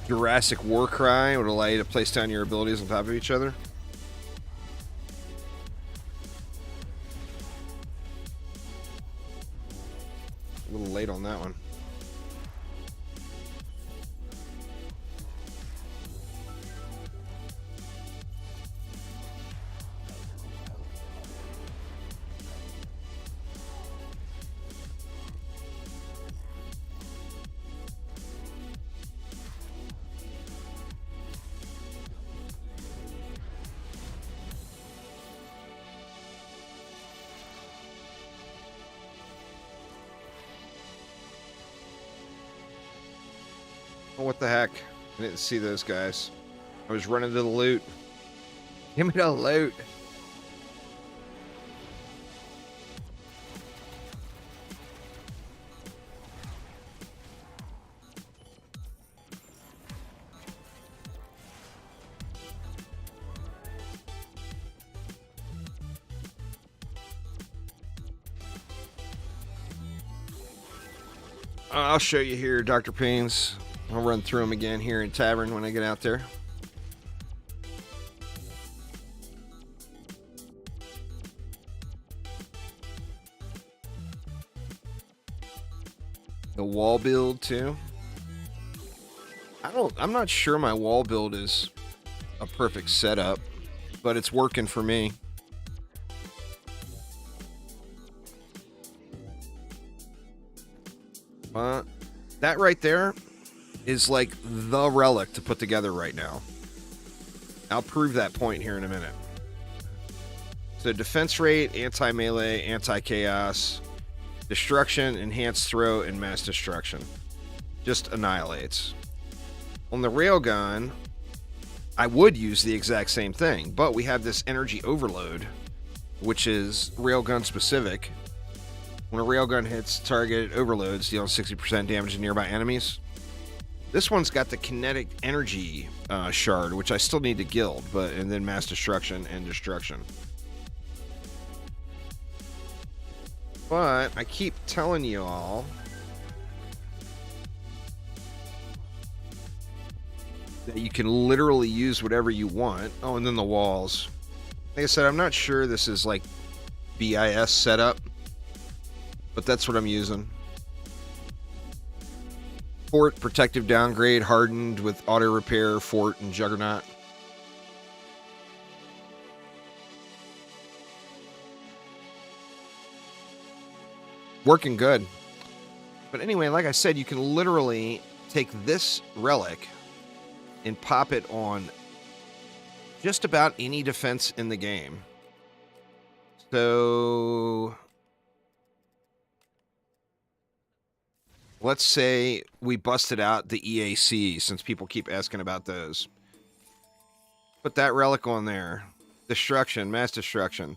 Jurassic War Cry would allow you to place down your abilities on top of each other. A little late on that one. Oh, what the heck? I didn't see those guys. I was running to the loot. Give me the loot. I'll show you here, Dr. Pains. I'll run through them again here in Tavern when I get out there. The wall build too. I'm not sure my wall build is a perfect setup, but it's working for me. That right there is like the relic to put together right now. I'll prove that point here in a minute. So defense rate, anti-melee, anti-chaos, destruction, enhanced throw, and mass destruction. Just annihilates. On the railgun, I would use the exact same thing, but we have this energy overload, which is railgun specific. When a railgun hits target, it overloads, dealing 60% damage to nearby enemies. This one's got the kinetic energy shard, which I still need to gild, and then mass destruction and destruction. But I keep telling you all that you can literally use whatever you want. Oh, and then the walls. Like I said, I'm not sure this is like BIS setup, but that's what I'm using. Fort, protective downgrade, hardened with auto repair, fort, and juggernaut. Working good. But anyway, like I said, you can literally take this relic and pop it on just about any defense in the game. So let's say we busted out the EAC, since people keep asking about those. Put that relic on there. Destruction, mass destruction.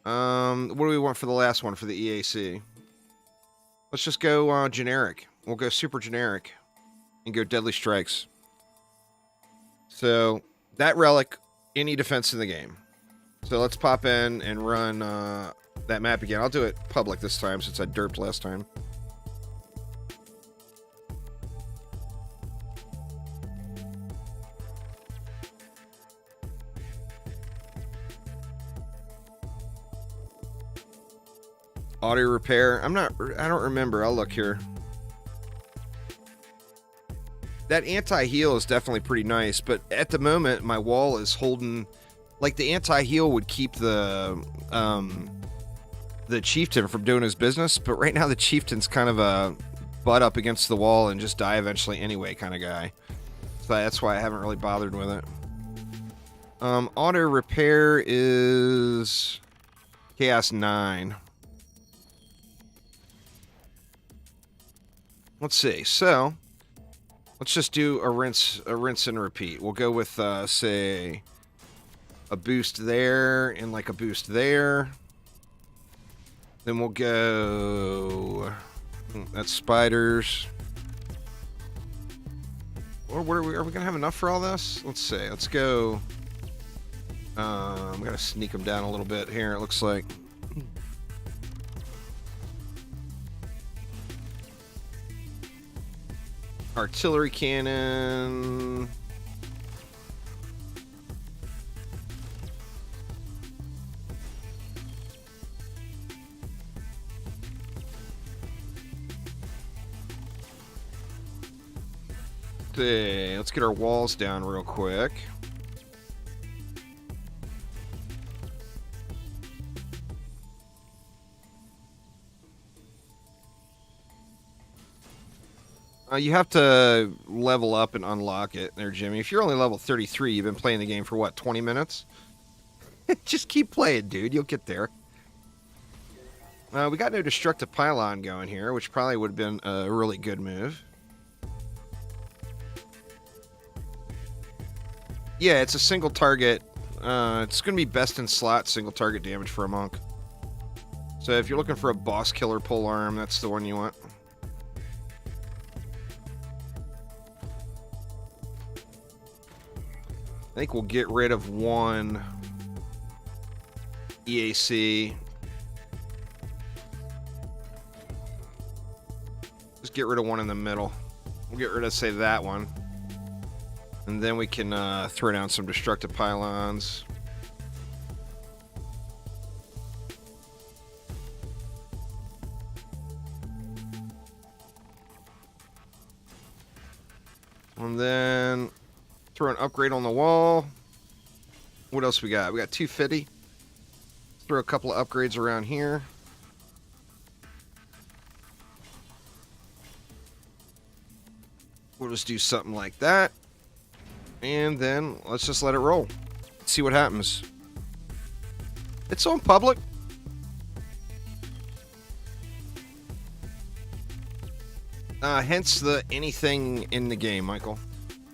What do we want for the last one for the EAC? Let's just go generic. We'll go super generic and go deadly strikes. So that relic, any defense in the game. So let's pop in and run that map again. I'll do it public this time since I derped last time. Auto repair. I don't remember. I'll look here. That anti-heal is definitely pretty nice, but at the moment my wall is holding, like, the anti-heal would keep the chieftain from doing his business, but right now the chieftain's kind of a butt up against the wall and just die eventually anyway kind of guy. So that's why I haven't really bothered with it. Auto repair is Chaos 9. Let's see. So let's just do a rinse and repeat. We'll go with say a boost there and like a boost there. Then we'll go. That's spiders. Or what are we gonna have enough for all this? Let's see. Let's go. I'm gonna sneak them down a little bit here. It looks like. Artillery cannon. Okay, let's get our walls down real quick. You have to level up and unlock it there, Jimmy. If you're only level 33, you've been playing the game for, what, 20 minutes? Just keep playing, dude. You'll get there. We got no destructive pylon going here, which probably would have been a really good move. Yeah, it's a single target. It's going to be best in slot single target damage for a monk. So if you're looking for a boss killer pole arm, that's the one you want. I think we'll get rid of one EAC. Just get rid of one in the middle. We'll get rid of, say, that one. And then we can throw down some destructive pylons. And then throw an upgrade on the wall. What else we got? We got 250. Throw a couple of upgrades around here. We'll just do something like that. And then let's just let it roll. See what happens. It's on public. Hence the anything in the game, Michael.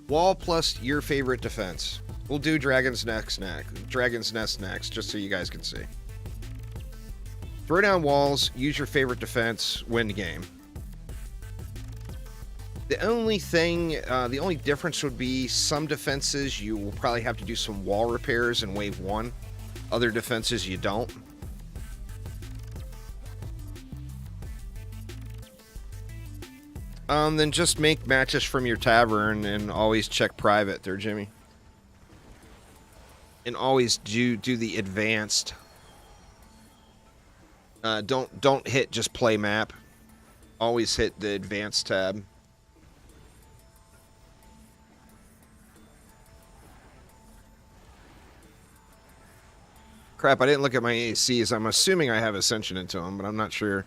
Wall plus your favorite defense. We'll do Dragon's Nest next, just so you guys can see. Throw down walls, use your favorite defense, win the game. The only thing, the only difference would be some defenses you will probably have to do some wall repairs in wave 1. Other defenses you don't. Then just make matches from your tavern and always check private there, Jimmy. And always do the advanced. Don't hit just play map. Always hit the advanced tab. Crap, I didn't look at my ACs. I'm assuming I have Ascension into them, but I'm not sure.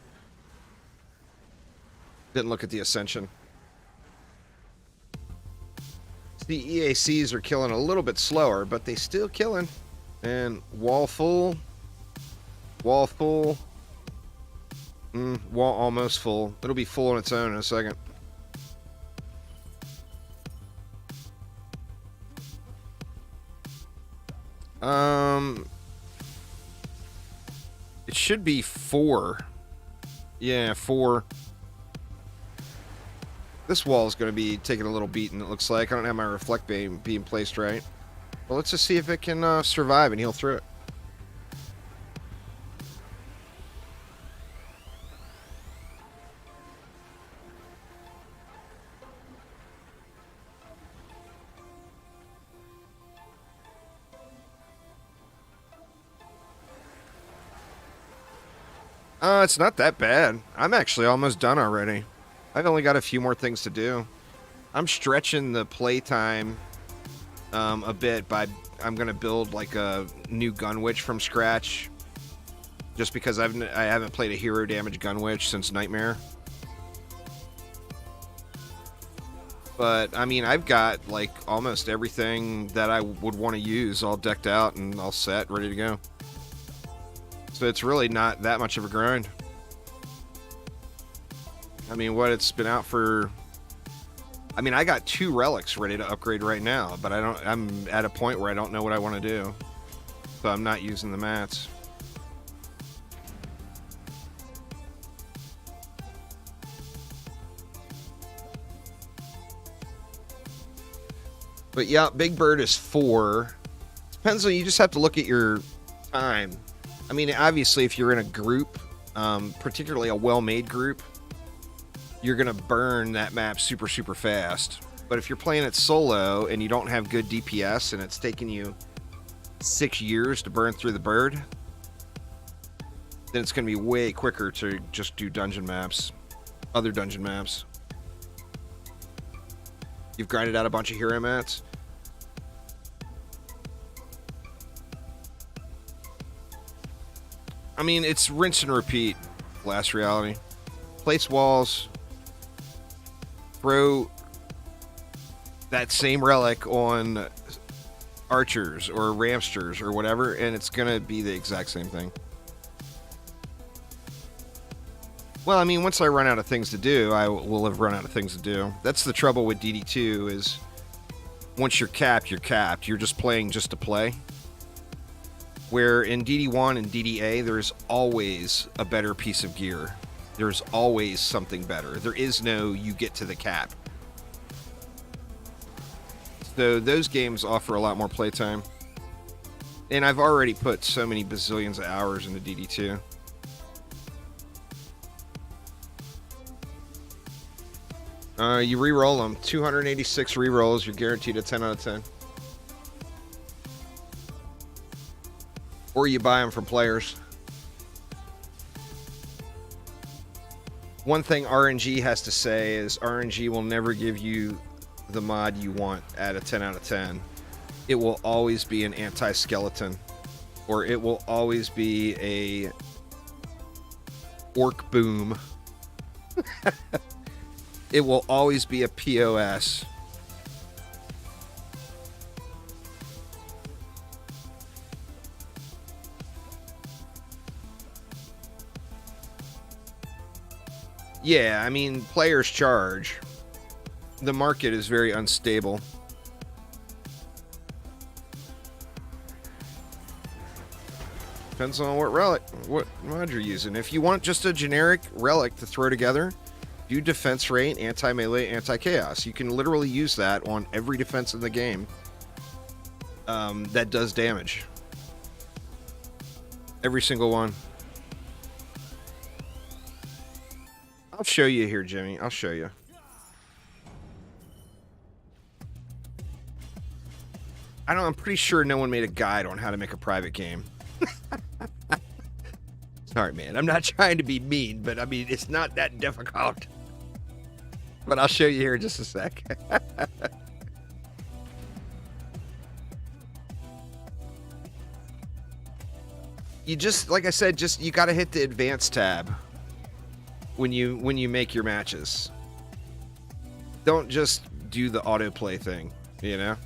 Didn't look at the Ascension. The EACs are killing a little bit slower, but they still killing. And wall full. Wall full. Wall almost full. It'll be full on its own in a second. It should be 4. Yeah, 4. This wall is going to be taking a little beating, it looks like. I don't have my reflect beam being placed right. Well, let's just see if it can survive and heal through it. It's not that bad. I'm actually almost done already. I've only got a few more things to do. I'm stretching the playtime a bit by I'm gonna build like a new gun witch from scratch, just because I haven't played a hero damage gun witch since Nightmare. But I mean, I've got like almost everything that I would want to use all decked out and all set, ready to go. So it's really not that much of a grind. I mean, what it's been out for... I mean, I got 2 relics ready to upgrade right now, but I'm at a point where I don't know what I want to do. So I'm not using the mats. But yeah, Big Bird is 4. Depends on, you just have to look at your time. I mean, obviously, if you're in a group, particularly a well-made group, you're going to burn that map super, super fast. But if you're playing it solo and you don't have good DPS and it's taking you 6 years to burn through the bird, then it's going to be way quicker to just do dungeon maps, other dungeon maps. You've grinded out a bunch of hero mats. I mean, it's rinse and repeat, Last Reality. Place walls, throw that same relic on archers or ramsters or whatever, and it's gonna be the exact same thing. Well, I mean, once I run out of things to do, I will have run out of things to do. That's the trouble with DD2 is once you're capped, you're capped. You're just playing just to play. Where in DD1 and DDA, there's always a better piece of gear. There's always something better. There is no you get to the cap. So those games offer a lot more playtime. And I've already put so many bazillions of hours into DD2. You re-roll them. 286 re-rolls, you're guaranteed a 10 out of 10. Or you buy them from players. One thing RNG has to say is RNG will never give you the mod you want at a 10 out of 10. It will always be an anti-skeleton. Or it will always be a orc boom. It will always be a POS. Yeah, I mean, players charge. The market is very unstable. Depends on what relic, what mod you're using. If you want just a generic relic to throw together, do defense rate, anti-melee, anti-chaos. You can literally use that on every defense in the game that does damage. Every single one. I'll show you here, Jimmy. I'll show you. I'm pretty sure no one made a guide on how to make a private game. Sorry, man. I'm not trying to be mean, but I mean, it's not that difficult. But I'll show you here in just a sec. You just, like I said, you got to hit the advanced tab. when you make your matches. Don't just do the autoplay thing, you know?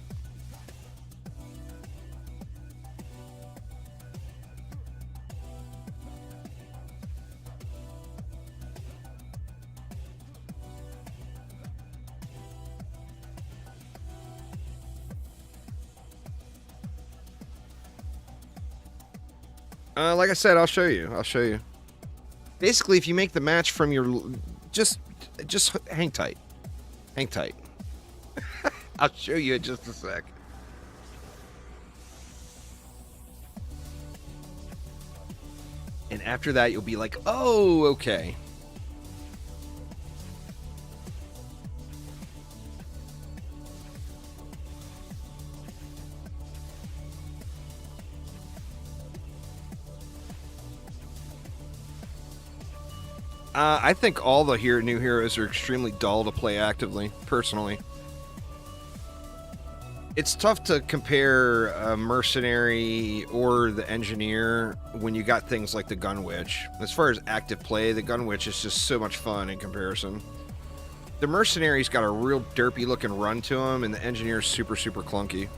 Like I said, I'll show you. I'll show you. Basically, if you make the match from your... Just hang tight. Hang tight. I'll show you in just a sec. And after that, you'll be like, oh, okay. I think all the new heroes are extremely dull to play actively, personally. It's tough to compare a mercenary or the engineer when you got things like the gun witch. As far as active play, the gun witch is just so much fun in comparison. The mercenary's got a real derpy looking run to him, and the engineer's super clunky.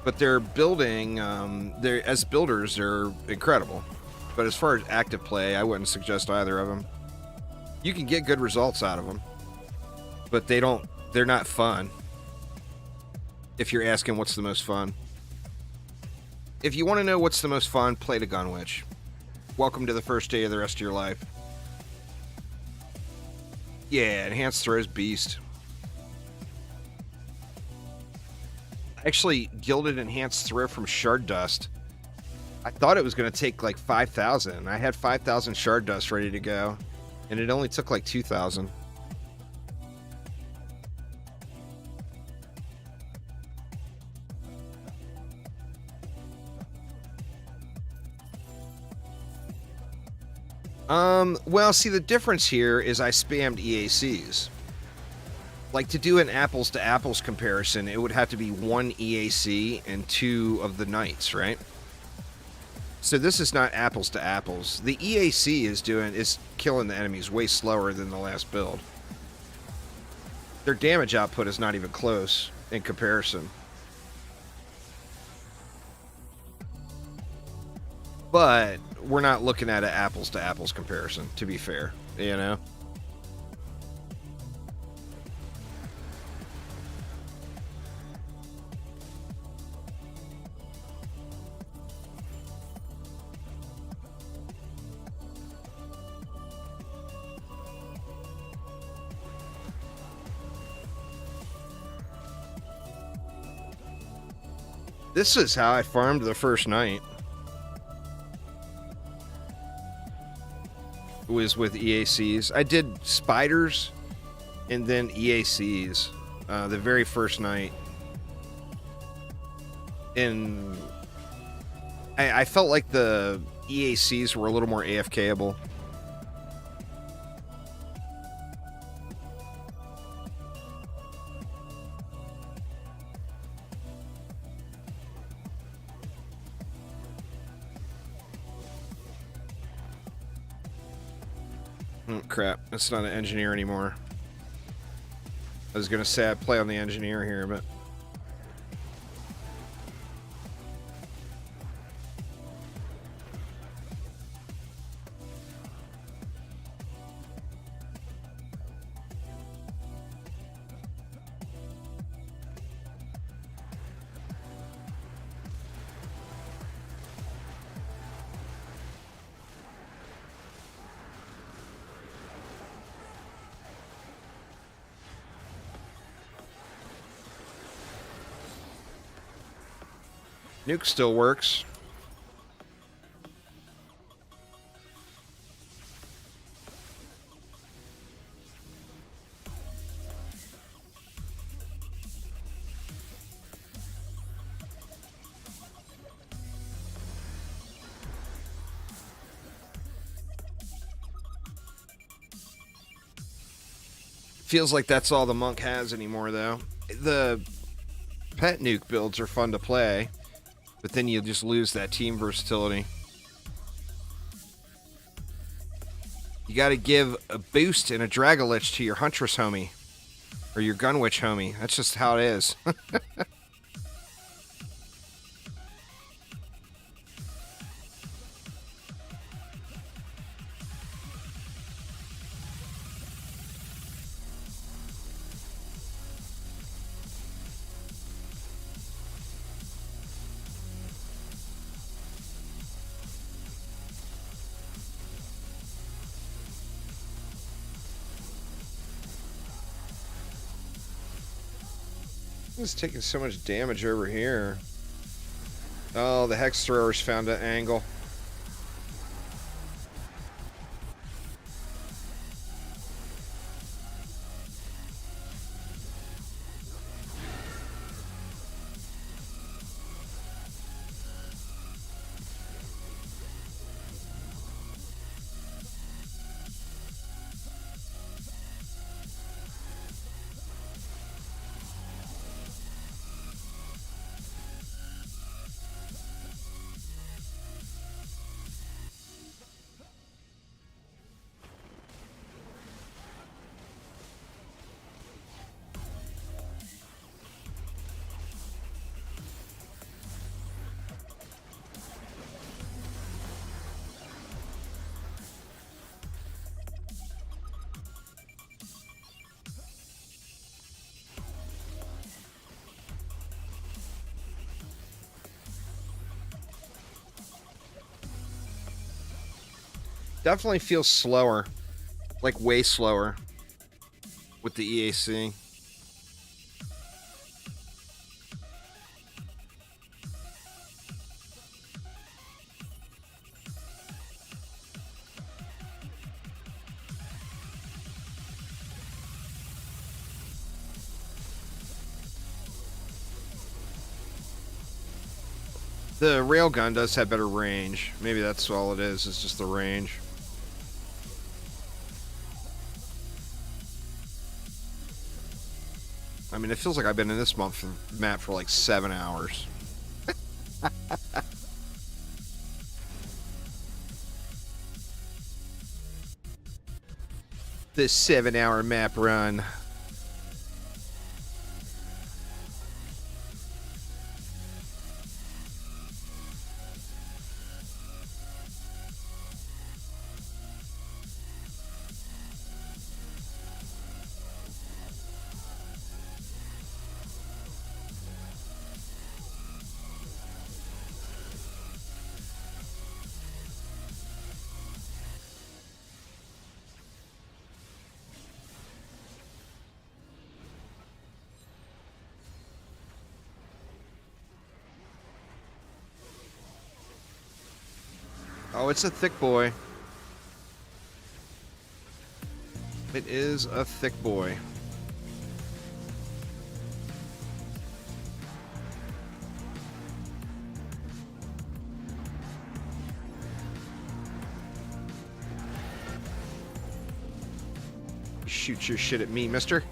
But they're building, as builders, they're incredible. But as far as active play, I wouldn't suggest either of them. You can get good results out of them, but they're not fun. If you're asking what's the most fun. If you want to know what's the most fun, play the gun witch. Welcome to the first day of the rest of your life. Yeah, enhanced throws beast. Actually, gilded enhanced throw from shard dust. I thought it was going to take like 5,000. I had 5,000 shard dust ready to go, and it only took like 2,000. Well, see, the difference here is I spammed EACs. Like, to do an apples-to-apples comparison, it would have to be 1 EAC and 2 of the knights, right? So this is not apples to apples. The EAC is killing the enemies way slower than the last build. Their damage output is not even close in comparison. But we're not looking at an apples to apples comparison, to be fair, you know? This is how I farmed the first night. It was with EACs. I did spiders and then EACs the very first night. And I felt like the EACs were a little more AFK-able. Crap, that's not an engineer anymore. I was gonna say I play on the engineer here, but... Nuke still works. Feels like that's all the monk has anymore, though. The pet nuke builds are fun to play. But then you just lose that team versatility. You got to give a boost and a Dragolich to your Huntress homie. Or your Gunwitch homie. That's just how it is. It's taking so much damage over here. Oh, the Hex Throwers found an angle. Definitely feels slower. Like way slower. With the EAC. The railgun does have better range. Maybe that's all it is. It's just the range. I mean, it feels like I've been in this map for like 7 hours. This 7-hour map run. Oh, it's a thick boy. It is a thick boy. Shoot your shit at me, mister.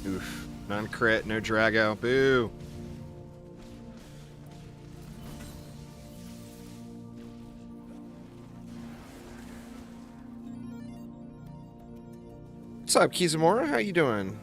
Oof. Non-crit, no Drago. Boo. What's up, Kizamora? How you doing?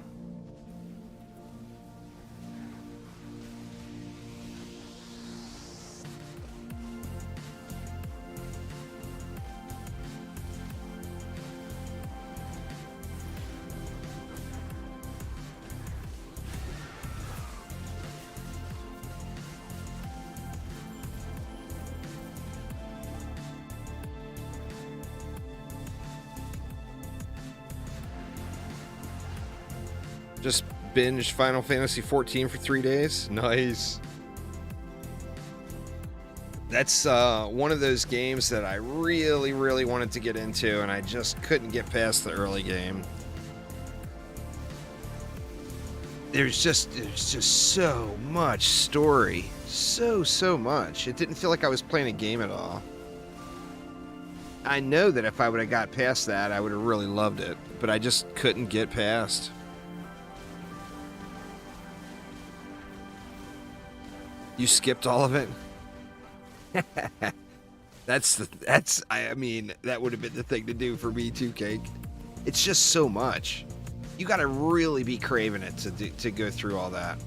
Just binged Final Fantasy 14 for 3 days. Nice. That's one of those games that I really, really wanted to get into, and I just couldn't get past the early game. there's just so much story. So much. It didn't feel like I was playing a game at all. I know that if I would have got past that, I would have really loved it, but I just couldn't get past. You skipped all of it? I mean, that would have been the thing to do for me too, Cake. It's just so much. You gotta really be craving it to go through all that.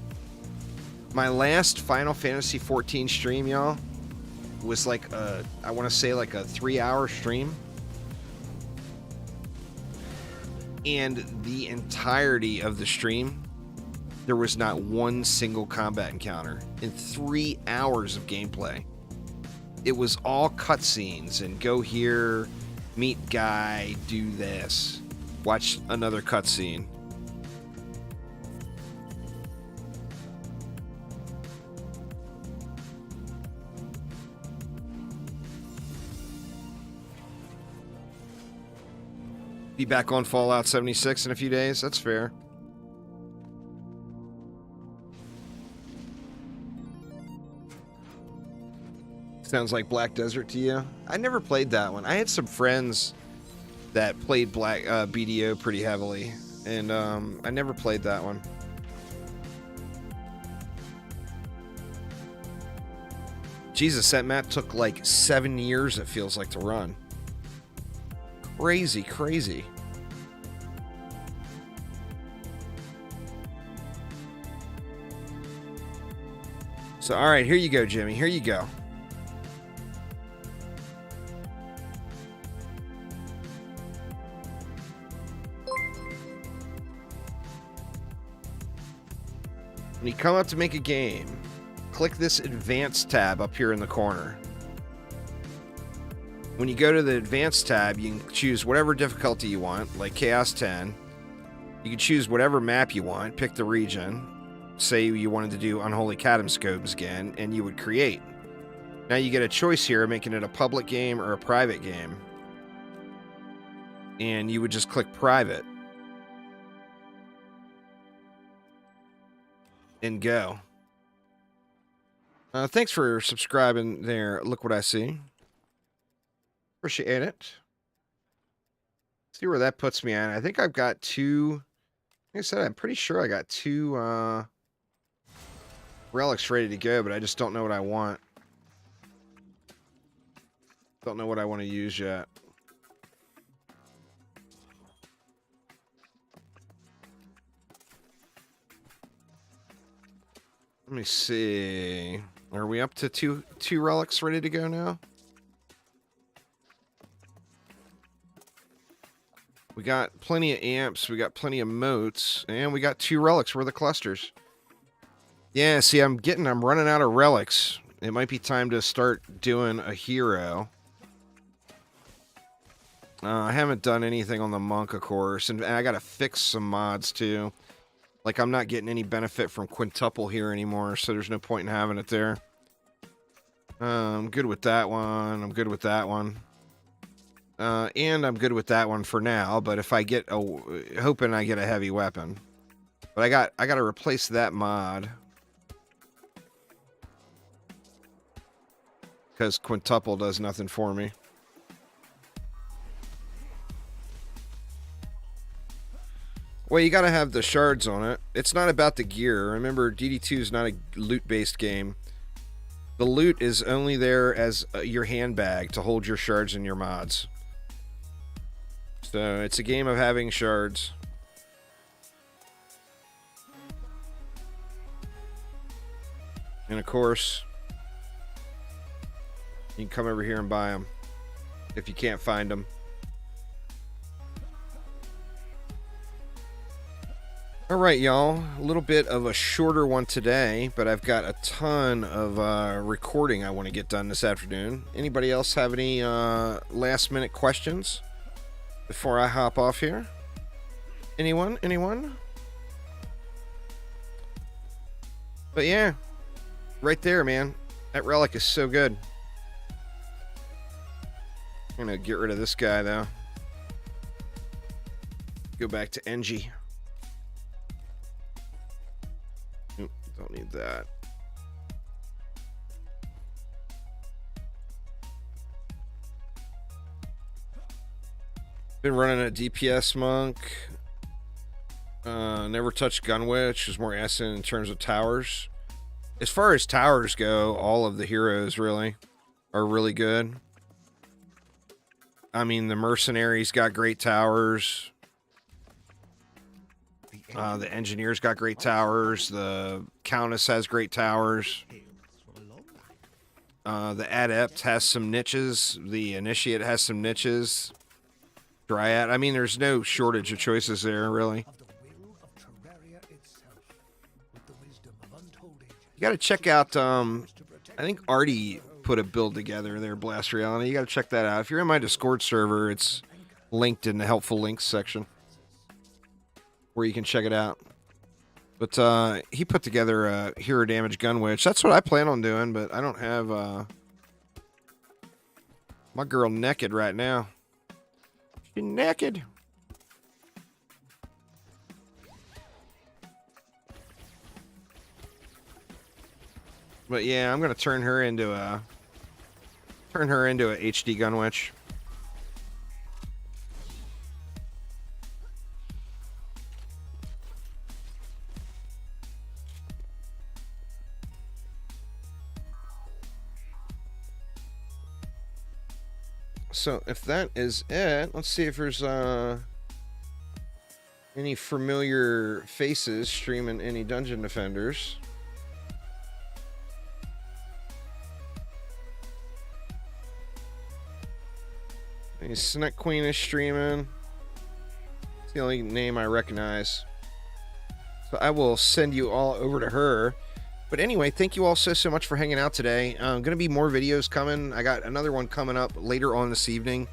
My last Final Fantasy XIV stream, y'all, was like I want to say like a 3-hour stream. And the entirety of the stream, there was not one single combat encounter in 3 hours of gameplay. It was all cutscenes and go here, meet guy, do this, watch another cutscene. Be back on Fallout 76 in a few days. That's fair. Sounds like Black Desert to you. I never played that one. I had some friends that played BDO pretty heavily, and I never played that one. Jesus, that map took like 7 years, it feels like, to run. Crazy. So, all right, here you go, Jimmy. Here you go. When you come up to make a game, click this Advanced tab up here in the corner. When you go to the Advanced tab, you can choose whatever difficulty you want, like Chaos 10. You can choose whatever map you want, pick the region. Say you wanted to do Unholy Catacomb again, and you would create. Now you get a choice here, making it a public game or a private game. And you would just click private. And go. Thanks for subscribing there. Look what I see. Appreciate it. See where that puts me at. I think I've got two. Like I said, I'm pretty sure I got two relics ready to go, but I just don't know what I want. Don't know what I want to use yet. Let me see. Are we up to two relics ready to go now? We got plenty of amps, we got plenty of moats, and we got 2 relics worth of clusters. Yeah, see, I'm running out of relics. It might be time to start doing a hero. I haven't done anything on the monk, of course, and I gotta fix some mods, too. Like, I'm not getting any benefit from quintuple here anymore, so there's no point in having it there. I'm good with that one. I'm good with that one. And I'm good with that one for now, but if I get hoping I get a heavy weapon. But I got to replace that mod. Because quintuple does nothing for me. Well, you got to have the shards on it. It's not about the gear. Remember, DD2 is not a loot-based game. The loot is only there as your handbag to hold your shards and your mods. So, it's a game of having shards. And of course, you can come over here and buy them if you can't find them. Alright, y'all. A little bit of a shorter one today, but I've got a ton of recording I want to get done this afternoon. Anybody else have any last-minute questions before I hop off here? Anyone? Anyone? But yeah, right there, man. That relic is so good. I'm gonna get rid of this guy, though. Go back to NG. Don't need that. Been running a DPS monk. Never touched Gunwitch. Is more asset in terms of towers. As far as towers go, all of the heroes really are really good. I mean, the mercenaries got great towers. The engineers got great towers. The countess has great towers. The adept has some niches. The initiate has some niches. Dryad. I mean, there's no shortage of choices there, really. You got to check out, I think Artie put a build together there, Blast Reality. You got to check that out. If you're in my Discord server, it's linked in the helpful links section where you can check it out. But he put together a hero damage Gunwitch. That's what I plan on doing, but I don't have my girl naked right now. She's naked. But yeah, I'm gonna turn her into a HD Gunwitch. So if that is it, let's see if there's any familiar faces streaming any Dungeon Defenders. Any Snake Queen is streaming. It's the only name I recognize. So I will send you all over to her. But anyway, thank you all so much for hanging out today. Going to be more videos coming. I got another one coming up later on this evening.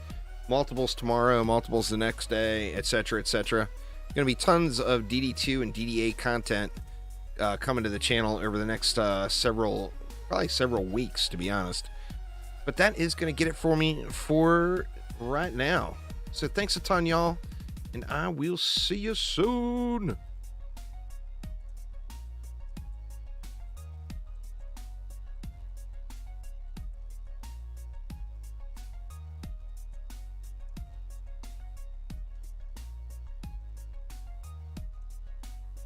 Multiples tomorrow, multiples the next day, etc., etc. Going to be tons of DD2 and DDA content coming to the channel over the next probably several weeks, to be honest. But that is going to get it for me for right now. So thanks a ton, y'all, and I will see you soon.